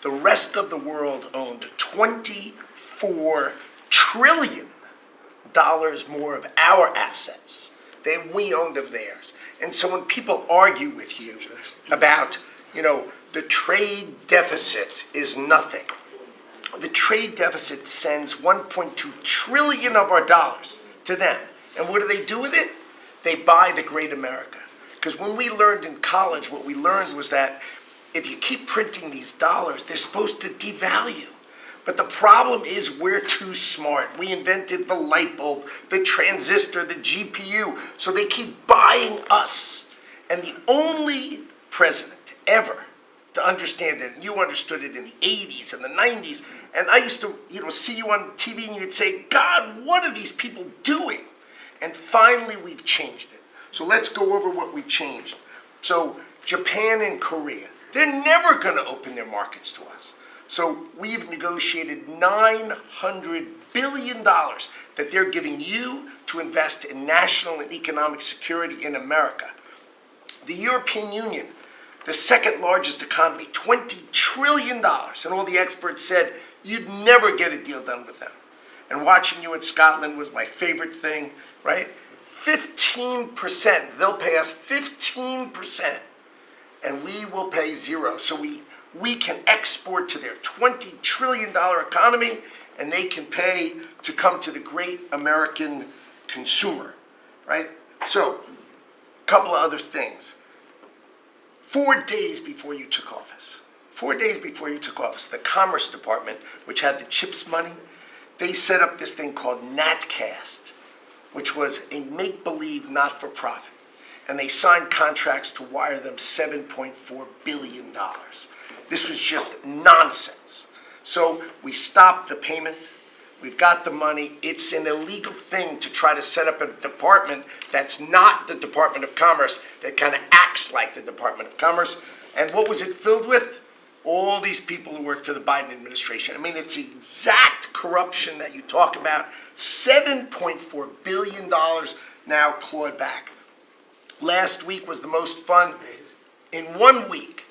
the rest of the world owned $24 trillion more of our assets than we owned of theirs. And so when people argue with you about, the trade deficit is nothing, the trade deficit sends 1.2 trillion of our dollars to them. And what do they do with it? They buy the great America. Because when we learned in college, what we learned was that if you keep printing these dollars, they're supposed to devalue. But the problem is we're too smart. We invented the light bulb, the transistor, the GPU, so they keep buying us. And the only president ever to understand it, and you understood it in the 80s and the 90s, and I used to see you on TV and you'd say, God, what are these people doing? And finally we've changed it. So let's go over what we changed. So Japan and Korea, they're never going to open their markets to us. So we've negotiated $900 billion that they're giving you to invest in national and economic security in America. The European Union, the second largest economy, $20 trillion. And all the experts said you'd never get a deal done with them. And watching you in Scotland was my favorite thing, right? 15%. They'll pay us 15%, and we will pay zero. So we can export to their $20 trillion economy, and they can pay to come to the great American consumer, right? So, a couple of other things. 4 days before you took office, the Commerce Department, which had the CHIPS money, they set up this thing called NatCast, which was a make-believe not-for-profit. And they signed contracts to wire them $7.4 billion. This was just nonsense. So we stopped the payment. We've got the money. It's an illegal thing to try to set up a department that's not the Department of Commerce, that kind of acts like the Department of Commerce. And what was it filled with? All these people who work for the Biden administration. I mean, it's exact corruption that you talk about. $7.4 billion now clawed back. Last week was the most fun. In 1 week,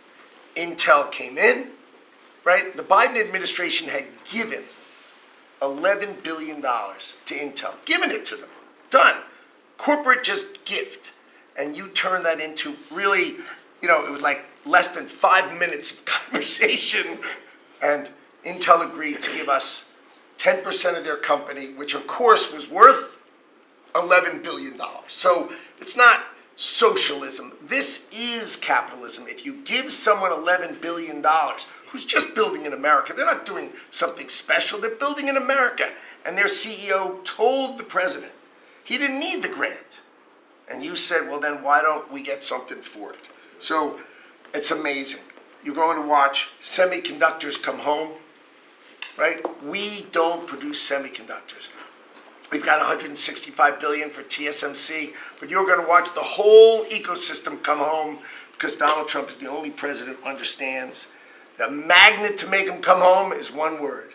Intel came in, right? The Biden administration had given $11 billion to Intel, given it to them, done. Corporate just gift. And you turn that into really, it was like less than 5 minutes of conversation, and Intel agreed to give us 10% of their company, which of course was worth $11 billion. So it's not socialism. This is capitalism. If you give someone $11 billion, who's just building in America, they're not doing something special, they're building in America. And their CEO told the president he didn't need the grant. And you said, well, then why don't we get something for it? So it's amazing. You're going to watch semiconductors come home, right? We don't produce semiconductors. We've got $165 billion for TSMC, but you're going to watch the whole ecosystem come home because Donald Trump is the only president who understands the magnet to make them come home is one word,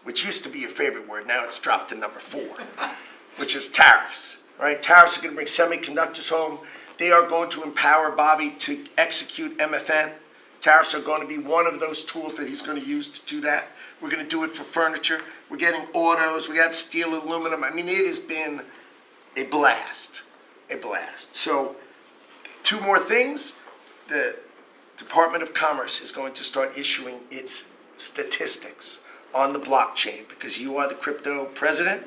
which used to be your favorite word. Now it's dropped to number 4, which is tariffs. Right? Tariffs are going to bring semiconductors home. They are going to empower Bobby to execute MFN. Tariffs are going to be one of those tools that he's going to use to do that. We're going to do it for furniture. We're getting autos. We got steel, aluminum. I mean, it has been a blast, a blast. So 2 more things. The Department of Commerce is going to start issuing its statistics on the blockchain because you are the crypto president,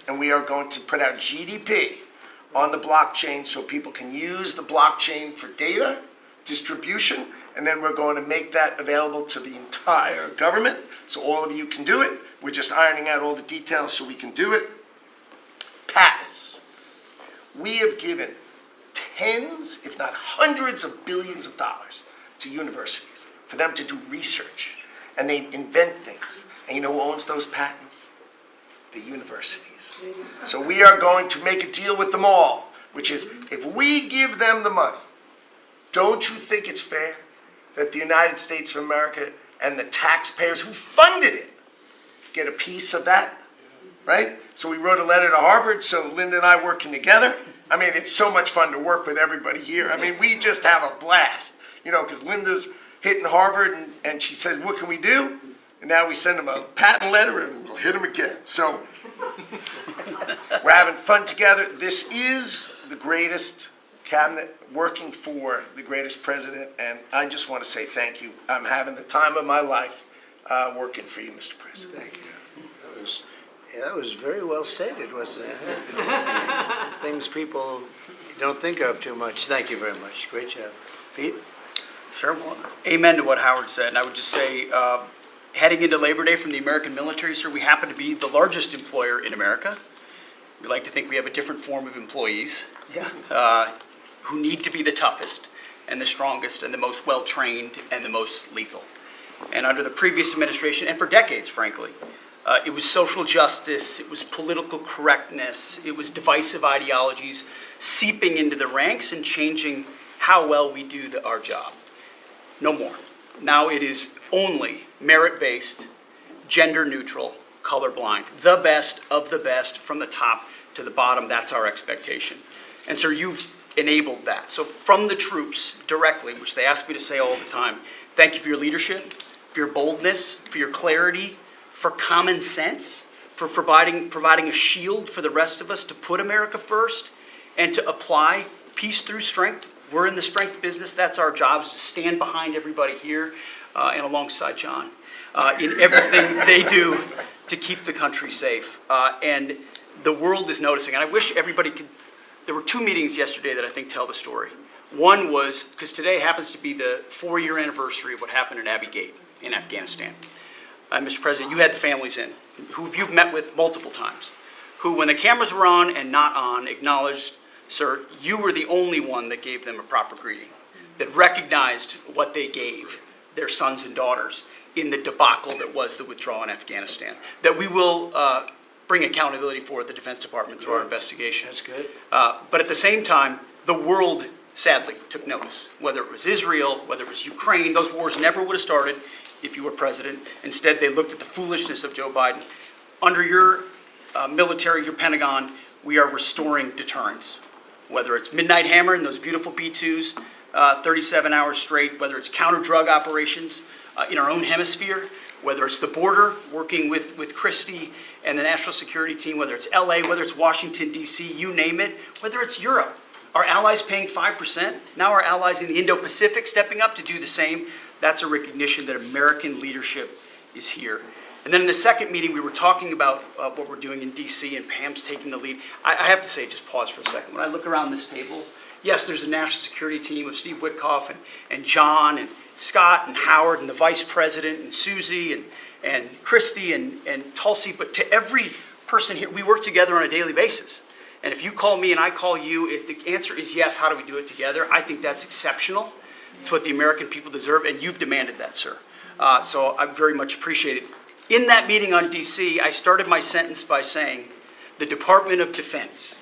and we are going to put out GDP on the blockchain so people can use the blockchain for data distribution, and then we're going to make that available to the entire government so all of you can do it. We're just ironing out all the details so we can do it. Patents. We have given tens, if not hundreds of billions of dollars to universities for them to do research, and they invent things. And you know who owns those patents? The universities. So we are going to make a deal with them all, which is if we give them the money, don't you think it's fair that the United States of America and the taxpayers who funded it get a piece of that, right? So we wrote a letter to Harvard, so Linda and I working together. I mean, it's so much fun to work with everybody here. I mean, we just have a blast, because Linda's hitting Harvard and she says, what can we do? And now we send them a patent letter and we'll hit them again. So we're having fun together. This is the greatest cabinet working for the greatest president, and I just want to say thank you. I'm having the time of my life working for you, Mr. President. Thank you. That was very well stated, wasn't it? Some things people don't think of too much. Thank you very much. Great job. Pete? Sure. Well, amen to what Howard said. And I would just say, heading into Labor Day from the American military, sir, we happen to be the largest employer in America. We like to think we have a different form of employees. Yeah. Who need to be the toughest and the strongest and the most well-trained and the most lethal. And under the previous administration, and for decades, frankly, it was social justice, it was political correctness, it was divisive ideologies seeping into the ranks and changing how well we do our job. No more. Now it is only merit-based, gender-neutral, colorblind. The best of the best from the top to the bottom, that's our expectation. And sir, you've enabled that. So from the troops directly, which they ask me to say all the time, thank you for your leadership, for your boldness, for your clarity, for common sense, for providing a shield for the rest of us to put America first, and to apply peace through strength. We're in the strength business. That's our job, is to stand behind everybody here and alongside John in everything they do to keep the country safe. And the world is noticing. And I wish everybody could. There were 2 meetings yesterday that I think tell the story. One was, because today happens to be the 4-year anniversary of what happened at Abbey Gate in Afghanistan. Mr. President, you had the families in, who you've met with multiple times, who, when the cameras were on and not on, acknowledged, sir, you were the only one that gave them a proper greeting, that recognized what they gave their sons and daughters in the debacle that was the withdrawal in Afghanistan, that we will bring accountability for at the Defense Department through our investigation. That's good. But at the same time, the world sadly took notice, whether it was Israel, whether it was Ukraine. Those wars never would have started if you were president. Instead, they looked at the foolishness of Joe Biden. Under your military, your Pentagon, we are restoring deterrence. Whether it's Midnight Hammer and those beautiful B-2s, 37 hours straight, whether it's counter-drug operations in our own hemisphere, whether it's the border, working with Christie and the national security team, whether it's LA, whether it's Washington, D.C., you name it, whether it's Europe. Our allies paying 5%, now our allies in the Indo-Pacific stepping up to do the same. That's a recognition that American leadership is here. And then in the second meeting, we were talking about what we're doing in D.C., and Pam's taking the lead. I have to say, just pause for a second. When I look around this table, yes, there's a national security team of Steve Witkoff and John and Scott and Howard and the vice president and Susie and Christy and Tulsi, but to every person here, we work together on a daily basis. And if you call me and I call you, if the answer is yes, how do we do it together? I think that's exceptional. It's what the American people deserve, and you've demanded that, sir. So I very much appreciate it. In that meeting on D.C., I started my sentence by saying, the Department of Defense,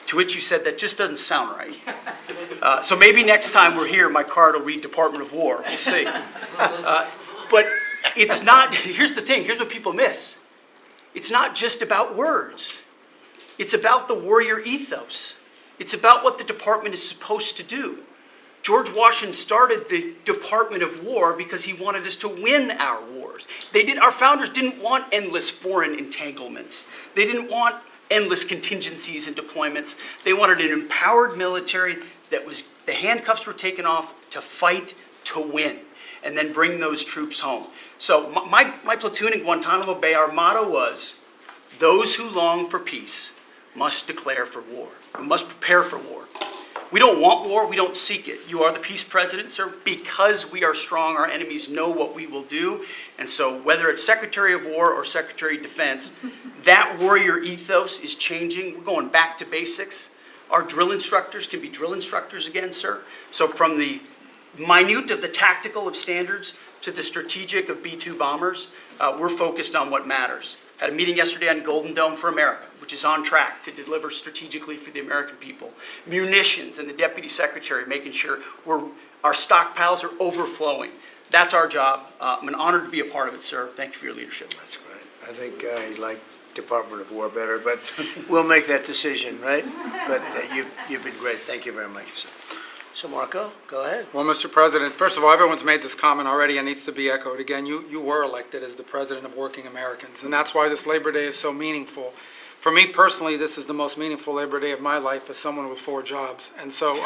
to which you said, that just doesn't sound right. So maybe next time we're here, my card will read Department of War. We'll see. But it's not, here's the thing, here's what people miss. It's not just about words. It's about the warrior ethos. It's about what the department is supposed to do. George Washington started the Department of War because he wanted us to win our wars. Our founders didn't want endless foreign entanglements. They didn't want endless contingencies and deployments. They wanted an empowered military that was, the handcuffs were taken off to fight to win, and then bring those troops home. So my platoon in Guantanamo Bay, our motto was, those who long for peace must declare for war, must prepare for war. We don't want war, we don't seek it. You are the peace president, sir. Because we are strong, our enemies know what we will do. And so whether it's Secretary of War or Secretary of Defense, that warrior ethos is changing. We're going back to basics. Our drill instructors can be drill instructors again, sir. So from the minute of the tactical of standards to the strategic of B-2 bombers, we're focused on what matters. Had a meeting yesterday on Golden Dome for America, which is on track to deliver strategically for the American people. Munitions, and the Deputy Secretary making sure our stockpiles are overflowing. That's our job. I'm honored to be a part of it, sir. Thank you for your leadership. That's great. I think I like Department of War better, but we'll make that decision, right? But you've been great. Thank you very much, sir. So Marco, go ahead. Well, Mr. President, first of all, everyone's made this comment already and needs to be echoed again. You were elected as the President of Working Americans, and that's why this Labor Day is so meaningful. For me personally, this is the most meaningful Labor Day of my life as someone with 4 jobs. And so, it's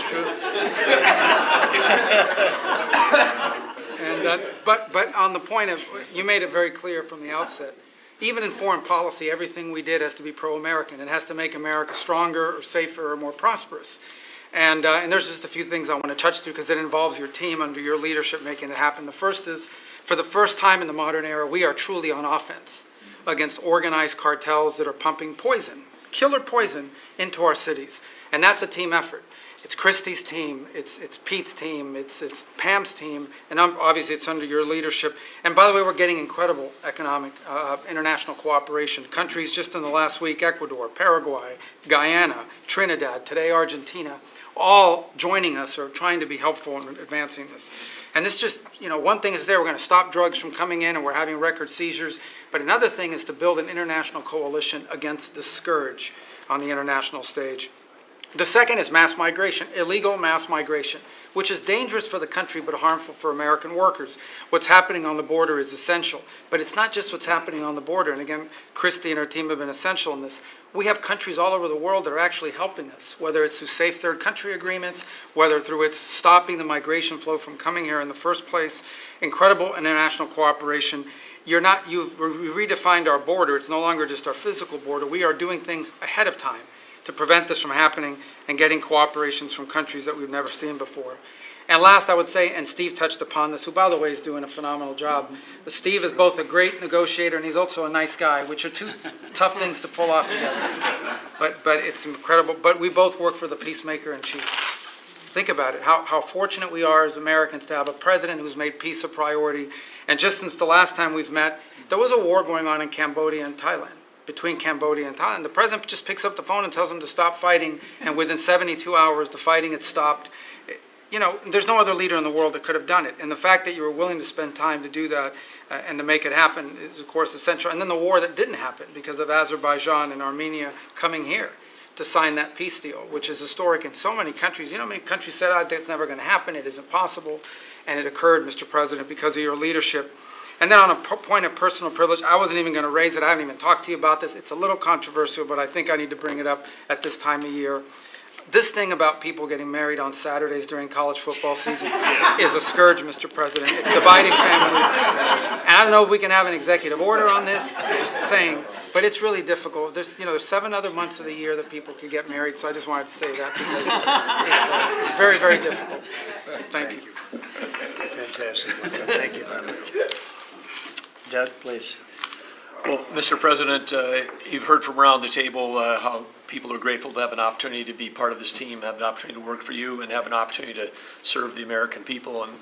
true. And but on the point of, you made it very clear from the outset. Even in foreign policy, everything we did has to be pro-American. It has to make America stronger or safer or more prosperous. And there's just a few things I want to touch through because it involves your team under your leadership making it happen. The first is, for the first time in the modern era, we are truly on offense against organized cartels that are pumping poison, killer poison, into our cities. And that's a team effort. It's Christie's team, it's Pete's team, it's Pam's team, and obviously it's under your leadership. And by the way, we're getting incredible economic international cooperation. Countries just in the last week, Ecuador, Paraguay, Guyana, Trinidad, today Argentina, all joining us or trying to be helpful in advancing this. And this just, one thing is we're going to stop drugs from coming in and we're having record seizures, but another thing is to build an international coalition against the scourge on the international stage. The second is mass migration, illegal mass migration, which is dangerous for the country but harmful for American workers. What's happening on the border is essential, but it's not just what's happening on the border. And again, Christy and her team have been essential in this. We have countries all over the world that are actually helping us, whether it's through safe third country agreements, whether through it's stopping the migration flow from coming here in the first place, incredible international cooperation. You've redefined our border. It's no longer just our physical border. We are doing things ahead of time to prevent this from happening and getting cooperations from countries that we've never seen before. And last, I would say, and Steve touched upon this, who, by the way, is doing a phenomenal job. Steve is both a great negotiator and he's also a nice guy, which are two tough things to pull off together. But it's incredible. But we both work for the peacemaker in chief. Think about it, how fortunate we are as Americans to have a president who's made peace a priority. And just since the last time we've met, there was a war going on in Cambodia and Thailand, between Cambodia and Thailand. The president just picks up the phone and tells them to stop fighting, and within 72 hours, the fighting had stopped. You know, there's no other leader in the world that could have done it. And the fact that you were willing to spend time to do that and to make it happen is, of course, essential. And then the war that didn't happen because of Azerbaijan and Armenia coming here to sign that peace deal, which is historic in so many countries. You know how many countries said, I think it's never going to happen, it isn't possible. And it occurred, Mr. President, because of your leadership. And then on a point of personal privilege, I wasn't even going to raise it. I haven't even talked to you about this. It's a little controversial, but I think I need to bring it up at this time of year. This thing about people getting married on Saturdays during college football season is a scourge, Mr. President. It's dividing families. And I don't know if we can have an executive order on this, I'm just saying, but it's really difficult. There's 7 other months of the year that people could get married, so I just wanted to say that because it's very, very difficult. Thank you. Fantastic. Thank you very much. Doug, please. Well, Mr. President, you've heard from around the table how people are grateful to have an opportunity to be part of this team, have an opportunity to work for you, and have an opportunity to serve the American people. And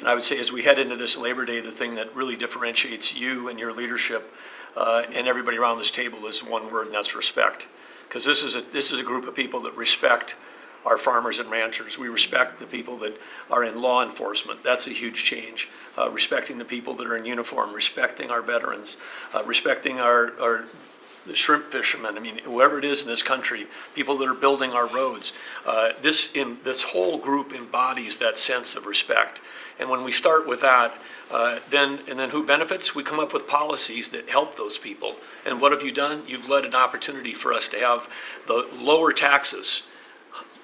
I would say as we head into this Labor Day, the thing that really differentiates you and your leadership and everybody around this table is one word, and that's respect. Because this is a group of people that respect our farmers and ranchers. We respect the people that are in law enforcement. That's a huge change. Respecting the people that are in uniform, respecting our veterans, respecting our the shrimp fishermen. I mean, whoever it is in this country, people that are building our roads. This whole group embodies that sense of respect. And when we start with that, then who benefits? We come up with policies that help those people. And what have you done? You've led an opportunity for us to have the lower taxes,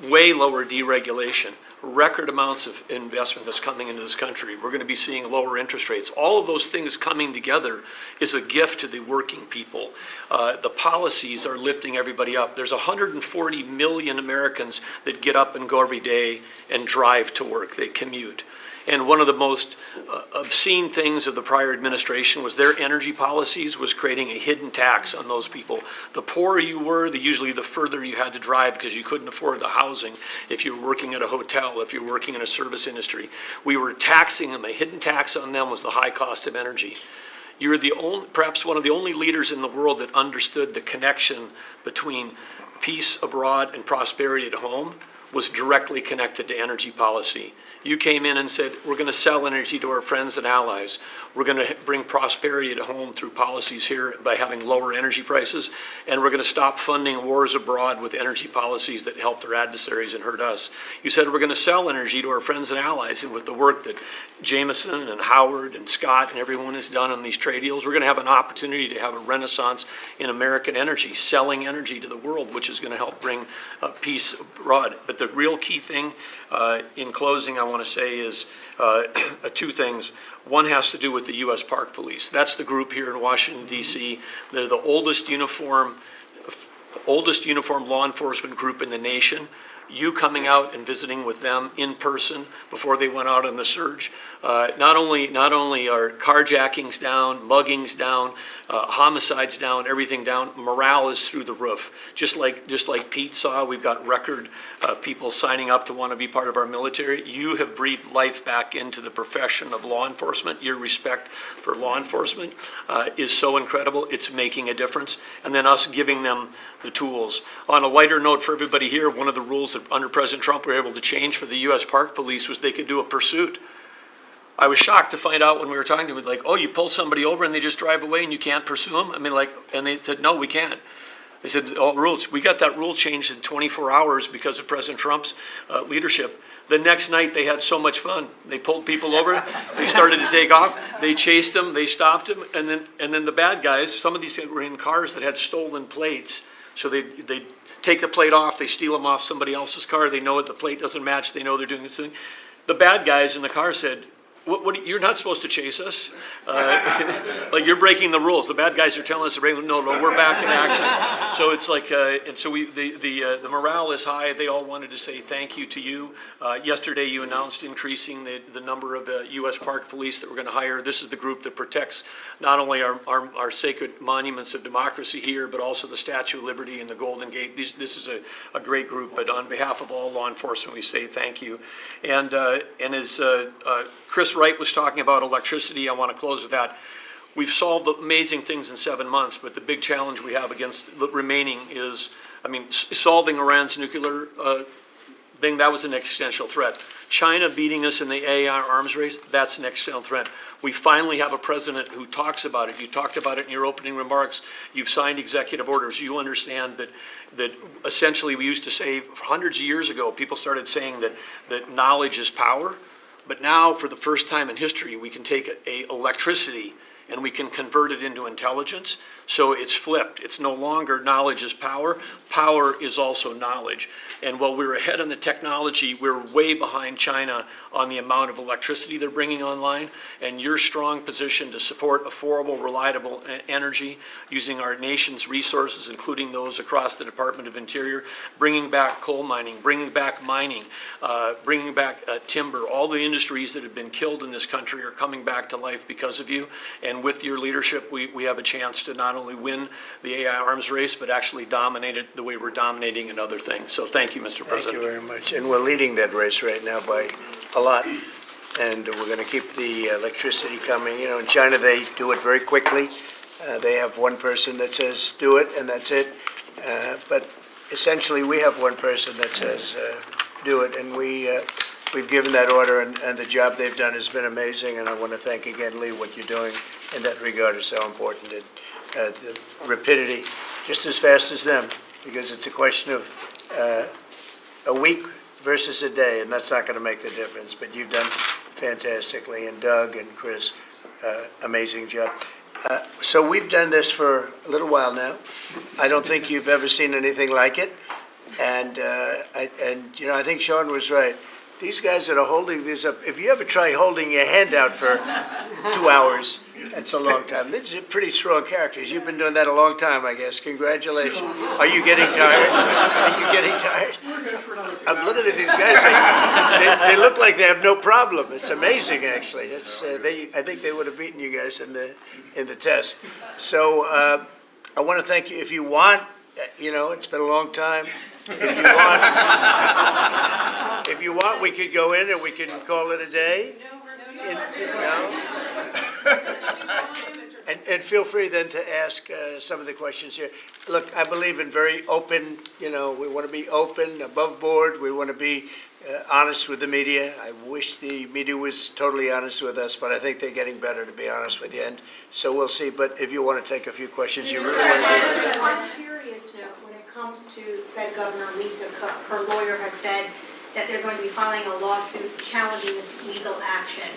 way lower deregulation, record amounts of investment that's coming into this country. We're going to be seeing lower interest rates. All of those things coming together is a gift to the working people. The policies are lifting everybody up. There's 140 million Americans that get up and go every day and drive to work. They commute. And one of the most obscene things of the prior administration was their energy policies was creating a hidden tax on those people. The poorer you were, usually the further you had to drive because you couldn't afford the housing if you were working at a hotel, if you were working in a service industry. We were taxing them. A hidden tax on them was the high cost of energy. You're perhaps one of the only leaders in the world that understood the connection between peace abroad and prosperity at home was directly connected to energy policy. You came in and said, we're going to sell energy to our friends and allies. We're going to bring prosperity at home through policies here by having lower energy prices, and we're going to stop funding wars abroad with energy policies that help their adversaries and hurt us. You said we're going to sell energy to our friends and allies, and with the work that Jameson and Howard and Scott and everyone has done on these trade deals, we're going to have an opportunity to have a renaissance in American energy, selling energy to the world, which is going to help bring peace abroad. But the real key thing, in closing, I want to say is two things. One has to do with the U.S. Park Police. That's the group here in Washington, D.C. They're the oldest uniform law enforcement group in the nation. You coming out and visiting with them in person before they went out on the surge. Not only are carjackings down, muggings down, homicides down, everything down, morale is through the roof. Just like Pete saw, we've got record people signing up to want to be part of our military. You have breathed life back into the profession of law enforcement. Your respect for law enforcement is so incredible. It's making a difference. And then us giving them the tools. On a lighter note for everybody here, one of the rules that under President Trump we were able to change for the U.S. Park Police was they could do a pursuit. I was shocked to find out when we were talking to them, like, oh, you pull somebody over and they just drive away and you can't pursue them? I mean, and they said, no, we can't. They said, all rules, we got that rule changed in 24 hours because of President Trump's leadership. The next night, they had so much fun. They pulled people over, they started to take off, they chased them, they stopped them, and then the bad guys, some of these were in cars that had stolen plates, so they take the plate off, they steal them off somebody else's car, they know it, the plate doesn't match, they know they're doing this thing. The bad guys in the car said, what, you're not supposed to chase us. Like, you're breaking the rules. The bad guys are telling us to break, no, we're back in action. So it's like, and so the morale is high. They all wanted to say thank you to you. Yesterday, you announced increasing the number of U.S. Park Police that we're going to hire. This is the group that protects not only our sacred monuments of democracy here, but also the Statue of Liberty and the Golden Gate. This is a great group, but on behalf of all law enforcement, we say thank you. And as Chris Wright was talking about electricity, I want to close with that. We've solved amazing things in 7 months, but the big challenge we have against the remaining is, solving Iran's nuclear thing, that was an existential threat. China beating us in the AI arms race, that's an existential threat. We finally have a president who talks about it. You talked about it in your opening remarks. You've signed executive orders. You understand that essentially we used to say hundreds of years ago, people started saying that knowledge is power. But now, for the first time in history, we can take electricity and we can convert it into intelligence. So it's flipped. It's no longer knowledge is power. Power is also knowledge. And while we're ahead on the technology, we're way behind China on the amount of electricity they're bringing online. And your strong position to support affordable, reliable energy using our nation's resources, including those across the Department of Interior, bringing back coal mining, bringing back mining, bringing back timber. All the industries that have been killed in this country are coming back to life because of you. And with your leadership, we have a chance to not only win the AI arms race, but actually dominate it the way we're dominating in other things. So thank you, Mr. President. Thank you very much. And we're leading that race right now by a lot. And we're going to keep the electricity coming. In China, they do it very quickly. They have one person that says, do it, and that's it. But essentially, we have one person that says, do it. And we've given that order, and the job they've done has been amazing. And I want to thank again, Lee, what you're doing in that regard is so important. And the rapidity, just as fast as them, because it's a question of a week versus a day, and that's not going to make the difference. But you've done fantastically, and Doug and Chris, amazing job. So we've done this for a little while now. I don't think you've ever seen anything like it. And I think Sean was right. These guys that are holding these up, if you ever try holding your hand out for 2 hours, that's a long time. These are pretty strong characters. You've been doing that a long time, I guess. Congratulations. Are you getting tired? Are you getting tired? I'm looking at these guys. They look like they have no problem. It's amazing, actually. I think they would have beaten you guys in the test. So I want to thank you. If you want, it's been a long time. If you want, we could go in and we can call it a day. No? And feel free then to ask some of the questions here. Look, I believe in very open, we want to be open, above board. We want to be honest with the media. I wish the media was totally honest with us, but I think they're getting better, to be honest with you. And so we'll see. But if you want to take a few questions, you really want to. On a serious note, when it comes to Fed Governor Lisa Cook, her lawyer has said that they're going to be filing a lawsuit challenging this legal action.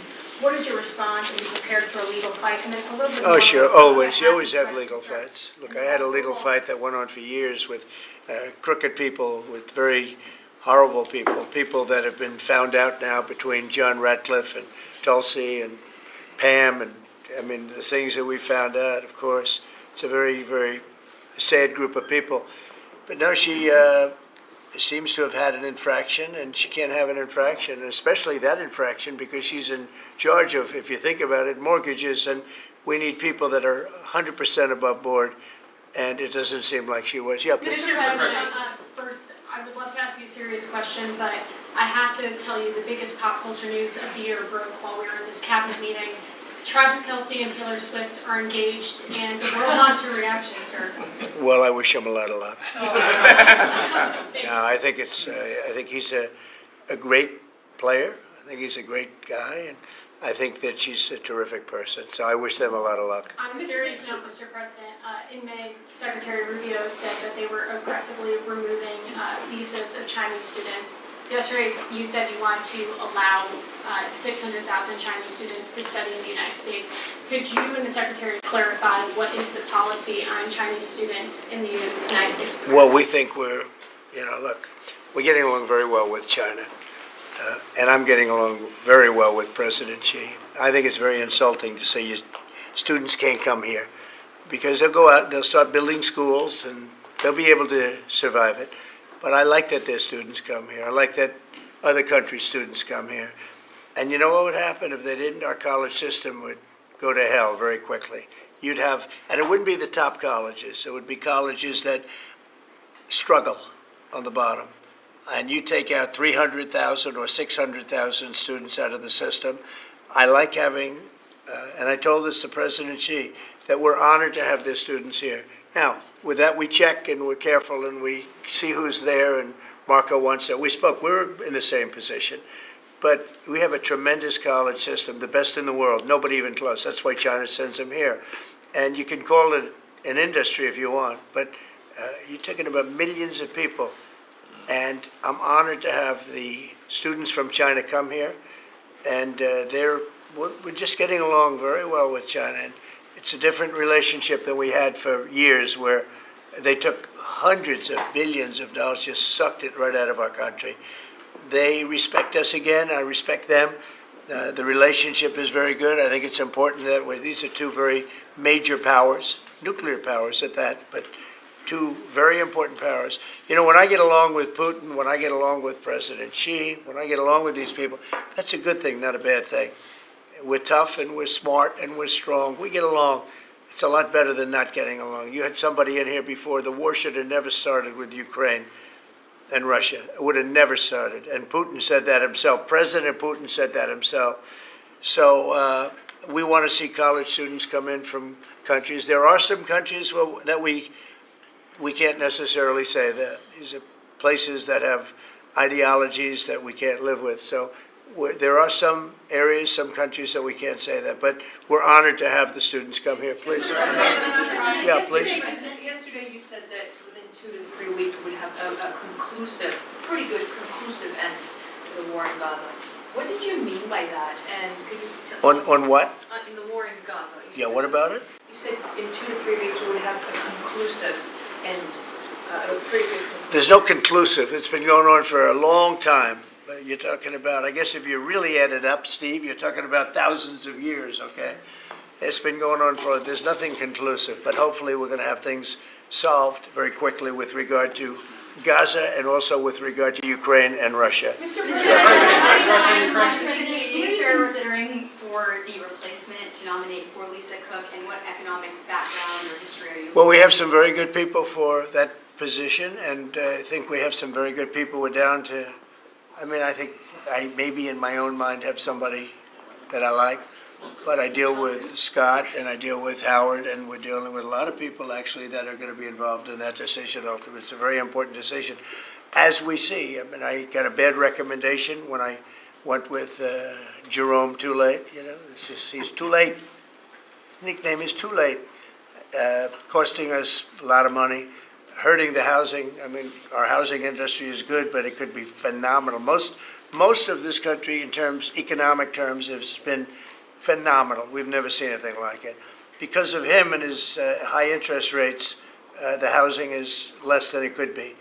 What is your response? Are you prepared for a legal fight? And then a little bit more. Oh, sure, always. You always have legal fights. Look, I had a legal fight that went on for years with crooked people, with very horrible people that have been found out now between John Ratcliffe and Tulsi and Pam. And the things that we found out, of course, it's a very, very sad group of people. But no, she seems to have had an infraction, and she can't have an infraction, and especially that infraction because she's in charge of, if you think about it, mortgages, and we need people that are 100% above board, and it doesn't seem like she was. Yeah, please. Mr. President, first, I would love to ask you a serious question, but I have to tell you the biggest pop culture news of the year broke while we were in this cabinet meeting. Travis Kelce and Taylor Swift are engaged, and the world wants your reaction, sir. Well, I wish him a lot of luck. No, I think he's a great player. I think he's a great guy, and I think that she's a terrific person. So I wish them a lot of luck. On a serious note, Mr. President, in May, Secretary Rubio said that they were aggressively removing visas of Chinese students. Yesterday, you said you want to allow 600,000 Chinese students to study in the United States. Could you and the Secretary clarify what is the policy on Chinese students in the United States? Well, we think we're getting along very well with China. And I'm getting along very well with President Xi. I think it's very insulting to say students can't come here, because they'll go out, they'll start building schools, and they'll be able to survive it. But I like that their students come here. I like that other countries' students come here. And you know what would happen if they didn't? Our college system would go to hell very quickly. You'd have, and it wouldn't be the top colleges. It would be colleges that struggle on the bottom. And you take out 300,000 or 600,000 students out of the system. I like having, and I told this to President Xi, that we're honored to have their students here. Now, with that, we check and we're careful and we see who's there, and Marco wants that. We spoke, we're in the same position. But we have a tremendous college system, the best in the world, nobody even close. That's why China sends them here. And you can call it an industry if you want, but you're talking about millions of people. And I'm honored to have the students from China come here. And we're just getting along very well with China. And it's a different relationship than we had for years, where they took hundreds of billions of dollars, just sucked it right out of our country. They respect us again. I respect them. The relationship is very good. I think it's important that these are two very major powers, nuclear powers at that, but two very important powers. You know, when I get along with Putin, when I get along with President Xi, when I get along with these people, that's a good thing, not a bad thing. We're tough and we're smart and we're strong. We get along. It's a lot better than not getting along. You had somebody in here before. The war should have never started with Ukraine and Russia. It would have never started. And Putin said that himself. President Putin said that himself. So we want to see college students come in from countries. There are some countries that we can't necessarily say that. These are places that have ideologies that we can't live with. So there are some areas, some countries that we can't say that. But we're honored to have the students come here. Please. Yeah, please. Yesterday you said that within 2 to 3 weeks we would have a conclusive, pretty good conclusive end to the war in Gaza. What did you mean by that? And could you tell us? On what? In the war in Gaza. Yeah, what about it? You said in 2 to 3 weeks we would have a conclusive end, a pretty good conclusive. There's no conclusive. It's been going on for a long time. You're talking about, I guess if you really add it up, Steve, you're talking about thousands of years, okay? It's been going on there's nothing conclusive, but hopefully we're going to have things solved very quickly with regard to Gaza and also with regard to Ukraine and Russia. Mr. President, what are you considering for the replacement to nominate for Lisa Cook, and what economic background or history are you? Well, we have some very good people for that position, and I think we have some very good people. We're down to, I think I maybe in my own mind have somebody that I like, but I deal with Scott and I deal with Howard, and we're dealing with a lot of people actually that are going to be involved in that decision ultimately. It's a very important decision. As we see, I got a bad recommendation when I went with Jerome Too Late. He's too late. His nickname is Too Late, costing us a lot of money, hurting the housing. Our housing industry is good, but it could be phenomenal. Most of this country, in economic terms, has been phenomenal. We've never seen anything like it. Because of him and his high interest rates, the housing is less than it could be.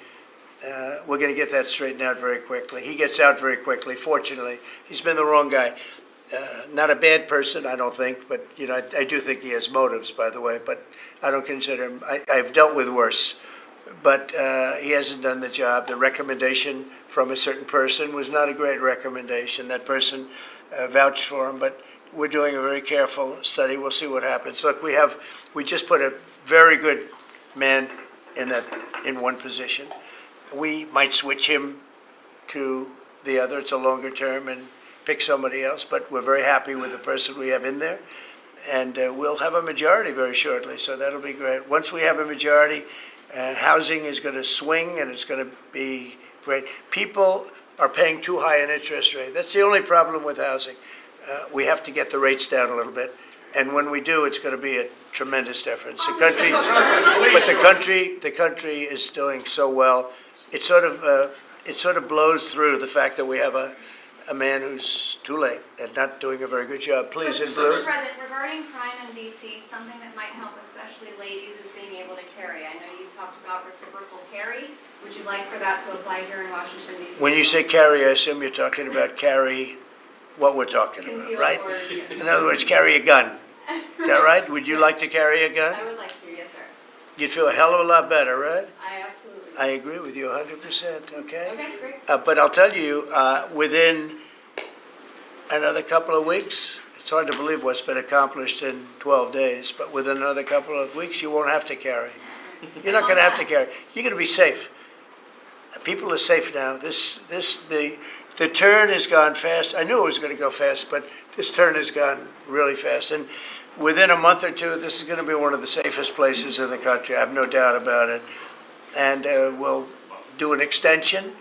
We're going to get that straightened out very quickly. He gets out very quickly, fortunately. He's been the wrong guy. Not a bad person, I don't think, but I do think he has motives, by the way, but I don't consider him. I've dealt with worse. But he hasn't done the job. The recommendation from a certain person was not a great recommendation. That person vouched for him, but we're doing a very careful study. We'll see what happens. Look, we just put a very good man in one position. We might switch him to the other. It's a longer term and pick somebody else, but we're very happy with the person we have in there. And we'll have a majority very shortly, so that'll be great. Once we have a majority, housing is going to swing, and it's going to be great. People are paying too high an interest rate. That's the only problem with housing. We have to get the rates down a little bit. And when we do, it's going to be a tremendous difference. The country is doing so well. It sort of blows through the fact that we have a man who's too late and not doing a very good job. Please, in blue. Mr. President, regarding crime in D.C., something that might help especially ladies is being able to carry. I know you've talked about reciprocal carry. Would you like for that to apply here in Washington, D.C.? When you say carry, I assume you're talking about carry what we're talking about, Concealed right? or- In other words, carry a gun. Is that right? Would you like to carry a gun? I would like to, yes, sir. You'd feel a hell of a lot better, right? I absolutely. I agree with you 100%, okay? Okay, great. But I'll tell you, within another couple of weeks, it's hard to believe what's been accomplished in 12 days, but within another couple of weeks, you won't have to carry. You're not going to have to carry. You're going to be safe. People are safe now. The turn has gone fast. I knew it was going to go fast, but this turn has gone really fast. And within a month or two, this is going to be one of the safest places in the country. I have no doubt about it. And we'll do an extension.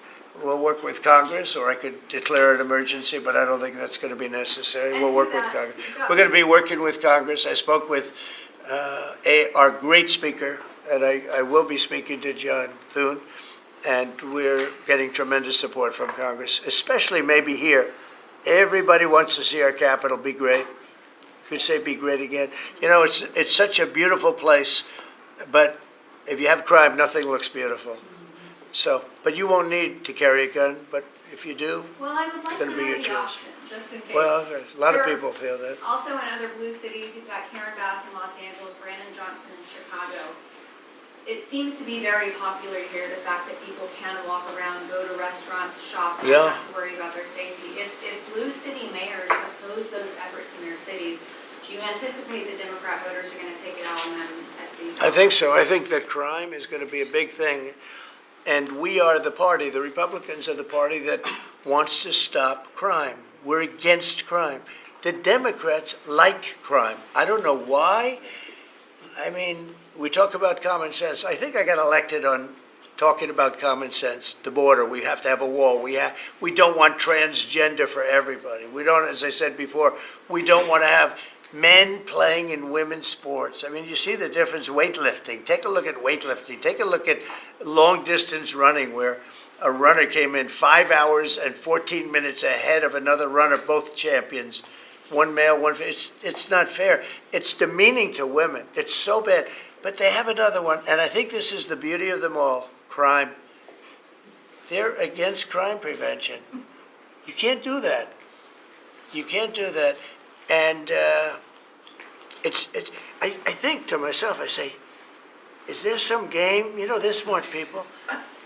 We'll work with Congress, or I could declare an emergency, but I don't think that's going to be necessary. We'll work with Congress. We're going to be working with Congress. I spoke with our great speaker, and I will be speaking to John Thune, and we're getting tremendous support from Congress, especially maybe here. Everybody wants to see our capital be great. Could say be great again. You know, it's such a beautiful place, but if you have crime, nothing looks beautiful. So, but you won't need to carry a gun, but if you do, Well, I would like it's to going to be know your the choice. option, just in case. Well, a lot of Sure. people feel that. Also in other blue cities, you've got Karen Bass in Los Angeles, Brandon Johnson in Chicago. It seems to be very popular here, the fact that people can walk around, go to restaurants, shop, and Yeah. not have to worry about their safety. If blue city mayors oppose those efforts in their cities, do you anticipate the Democrat voters are going to take it out on them at the? I think so. I think that crime is going to be a big thing. And we are the party, the Republicans are the party that wants to stop crime. We're against crime. The Democrats like crime. I don't know why. I mean, we talk about common sense. I think I got elected on talking about common sense. The border, we have to have a wall. We don't want transgender for everybody. We don't, as I said before, we don't want to have men playing in women's sports. I mean, you see the difference. Weightlifting. Take a look at weightlifting. Take a look at long distance running, where a runner came in 5 hours and 14 minutes ahead of another runner, both champions. One male, one female. It's not fair. It's demeaning to women. It's so bad. But they have another one, and I think this is the beauty of them all. Crime. They're against crime prevention. You can't do that. You can't do that. And I think to myself, I say, is there some game? You know, they're smart people.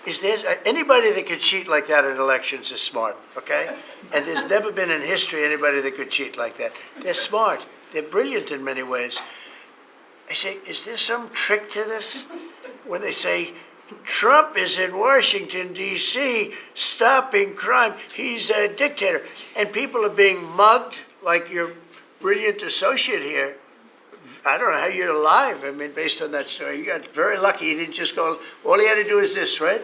Is there anybody that could cheat like that in elections is smart, okay? And there's never been in history anybody that could cheat like that. They're smart. They're brilliant in many ways. I say, is there some trick to this? When they say, Trump is in Washington, D.C., stopping crime. He's a dictator. And people are being mugged like your brilliant associate here. I don't know how you're alive. I mean, based on that story, you got very lucky. He didn't just go, all he had to do is this, right?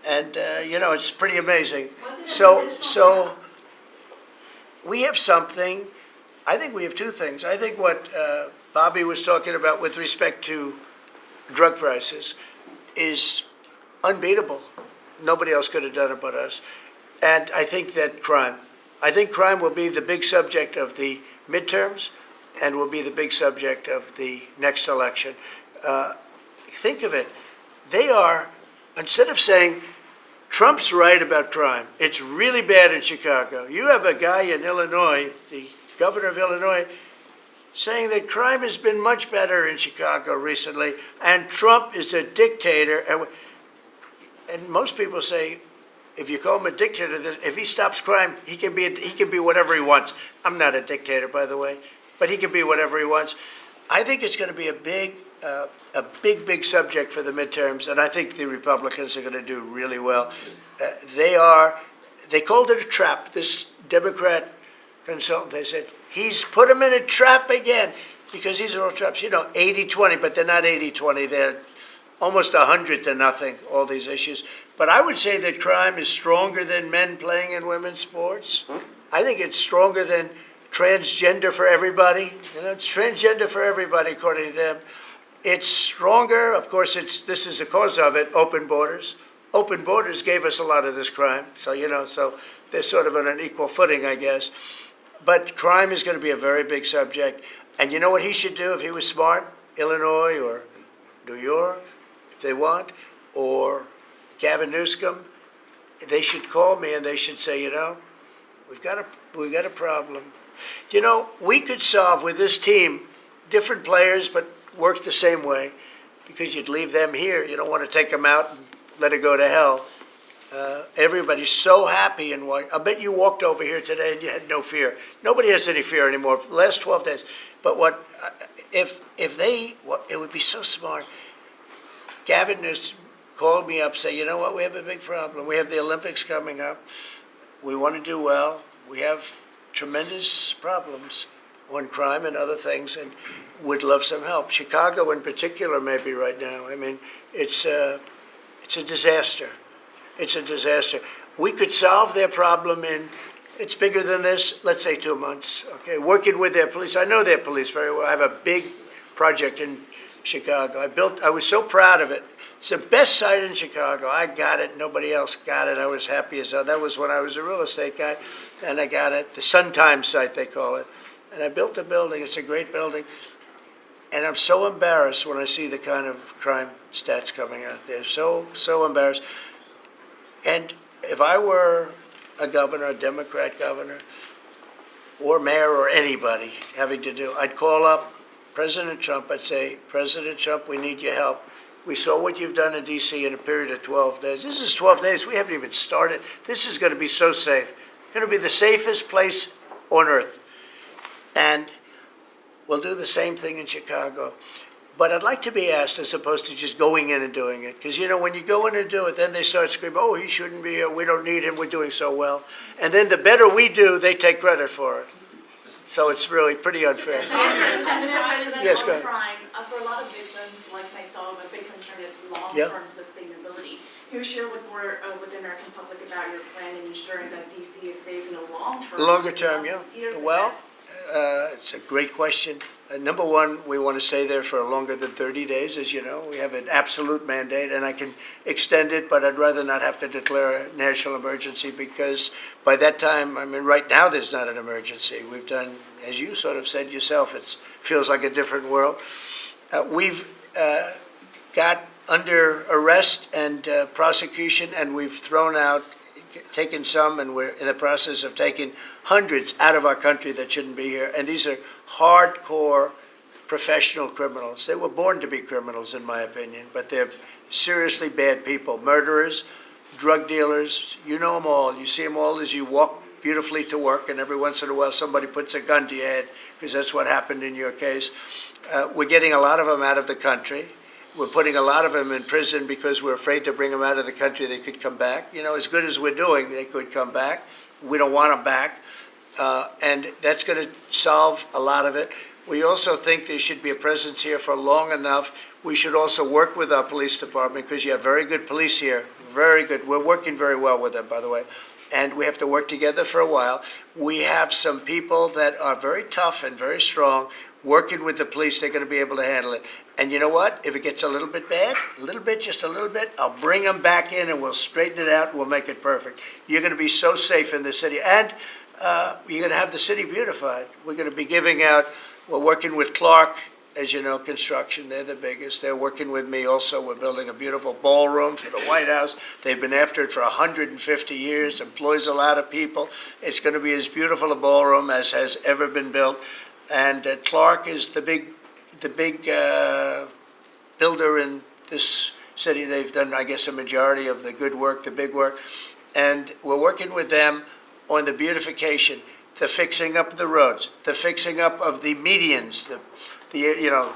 And, you know, it's pretty amazing. So we have something. I think we have two things. I think what Bobby was talking about with respect to drug prices is unbeatable. Nobody else could have done it but us. And I think that crime will be the big subject of the midterms and will be the big subject of the next election. Think of it. They are, instead of saying, Trump's right about crime, it's really bad in Chicago. You have a guy in Illinois, the governor of Illinois, saying that crime has been much better in Chicago recently, and Trump is a dictator. And most people say, if you call him a dictator, if he stops crime, he can be whatever he wants. I'm not a dictator, by the way, but he can be whatever he wants. I think it's going to be a big subject for the midterms, and I think the Republicans are going to do really well. They called it a trap. This Democrat consultant, they said, he's put him in a trap again, because these are all traps. You know, 80-20, but they're not 80-20. almost 100-0, all these issues. But I would say that crime is stronger than men playing in women's sports. I think it's stronger than transgender for everybody. It's transgender for everybody, according to them. It's stronger, of course, this is the cause of it, open borders. Open borders gave us a lot of this crime. So, so they're sort of on an equal footing, I guess. But crime is going to be a very big subject. And you know what he should do if he was smart? Illinois or New York, if they want, or Gavin Newsom, they should call me and they should say, we've got a problem. We could solve with this team, different players, but work the same way, because you'd leave them here. You don't want to take them out and let it go to hell. Everybody's so happy, and I bet you walked over here today and you had no fear. Nobody has any fear anymore for the last 12 days. But it would be so smart. Gavin Newsom called me up, say, you know what, we have a big problem. We have the Olympics coming up. We want to do well. We have tremendous problems on crime and other things, and would love some help. Chicago in particular, maybe right now. I mean, it's a disaster. It's a disaster. We could solve their problem it's bigger than this, let's say 2 months, okay? Working with their police. I know their police very well. I have a big project in Chicago. I was so proud of it. It's the best site in Chicago. I got it. Nobody else got it. I was happy as hell. That was when I was a real estate guy, and I got it. The Sun Times site, they call it. And I built the building. It's a great building. And I'm so embarrassed when I see the kind of crime stats coming out there. So embarrassed. And if I were a governor, a Democrat governor, or mayor, or anybody having to do, I'd call up President Trump. I'd say, President Trump, we need your help. We saw what you've done in D.C. in a period of 12 days. This is 12 days. We haven't even started. This is going to be so safe. It's going to be the safest place on earth. And we'll do the same thing in Chicago. But I'd like to be asked, as opposed to just going in and doing it. Because, when you go in and do it, then they start screaming, oh, he shouldn't be here. We don't need him. We're doing so well. And then the better we do, they take credit for it. So it's really pretty unfair. Yes, go ahead. Crime, for a lot of victims like myself, a big concern is long-term sustainability. Can you share with the American public about your plan in ensuring that DC is safe in the long term? Longer term, yeah. Well, it's a great question. Number one, we want to stay there for longer than 30 days, as you know. We have an absolute mandate, and I can extend it, but I'd rather not have to declare a national emergency, because by that time, right now there's not an emergency. We've done, as you sort of said yourself, it feels like a different world. We've got under arrest and prosecution, and we've taken some, and we're in the process of taking hundreds out of our country that shouldn't be here. And these are hardcore professional criminals. They were born to be criminals, in my opinion, but they're seriously bad people. Murderers, drug dealers, you know them all. You see them all as you walk beautifully to work, and every once in a while somebody puts a gun to your head, because that's what happened in your case. We're getting a lot of them out of the country. We're putting a lot of them in prison because we're afraid to bring them out of the country. They could come back. As good as we're doing, they could come back. We don't want them back. And that's going to solve a lot of it. We also think there should be a presence here for long enough. We should also work with our police department, because you have very good police here. Very good. We're working very well with them, by the way. And we have to work together for a while. We have some people that are very tough and very strong. Working with the police, they're going to be able to handle it. And you know what? If it gets a little bit bad, just a little bit, I'll bring them back in and we'll straighten it out and we'll make it perfect. You're going to be so safe in the city. And you're going to have the city beautified. We're going to be we're working with Clark, as you know, construction. They're the biggest. They're working with me also. We're building a beautiful ballroom for the White House. They've been after it for 150 years, employs a lot of people. It's going to be as beautiful a ballroom as has ever been built. And Clark is the big builder in this city. They've done, I guess, a majority of the good work, the big work. And we're working with them on the beautification, the fixing up the roads, the fixing up of the medians,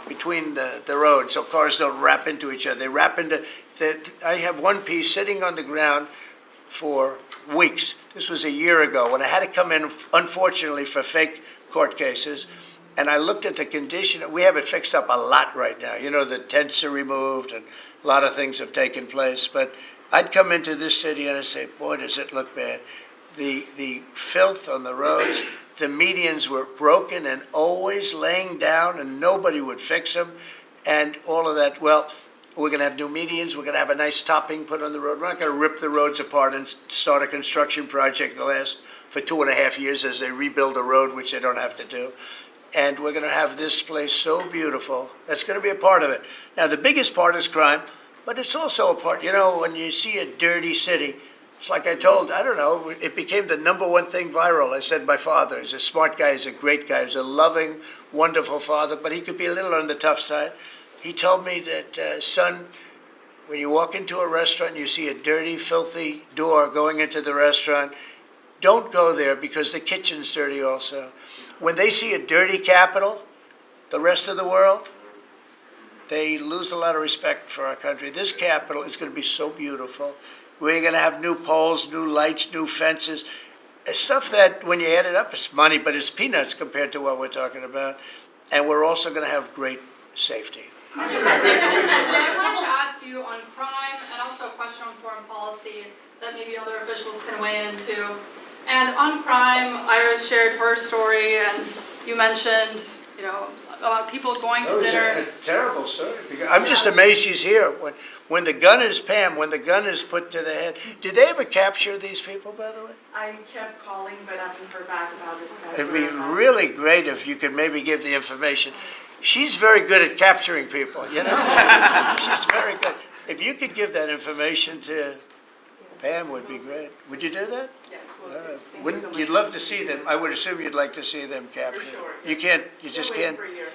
between the roads, so cars don't wrap into each other. They wrap into, I have one piece sitting on the ground for weeks. This was a year ago when I had to come in, unfortunately, for fake court cases. And I looked at the condition. We have it fixed up a lot right now. The tents are removed, and a lot of things have taken place. But I'd come into this city and I'd say, boy, does it look bad. The filth on the roads, the medians were broken and always laying down and nobody would fix them and all of that. Well, we're going to have new medians. We're going to have a nice topping put on the road. We're not going to rip the roads apart and start a construction project that lasts for 2.5 years as they rebuild the road, which they don't have to do. And we're going to have this place so beautiful. That's going to be a part of it. Now, the biggest part is crime, but it's also a part, when you see a dirty city, it's like I told, I don't know, it became the #1 thing viral. I said my father is a smart guy, he's a great guy, he's a loving, wonderful father, but he could be a little on the tough side. He told me that, son, when you walk into a restaurant and you see a dirty, filthy door going into the restaurant, don't go there because the kitchen's dirty also. When they see a dirty Capitol, the rest of the world, they lose a lot of respect for our country. This Capitol is going to be so beautiful. We're going to have new poles, new lights, new fences. It's stuff that, when you add it up, it's money, but it's peanuts compared to what we're talking about. And we're also going to have great safety. Mr. President, I wanted to ask you on crime and also a question on foreign policy that maybe other officials can weigh into. And on crime, Iris shared her story, and you mentioned, people going to dinner. That was a terrible story. I'm just amazed she's here. When the gun is Pam, when the gun is put to the head. Did they ever capture these people, by the way? I kept calling, but I haven't heard back about this guy. It'd be really great if you could maybe give the information. She's very good at capturing people, She's very good. If you could give that information to Pam, would be great. Would you do that? Yes, All we'll do. right. Thank you Wouldn't so much. you'd love to see them? I would assume you'd like to see them captured. For sure. You can't. You just Been waiting can't. for years.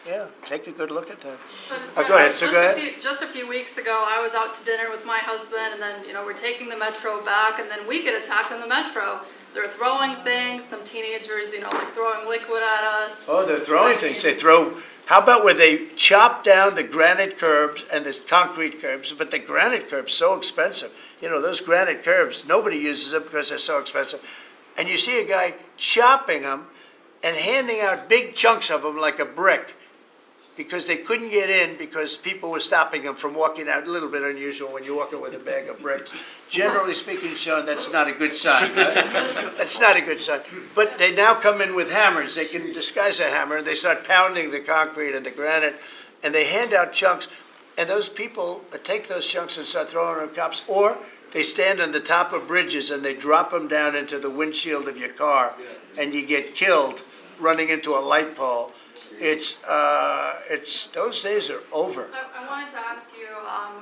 Yeah, take a good look at that. So, Go ahead. So go ahead. Just a few weeks ago, I was out to dinner with my husband, and then, we're taking the metro back, and then we get attacked on the metro. They're throwing things, some teenagers, throwing liquid at us. Oh, they're throwing things. They throw. How about where they chop down the granite curbs and the concrete curbs? But the granite curbs so expensive. Those granite curbs, nobody uses them because they're so expensive. And you see a guy chopping them and handing out big chunks of them like a brick because they couldn't get in because people were stopping them from walking out. A little bit unusual when you're walking with a bag of bricks. Generally speaking, Sean, that's not a good sign, right? That's not a good sign. But they now come in with hammers. They can disguise a hammer, and they start pounding the concrete and the granite, and they hand out chunks, and those people take those chunks and start throwing them at cops, or they stand on the top of bridges and they drop them down into the windshield of your car, and you get killed running into a light pole. It's those days are over. I wanted to ask you,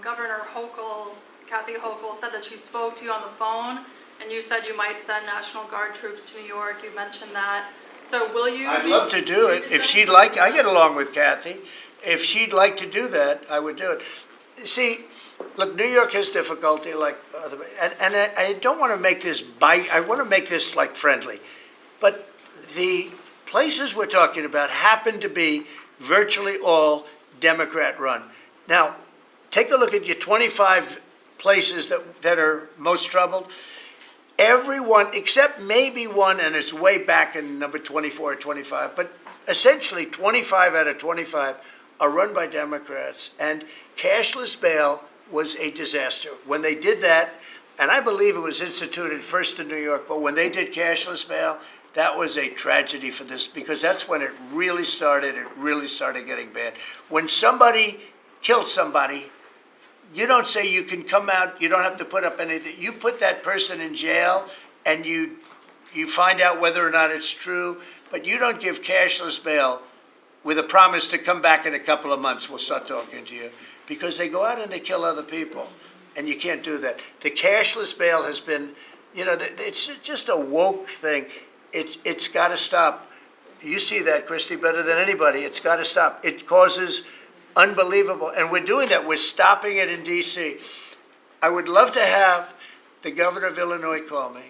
Governor Hochul, Kathy Hochul, said that she spoke to you on the phone, and you said you might send National Guard troops to New York. You mentioned that. So will you? I'd love to do it. If she'd like, I get along with Kathy. If she'd like to do that, I would do it. See, look, New York has difficulty, and I don't want to make this I want to make this friendly, but the places we're talking about happen to be virtually all Democrat-run. Now, take a look at your 25 places that are most troubled. Everyone, except maybe one, and it's way back in number 24 or 25, but essentially 25 out of 25 are run by Democrats, and cashless bail was a disaster. When they did that, and I believe it was instituted first in New York, but when they did cashless bail, that was a tragedy for this, because that's when it really started getting bad. When somebody kills somebody, you don't say you can come out, you don't have to put up anything. You put that person in jail and you find out whether or not it's true, but you don't give cashless bail with a promise to come back in a couple of months, we'll start talking to you. Because they go out and they kill other people, and you can't do that. The cashless bail has been, it's just a woke thing. It's got to stop. You see that, Christy, better than anybody. It's got to stop. It causes unbelievable, and we're doing that. We're stopping it in D.C. I would love to have the governor of Illinois call me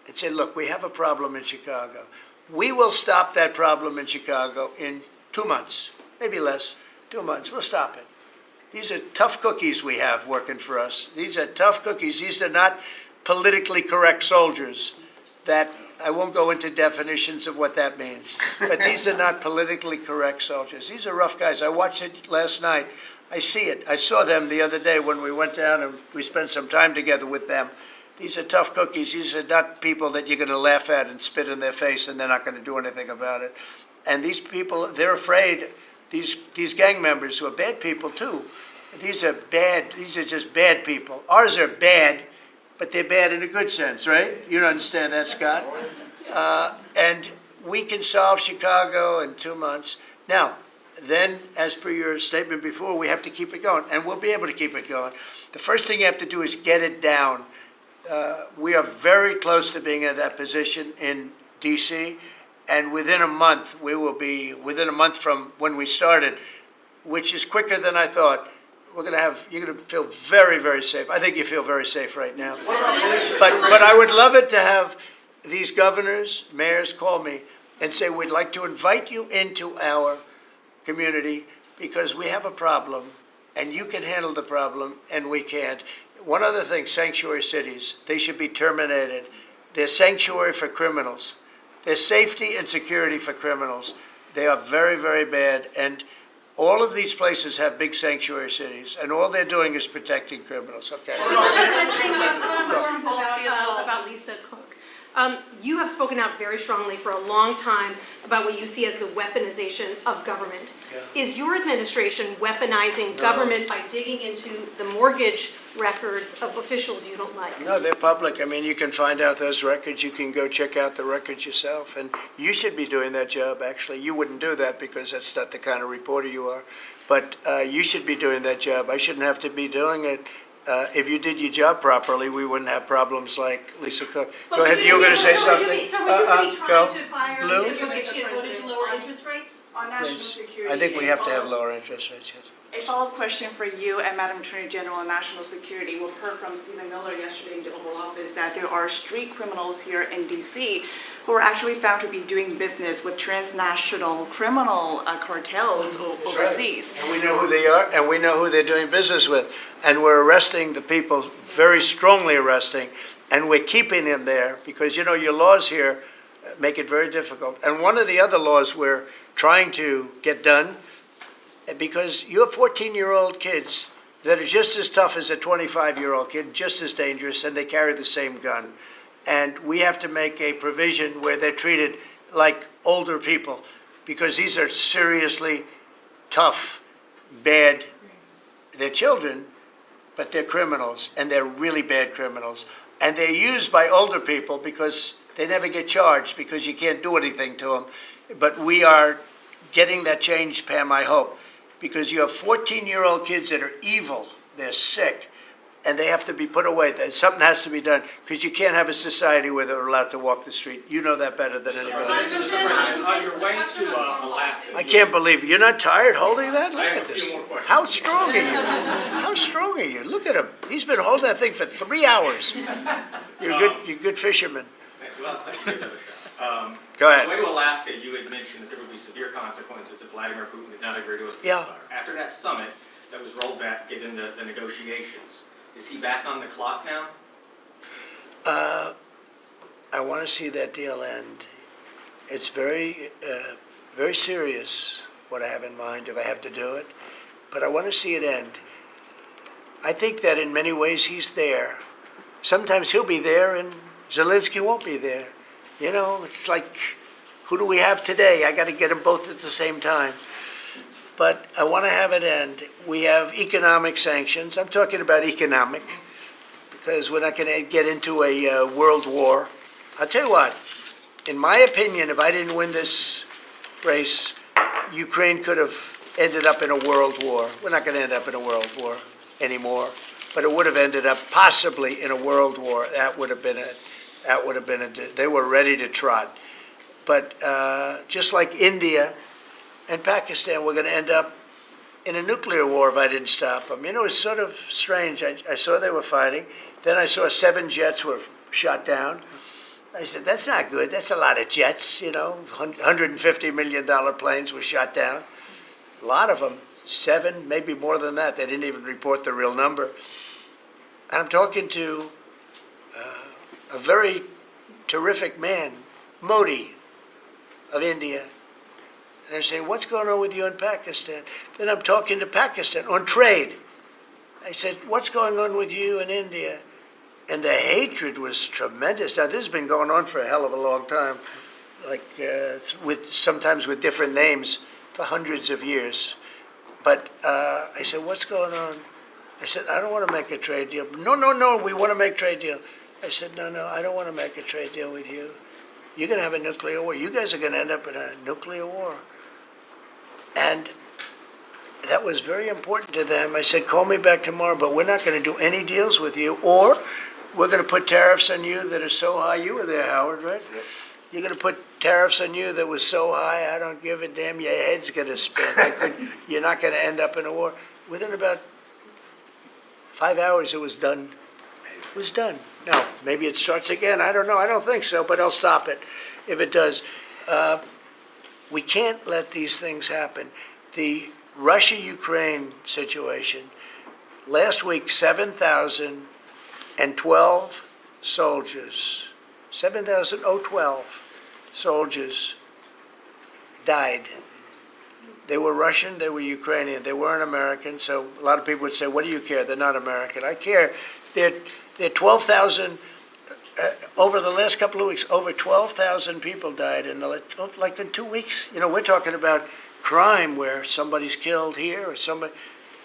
and say, look, we have a problem in Chicago. We will stop that problem in Chicago in 2 months, maybe less, 2 months. We'll stop it. These are tough cookies we have working for us. These are tough cookies. These are not politically correct soldiers that I won't go into definitions of what that means, but these are not politically correct soldiers. These are rough guys. I watched it last night I see it. I saw them the other day when we went down and we spent some time together with them. These are tough cookies. These are not people that you're going to laugh at and spit in their face and they're not going to do anything about it. And these people, they're afraid, these gang members who are bad people too. These are just bad people. Ours are bad, but they're bad in a good sense, right? You don't understand that, Scott? And we can solve Chicago in 2 months. Now, then, as per your statement before, we have to keep it going, and we'll be able to keep it going. The first thing you have to do is get it down. We are very close to being in that position in D.C., and within a month, we will be, within a month from when we started, which is quicker than I thought, you're going to feel very, very safe. I think you feel very safe right now. But I would love it to have these governors, mayors call me and say, we'd like to invite you into our community because we have a problem and you can handle the problem and we can't. One other thing, sanctuary cities, they should be terminated. They're sanctuary for criminals. They're safety and security for criminals. They are very, very bad. And all of these places have big sanctuary cities, and all they're doing is protecting criminals. Okay. About Lisa Cook. You have spoken out very strongly for a long time about what you see as the weaponization of government. Yeah. Is your administration weaponizing government by digging into the mortgage records of officials you don't like? No, they're public. I mean, you can find out those records. You can go check out the records yourself. And you should be doing that job, actually. You wouldn't do that because that's not the kind of reporter you are. But you should be doing that job. I shouldn't have to be doing it. If you did your job properly, we wouldn't have problems like Lisa Cook. Go ahead, you were going to say something? So would you be Go. trying to fire Blue? Lisa Cook if she had voted to lower interest rates? On national security. I think we have to have lower interest rates, yes. A follow-up question for you and Madam Attorney General on national security. We've heard from Stephen Miller yesterday in the Oval Office that there are street criminals here in D.C. who are actually found to be doing business with transnational criminal cartels overseas. And we know who they are, and we know who they're doing business with. And we're arresting the people, very strongly arresting, and we're keeping them there because, you know, your laws here make it very difficult. And one of the other laws we're trying to get done, because you have 14-year-old kids that are just as tough as a 25-year-old kid, just as dangerous, and they carry the same gun. And we have to make a provision where they're treated like older people, because these are seriously tough, bad, they're children, but they're criminals, and they're really bad criminals. And they're used by older people because they never get charged, because you can't do anything to them. But we are getting that changed, Pam, I hope, because you have 14-year-old kids that are evil, they're sick, and they have to be put away. Something has to be done, because you can't have a society where they're allowed to walk the street. You know that better than anybody. Mr. President, on your way to Alaska. I can't believe it. You're not tired holding that? Look I have at a this. few more questions. How strong are you? How strong are you? Look at him. He's been holding that thing for 3 hours. You're a good fisherman. Well, Go ahead. On the way to Alaska, you had mentioned that there would be severe consequences if Vladimir Putin did not agree to a ceasefire. Yeah. After that summit that was rolled back, given the negotiations, is he back on the clock now? I want to see that deal end. It's very, very serious what I have in mind if I have to do it, but I want to see it end. I think that in many ways he's there. Sometimes he'll be there and Zelensky won't be there. You know, it's like, who do we have today? I got to get them both at the same time. But I want to have it end. We have economic sanctions. I'm talking about economic, because we're not going to get into a world war. I'll tell you what, in my opinion, if I didn't win this race, Ukraine could have ended up in a world war. We're not going to end up in a world war anymore, but it would have ended up possibly in a world war. That would have been they were ready to trot. But just like India and Pakistan, we're going to end up in a nuclear war if I didn't stop them. You know, it's sort of strange. I saw they were fighting. Then I saw 7 jets were shot down. I said, that's not good. That's a lot of jets, you know. $150 million planes were shot down. A lot of them, 7, maybe more than that. They didn't even report the real number. And I'm talking to a very terrific man, Modi of India. And I say, what's going on with you in Pakistan? Then I'm talking to Pakistan on trade. I said, what's going on with you in India? And the hatred was tremendous. Now, this has been going on for a hell of a long time, like sometimes with different names for hundreds of years. But I said, what's going on? I said, I don't want to make a trade deal. No, we want to make a trade deal. I said, no, I don't want to make a trade deal with you. You're going to have a nuclear war. You guys are going to end up in a nuclear war. And that was very important to them. I said, call me back tomorrow, but we're not going to do any deals with you, or we're going to put tariffs on you that are so high. You were there, Howard, right? You're going to put tariffs on you that was so high, I don't give a damn, your head's going to spin. You're not going to end up in a war. Within about 5 hours, it was done. It was done. Now, maybe it starts again. I don't know. I don't think so, but I'll stop it if it does. We can't let these things happen. The Russia-Ukraine situation, last week, 7,012 soldiers, 7,012 soldiers died. They were Russian, they were Ukrainian, they weren't American, so a lot of people would say, what do you care? They're not American. I care. They're 12,000, over the last couple of weeks, over 12,000 people died in like in 2 weeks. You know, we're talking about crime where somebody's killed here or somebody.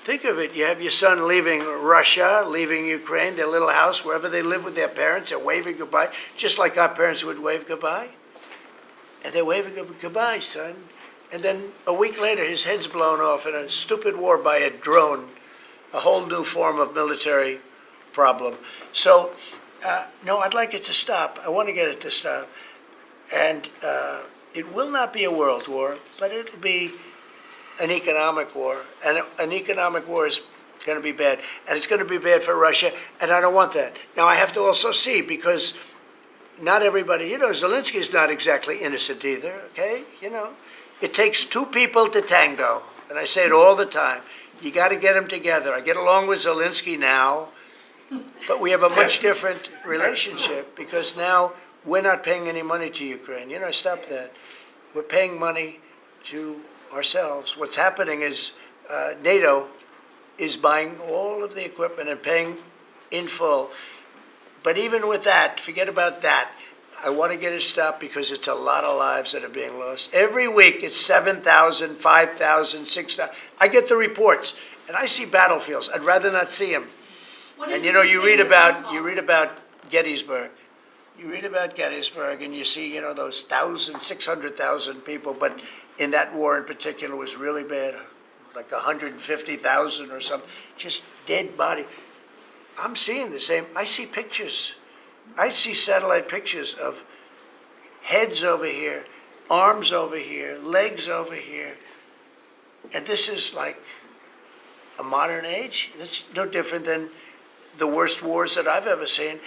Think of it, you have your son leaving Russia, leaving Ukraine, their little house, wherever they live with their parents, they're waving goodbye, just like our parents would wave goodbye. And they're waving goodbye, son. And then a week later, his head's blown off in a stupid war by a drone, a whole new form of military problem. So, no, I'd like it to stop. I want to get it to stop. And it will not be a world war, but it'll be an economic war. And an economic war is going to be bad. And it's going to be bad for Russia, and I don't want that. Now, I have to also see, because not everybody, Zelensky's not exactly innocent either, okay? It takes two people to tango, and I say it all the time. You got to get them together. I get along with Zelensky now, but we have a much different relationship because now we're not paying any money to Ukraine. Stop that. We're paying money to ourselves. What's happening is NATO is buying all of the equipment and paying in full. But even with that, forget about that. I want to get it stopped because it's a lot of lives that are being lost. Every week it's 7,000, 5,000, 6,000. I get the reports, and I see battlefields. I'd rather not see them. And you read about Gettysburg. You read about Gettysburg, and you see those 600,000 people. But in that war in particular was really bad, like 150,000 or something, just dead body. I'm seeing the same. I see pictures. I see satellite pictures of heads over here, arms over here, legs over here. And this is like a modern age. It's no different than the worst wars that I've ever seen.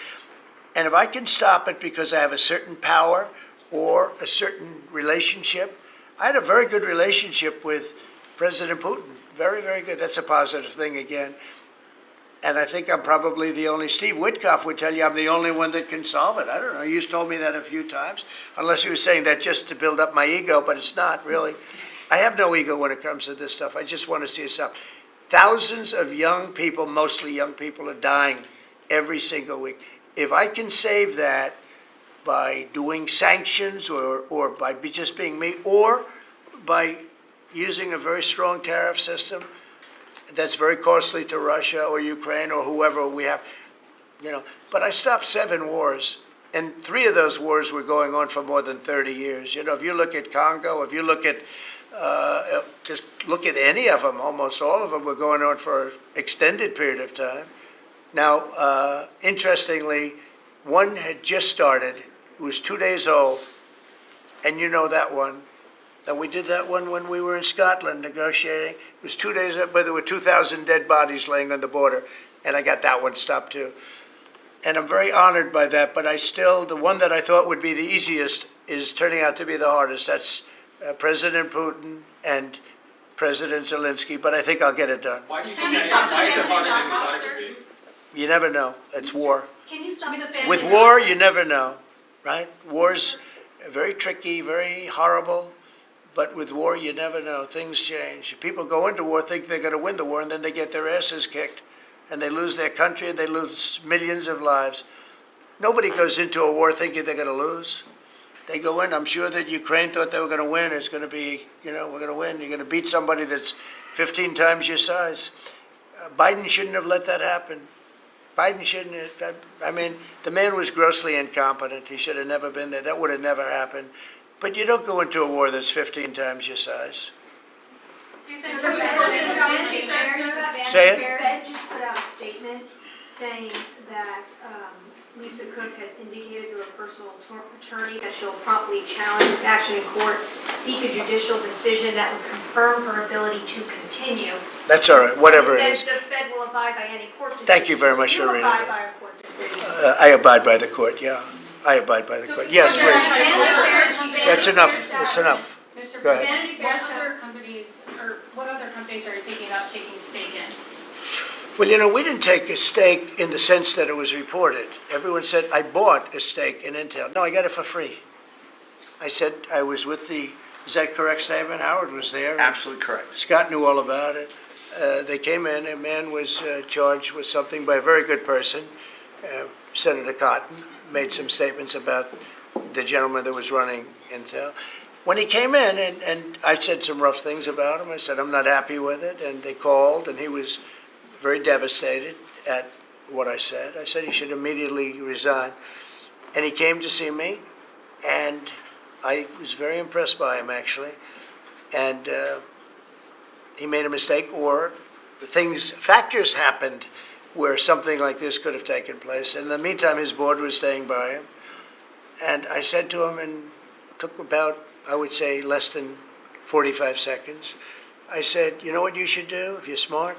And if I can stop it because I have a certain power or a certain relationship, I had a very good relationship with President Putin. Very, very good. That's a positive thing again. And I think I'm probably the only, Steve Witkoff would tell you I'm the only one that can solve it. I don't know, you've told me that a few times, unless he was saying that just to build up my ego, but it's not really. I have no ego when it comes to this stuff. I just want to see it stop. Thousands of young people, mostly young people, are dying every single week. If I can save that by doing sanctions or by just being me, or by using a very strong tariff system, that's very costly to Russia or Ukraine or whoever we have, But I stopped 7 wars, and 3 of those wars were going on for more than 30 years. If you look at Congo, if you look at, just look at any of them, almost all of them were going on for an extended period of time. Now, interestingly, one had just started. It was 2 days old, and you know that one. And we did that one when we were in Scotland negotiating. It was 2 days up, but there were 2,000 dead bodies laying on the border, and I got that one stopped too. And I'm very honored by that, but the one that I thought would be the easiest is turning out to be the hardest. That's President Putin and President Zelensky, but I think I'll get it done. Why do you think that is? Why is it harder than you thought it would be? You never know. It's war. Can you stop the family? With war, you never know, right? War's very tricky, very horrible. But with war, you never know. Things change. People go into war, think they're going to win the war, and then they get their asses kicked, and they lose their country, and they lose millions of lives. Nobody goes into a war thinking they're going to lose. They go in. I'm sure that Ukraine thought they were going to win. It's going to be, we're going to win. You're going to beat somebody that's 15 times your size. Biden shouldn't have let that happen. Biden shouldn't have. I mean, the man was grossly incompetent. He should have never been there. That would have never happened. But you don't go into a war that's 15 times your size. Say it. The Fed just put out a statement saying that Lisa Cook has indicated through her personal attorney that she'll promptly challenge this action in court, seek a judicial decision that would confirm her ability to continue. That's all right, whatever it It is. says the Fed will abide by any court decision. Thank you very much for You reading abide it. by a court decision. I abide by the court, yeah. I abide by the court. Yes, please. That's enough. That's enough. Mr. Go ahead. President, what other companies are you thinking about taking stake in? Well, we didn't take a stake in the sense that it was reported. Everyone said, I bought a stake in Intel. No, I got it for free. I said I was with is that correct statement? Howard was there. Absolutely correct. Scott knew all about it. They came in, a man was charged with something by a very good person, Senator Cotton, made some statements about the gentleman that was running Intel. When he came in, and I said some rough things about him, I said, I'm not happy with it, and they called, and he was very devastated at what I said. I said he should immediately resign. And he came to see me, and I was very impressed by him, actually. And he made a mistake, or factors happened where something like this could have taken place. In the meantime, his board was staying by him. And I said to him, and it took about, I would say, less than 45 seconds. I said, you know what you should do if you're smart?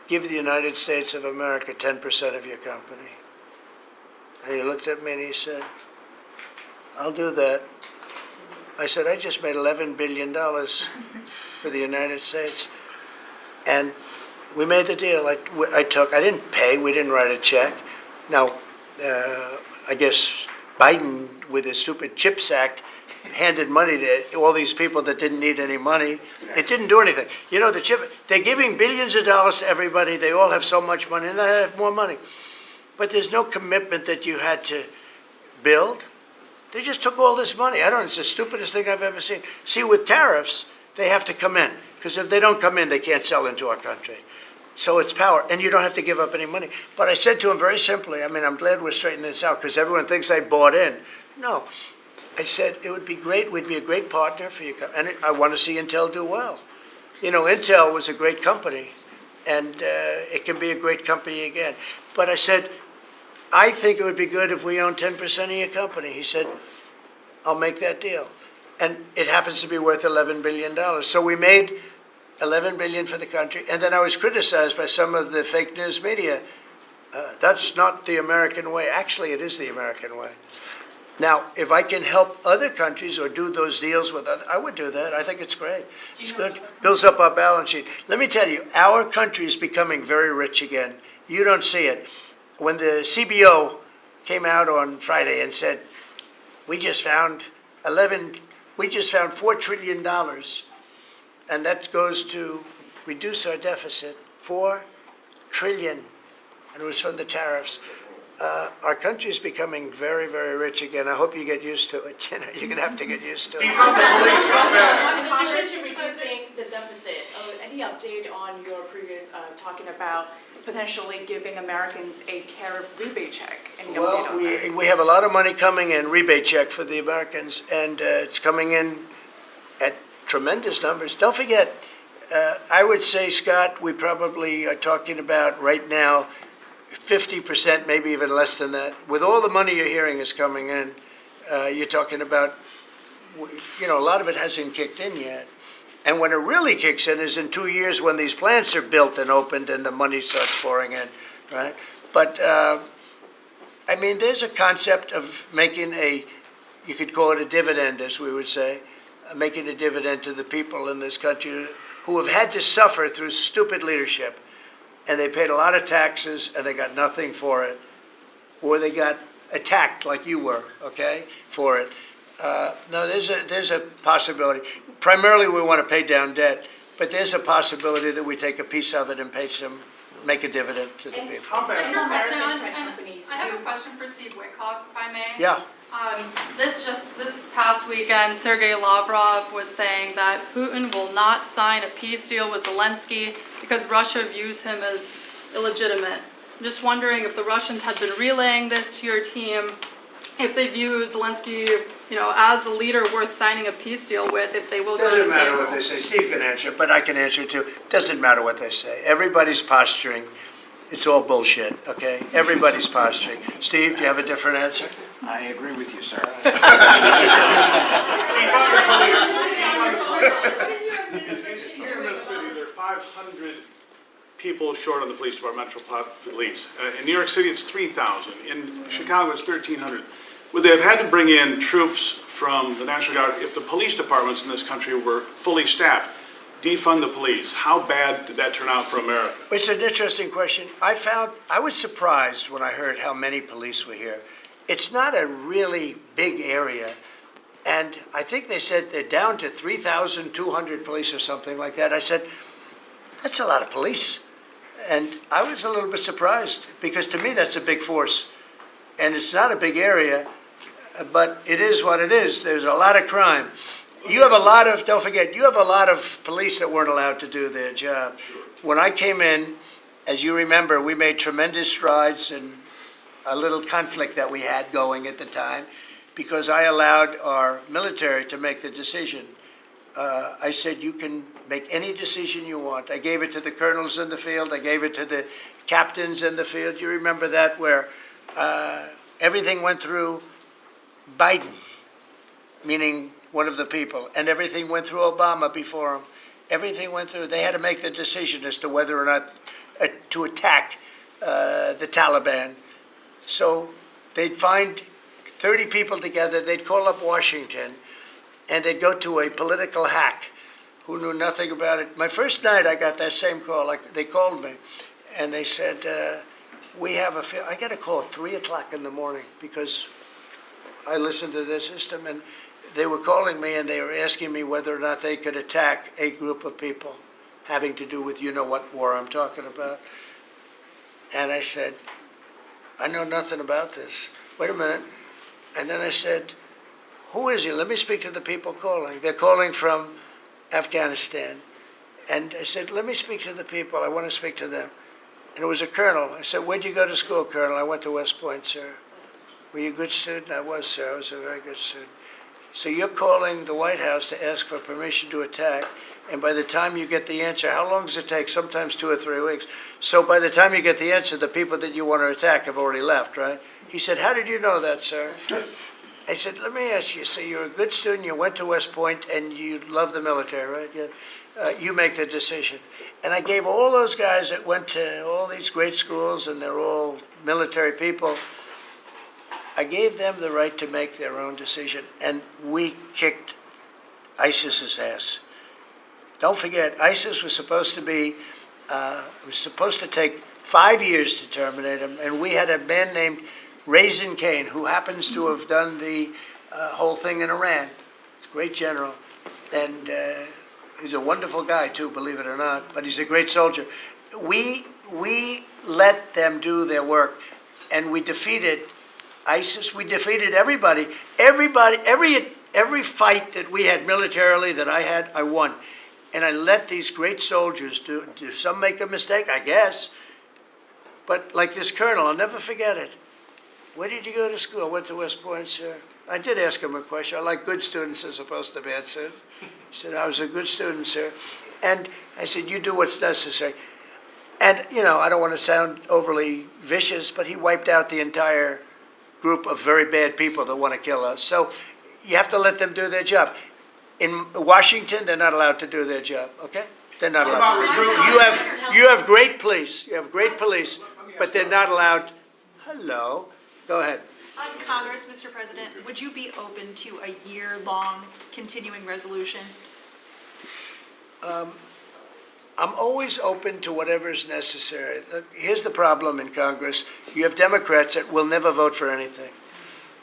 Give the United States of America 10% of your company. And he looked at me and he said, I'll do that. I said, I just made $11 billion for the United States. And we made the deal. I didn't pay, we didn't write a check. Now, I guess Biden, with his stupid CHIPS Act, handed money to all these people that didn't need any money. It didn't do anything. They're giving billions of dollars to everybody. They all have so much money, and they have more money. But there's no commitment that you had to build. They just took all this money. It's the stupidest thing I've ever seen. See, with tariffs, they have to come in, because if they don't come in, they can't sell into our country. So it's power, and you don't have to give up any money. But I said to him very simply, I'm glad we're straightening this out, because everyone thinks I bought in. No. I said, it would be great, we'd be a great partner for you, and I want to see Intel do well. Intel was a great company, and it can be a great company again. But I said, I think it would be good if we own 10% of your company. He said, I'll make that deal. And it happens to be worth $11 billion. So we made $11 billion for the country, and then I was criticized by some of the fake news media. That's not the American way. Actually, it is the American way. Now, if I can help other countries or do those deals with others, I would do that. I think it's great. It's good. Builds up our balance sheet. Let me tell you, our country is becoming very rich again. You don't see it. When the CBO came out on Friday and said, we just found $4 trillion, and that goes to reduce our deficit, $4 trillion, and it was from the tariffs. Our country is becoming very, very rich again. I hope you get used to it. You're going to have to get used to it. In addition to reducing the deficit, any update on your previous talking about potentially giving Americans a tariff rebate check? Any update on that? We have a lot of money coming in, rebate check for the Americans, and it's coming in at tremendous numbers. Don't forget, I would say, Scott, we probably are talking about right now 50%, maybe even less than that. With all the money you're hearing is coming in, you're talking about, a lot of it hasn't kicked in yet. And when it really kicks in is in 2 years when these plants are built and opened and the money starts pouring in, right? But, there's a concept of making you could call it a dividend, as we would say, making a dividend to the people in this country who have had to suffer through stupid leadership. And they paid a lot of taxes, and they got nothing for it. Or they got attacked like you were, okay, for it. No, there's a possibility. Primarily, we want to pay down debt, but there's a possibility that we take a piece of it and pay some, make a dividend to the people. Mr. President, I have a question for Steve Witkoff, if I may. Yeah. This past weekend, Sergei Lavrov was saying that Putin will not sign a peace deal with Zelensky because Russia views him as illegitimate. I'm just wondering if the Russians had been relaying this to your team, if they view Zelensky, as a leader worth signing a peace deal with, if they will go to the table. Doesn't matter what they say. Steve can answer, but I can answer too. Doesn't matter what they say. Everybody's posturing. It's all bullshit, okay? Everybody's posturing. Steve, do you have a different answer? I agree with you, sir. In this city, there are 500 people short on the police department, Metro Police. In New York City, it's 3,000. In Chicago, it's 1,300. Would they have had to bring in troops from the National Guard if the police departments in this country were fully staffed? Defund the police. How bad did that turn out for America? It's an interesting question. I was surprised when I heard how many police were here. It's not a really big area. And I think they said they're down to 3,200 police or something like that. I said, that's a lot of police. And I was a little bit surprised because to me that's a big force. And it's not a big area, but it is what it is. There's a lot of crime. You have a lot of, don't forget, you have a lot of police that weren't allowed to do their job. When I came in, as you remember, we made tremendous strides in a little conflict that we had going at the time because I allowed our military to make the decision. I said, you can make any decision you want. I gave it to the colonels in the field. I gave it to the captains in the field. You remember that where everything went through Biden, meaning one of the people, and everything went through Obama before him. Everything went through. They had to make the decision as to whether or not to attack the Taliban. So they'd find 30 people together. They'd call up Washington, and they'd go to a political hack who knew nothing about it. My first night, I got that same call. They called me, and they said, I got a call at 3 o'clock in the morning because I listened to their system, and they were calling me, and they were asking me whether or not they could attack a group of people having to do with what war I'm talking about. And I said, I know nothing about this. Wait a minute. And then I said, who is he? Let me speak to the people calling. They're calling from Afghanistan. And I said, let me speak to the people. I want to speak to them. And it was a colonel. I said, where'd you go to school, Colonel? I went to West Point, sir. Were you a good student? I was, sir. I was a very good student. So you're calling the White House to ask for permission to attack, and by the time you get the answer, how long does it take? Sometimes 2 or 3 weeks. So by the time you get the answer, the people that you want to attack have already left, right? He said, how did you know that, sir? I said, let me ask you, so you're a good student, you went to West Point, and you love the military, right? You make the decision. And I gave all those guys that went to all these great schools, and they're all military people, I gave them the right to make their own decision, and we kicked ISIS's ass. Don't forget, ISIS was supposed to be, take 5 years to terminate him, and we had a man named Raisin Kane, who happens to have done the whole thing in Iran. He's a great general, and he's a wonderful guy too, believe it or not, but he's a great soldier. We let them do their work, and we defeated ISIS. We defeated everybody. Every fight that we had militarily that I had, I won. And I let these great soldiers do some make a mistake, I guess. But like this colonel, I'll never forget it. Where did you go to school? I went to West Point, sir. I did ask him a question. I like good students as opposed to bad students. He said, I was a good student, sir. And I said, you do what's necessary. And, I don't want to sound overly vicious, but he wiped out the entire group of very bad people that want to kill us. So you have to let them do their job. In Washington, they're not allowed to do their job, okay? They're not allowed. You have great police. You have great police, but they're not allowed. Hello. Go ahead. On Congress, Mr. President, would you be open to a year-long continuing resolution? I'm always open to whatever is necessary. Look, here's the problem in Congress. You have Democrats that will never vote for anything.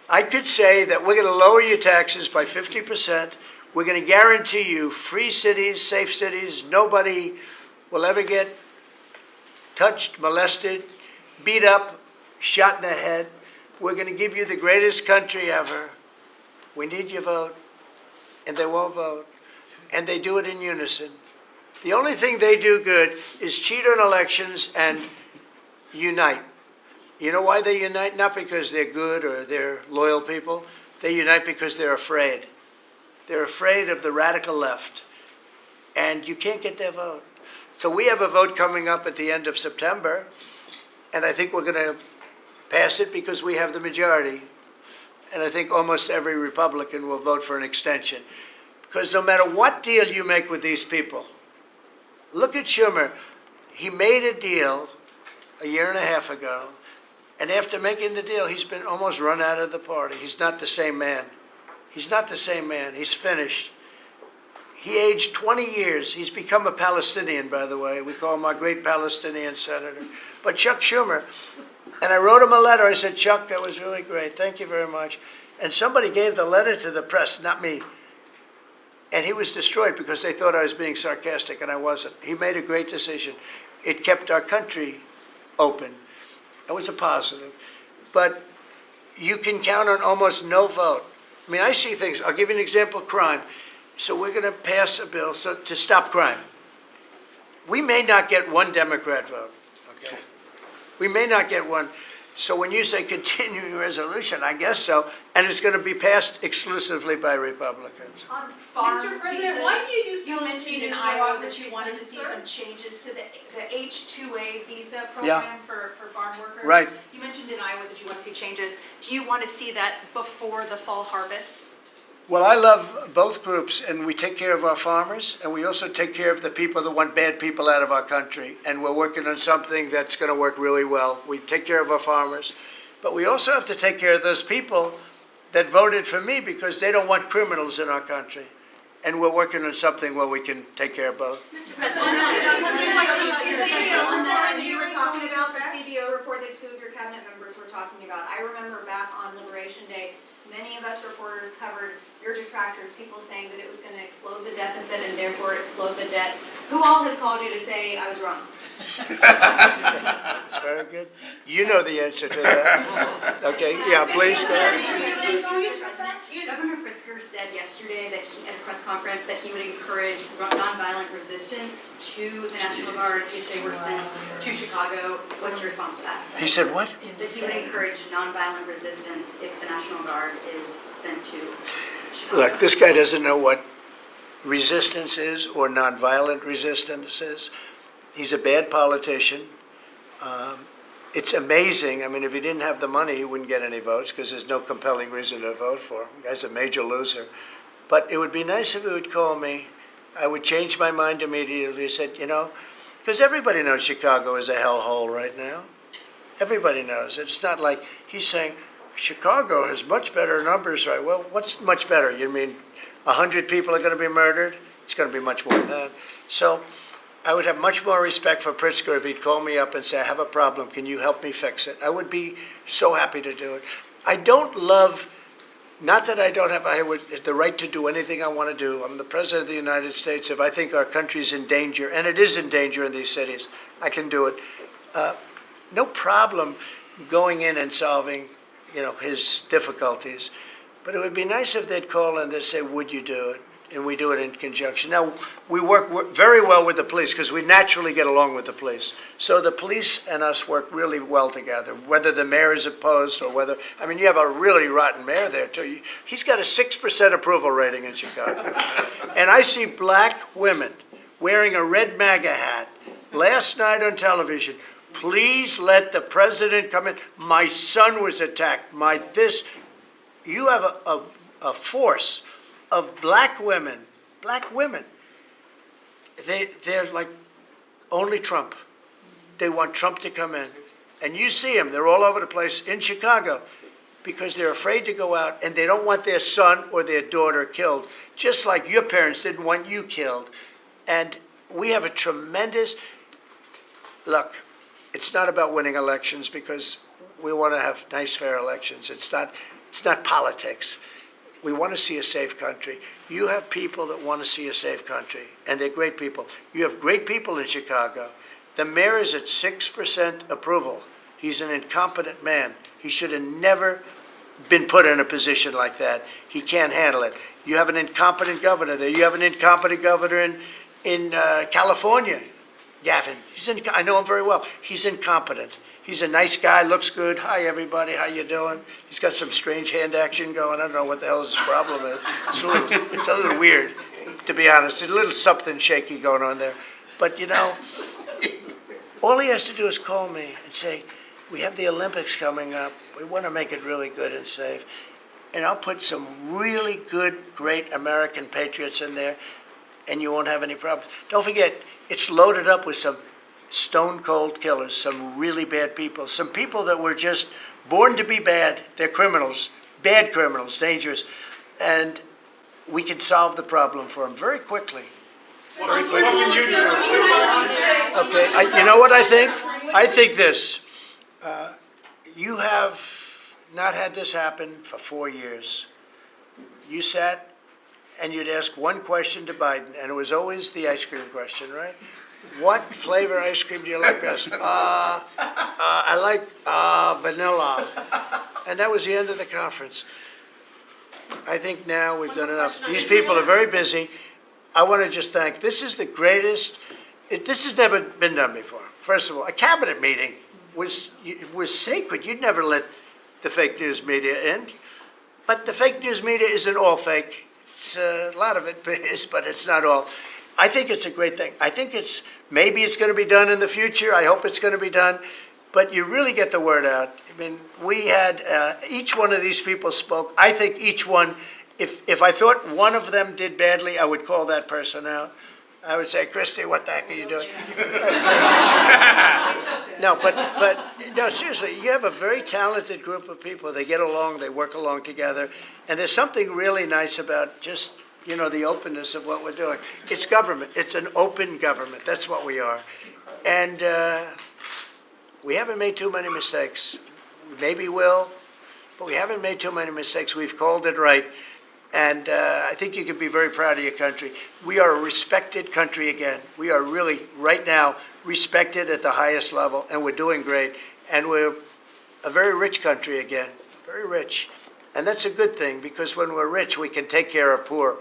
I could say that we're going to lower your taxes by 50%. We're going to guarantee you free cities, safe cities. Nobody will ever get touched, molested, beat up, shot in the head. We're going to give you the greatest country ever. We need your vote. And they won't vote. And they do it in unison. The only thing they do good is cheat on elections and unite. You know why they unite? Not because they're good or they're loyal people. They unite because they're afraid. They're afraid of the radical left. And you can't get their vote. So we have a vote coming up at the end of September, and I think we're going to pass it because we have the majority. And I think almost every Republican will vote for an extension. Because no matter what deal you make with these people, look at Schumer. He made a deal a year and a half ago, and after making the deal, he's been almost run out of the party. He's not the same man. He's not the same man. He's finished. He aged 20 years. He's become a Palestinian, by the way. We call him our great Palestinian senator. But Chuck Schumer, and I wrote him a letter. I said, Chuck, that was really great. Thank you very much. And somebody gave the letter to the press, not me. And he was destroyed because they thought I was being sarcastic, and I wasn't. He made a great decision. It kept our country open. That was a positive. But you can count on almost no vote. I mean, I see things. I'll give you an example, crime. So we're going to pass a bill to stop crime. We may not get one Democrat vote, okay? We may not get one. So when you say continuing resolution, I guess so, and it's going to be passed exclusively by Republicans. On farm Mr. President, visas, why do you use you mentioned in the Iowa that you derogatory wanted to see sir? some changes to the H-2A visa program for farm workers. Right. You mentioned in Iowa that you want to see changes. Do you want to see that before the fall harvest? Well, I love both groups, and we take care of our farmers, and we also take care of the people that want bad people out of our country. And we're working on something that's going to work really well. We take care of our farmers, but we also have to take care of those people that voted for me because they don't want criminals in our country. And we're working on something where we can take care of both. Mr. President, you were talking about the CBO report that two of your cabinet members were talking about. I remember back on Liberation Day, many of us reporters covered your detractors, people saying that it was going to explode the deficit and therefore explode the debt. Who all has called you to say I was wrong? That's very good. You know the answer to that. Okay, yeah, please go ahead. Governor Pritzker said yesterday that he, at a press conference, that he would encourage nonviolent resistance to the National Guard if they were sent to Chicago. What's your response to that? He said what? That he would encourage nonviolent resistance if the National Guard is sent to Chicago. Look, this guy doesn't know what resistance is or nonviolent resistance is. He's a bad politician. It's amazing. I mean, if he didn't have the money, he wouldn't get any votes because there's no compelling reason to vote for him. The guy's a major loser. But it would be nice if he would call me. I would change my mind immediately. He said, you know, because everybody knows Chicago is a hellhole right now. Everybody knows. It's not like he's saying, Chicago has much better numbers, right? Well, what's much better? You mean 100 people are going to be murdered? It's going to be much more than that. So I would have much more respect for Pritzker if he'd call me up and say, I have a problem. Can you help me fix it? I would be so happy to do it. I don't love, not that I don't have the right to do anything I want to do. I'm the President of the United States. If I think our country's in danger, and it is in danger in these cities, I can do it. No problem going in and solving, his difficulties. But it would be nice if they'd call and they'd say, would you do it? And we do it in conjunction. Now, we work very well with the police because we naturally get along with the police. So the police and us work really well together, whether the mayor is opposed or whether, you have a really rotten mayor there too. He's got a 6% approval rating in Chicago. And I see black women wearing a red MAGA hat last night on television. Please let the president come in. My son was attacked. You have a force of black women. They're like only Trump. They want Trump to come in. And you see them, they're all over the place in Chicago because they're afraid to go out and they don't want their son or their daughter killed, just like your parents didn't want you killed. And we have a tremendous, look, it's not about winning elections because we want to have nice, fair elections. It's It's not politics. We want to see a safe country. You have people that want to see a safe country, and they're great people. You have great people in Chicago. The mayor is at 6% approval. He's an incompetent man. He should have never been put in a position like that. He can't handle it. You have an incompetent governor there. You have an incompetent governor in California, Gavin. I know him very well. He's incompetent. He's a nice guy, looks good. Hi, everybody, how you doing? He's got some strange hand action going. I don't know what the hell his problem is. It's a little weird, to be honest. There's a little something shaky going on there. But, you know, all he has to do is call me and say, we have the Olympics coming up. We want to make it really good and safe. And I'll put some really good, great American patriots in there, and you won't have any problems. Don't forget, it's loaded up with some stone-cold killers, some really bad people, some people that were just born to be bad. They're criminals, bad criminals, dangerous. And we can solve the problem for them very quickly. Very quickly. Okay, you know what I think? I think this. You have not had this happen for 4 years. You sat and you'd ask one question to Biden, and it was always the ice cream question, right? What flavor ice cream do you like best? I like vanilla. And that was the end of the conference. I think now we've done enough. These people are very busy. I want to just thank, this is the greatest, this has never been done before. First of all, a cabinet meeting was sacred. You'd never let the fake news media in. But the fake news media isn't all fake. It's, a lot of it is, but it's not all. I think it's a great thing. I think maybe it's going to be done in the future. I hope it's going to be done. But you really get the word out. I mean, we had, each one of these people spoke. I think each one, if I thought one of them did badly, I would call that person out. I would say, Christy, what the heck are you doing? No, no, seriously, you have a very talented group of people. They get along, they work along together. And there's something really nice about just, you know, the openness of what we're doing. It's government. It's an open government. That's what we are. And we haven't made too many mistakes. We maybe will, but we haven't made too many mistakes. We've called it right. And I think you can be very proud of your country. We are a respected country again. We are really, right now, respected at the highest level, and we're doing great. And we're a very rich country again, very rich. And that's a good thing, because when we're rich, we can take care of poor.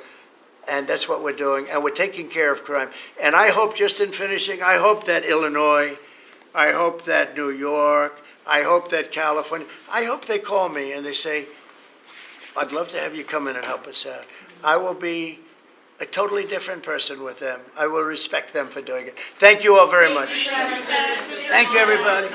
And that's what we're doing. And we're taking care of crime. And I hope, just in finishing, I hope that Illinois, I hope that New York, I hope that California, I hope they call me and they say, I'd love to have you come in and help us out. I will be a totally different person with them. I will respect them for doing it. Thank you all very much. Thank you, everybody.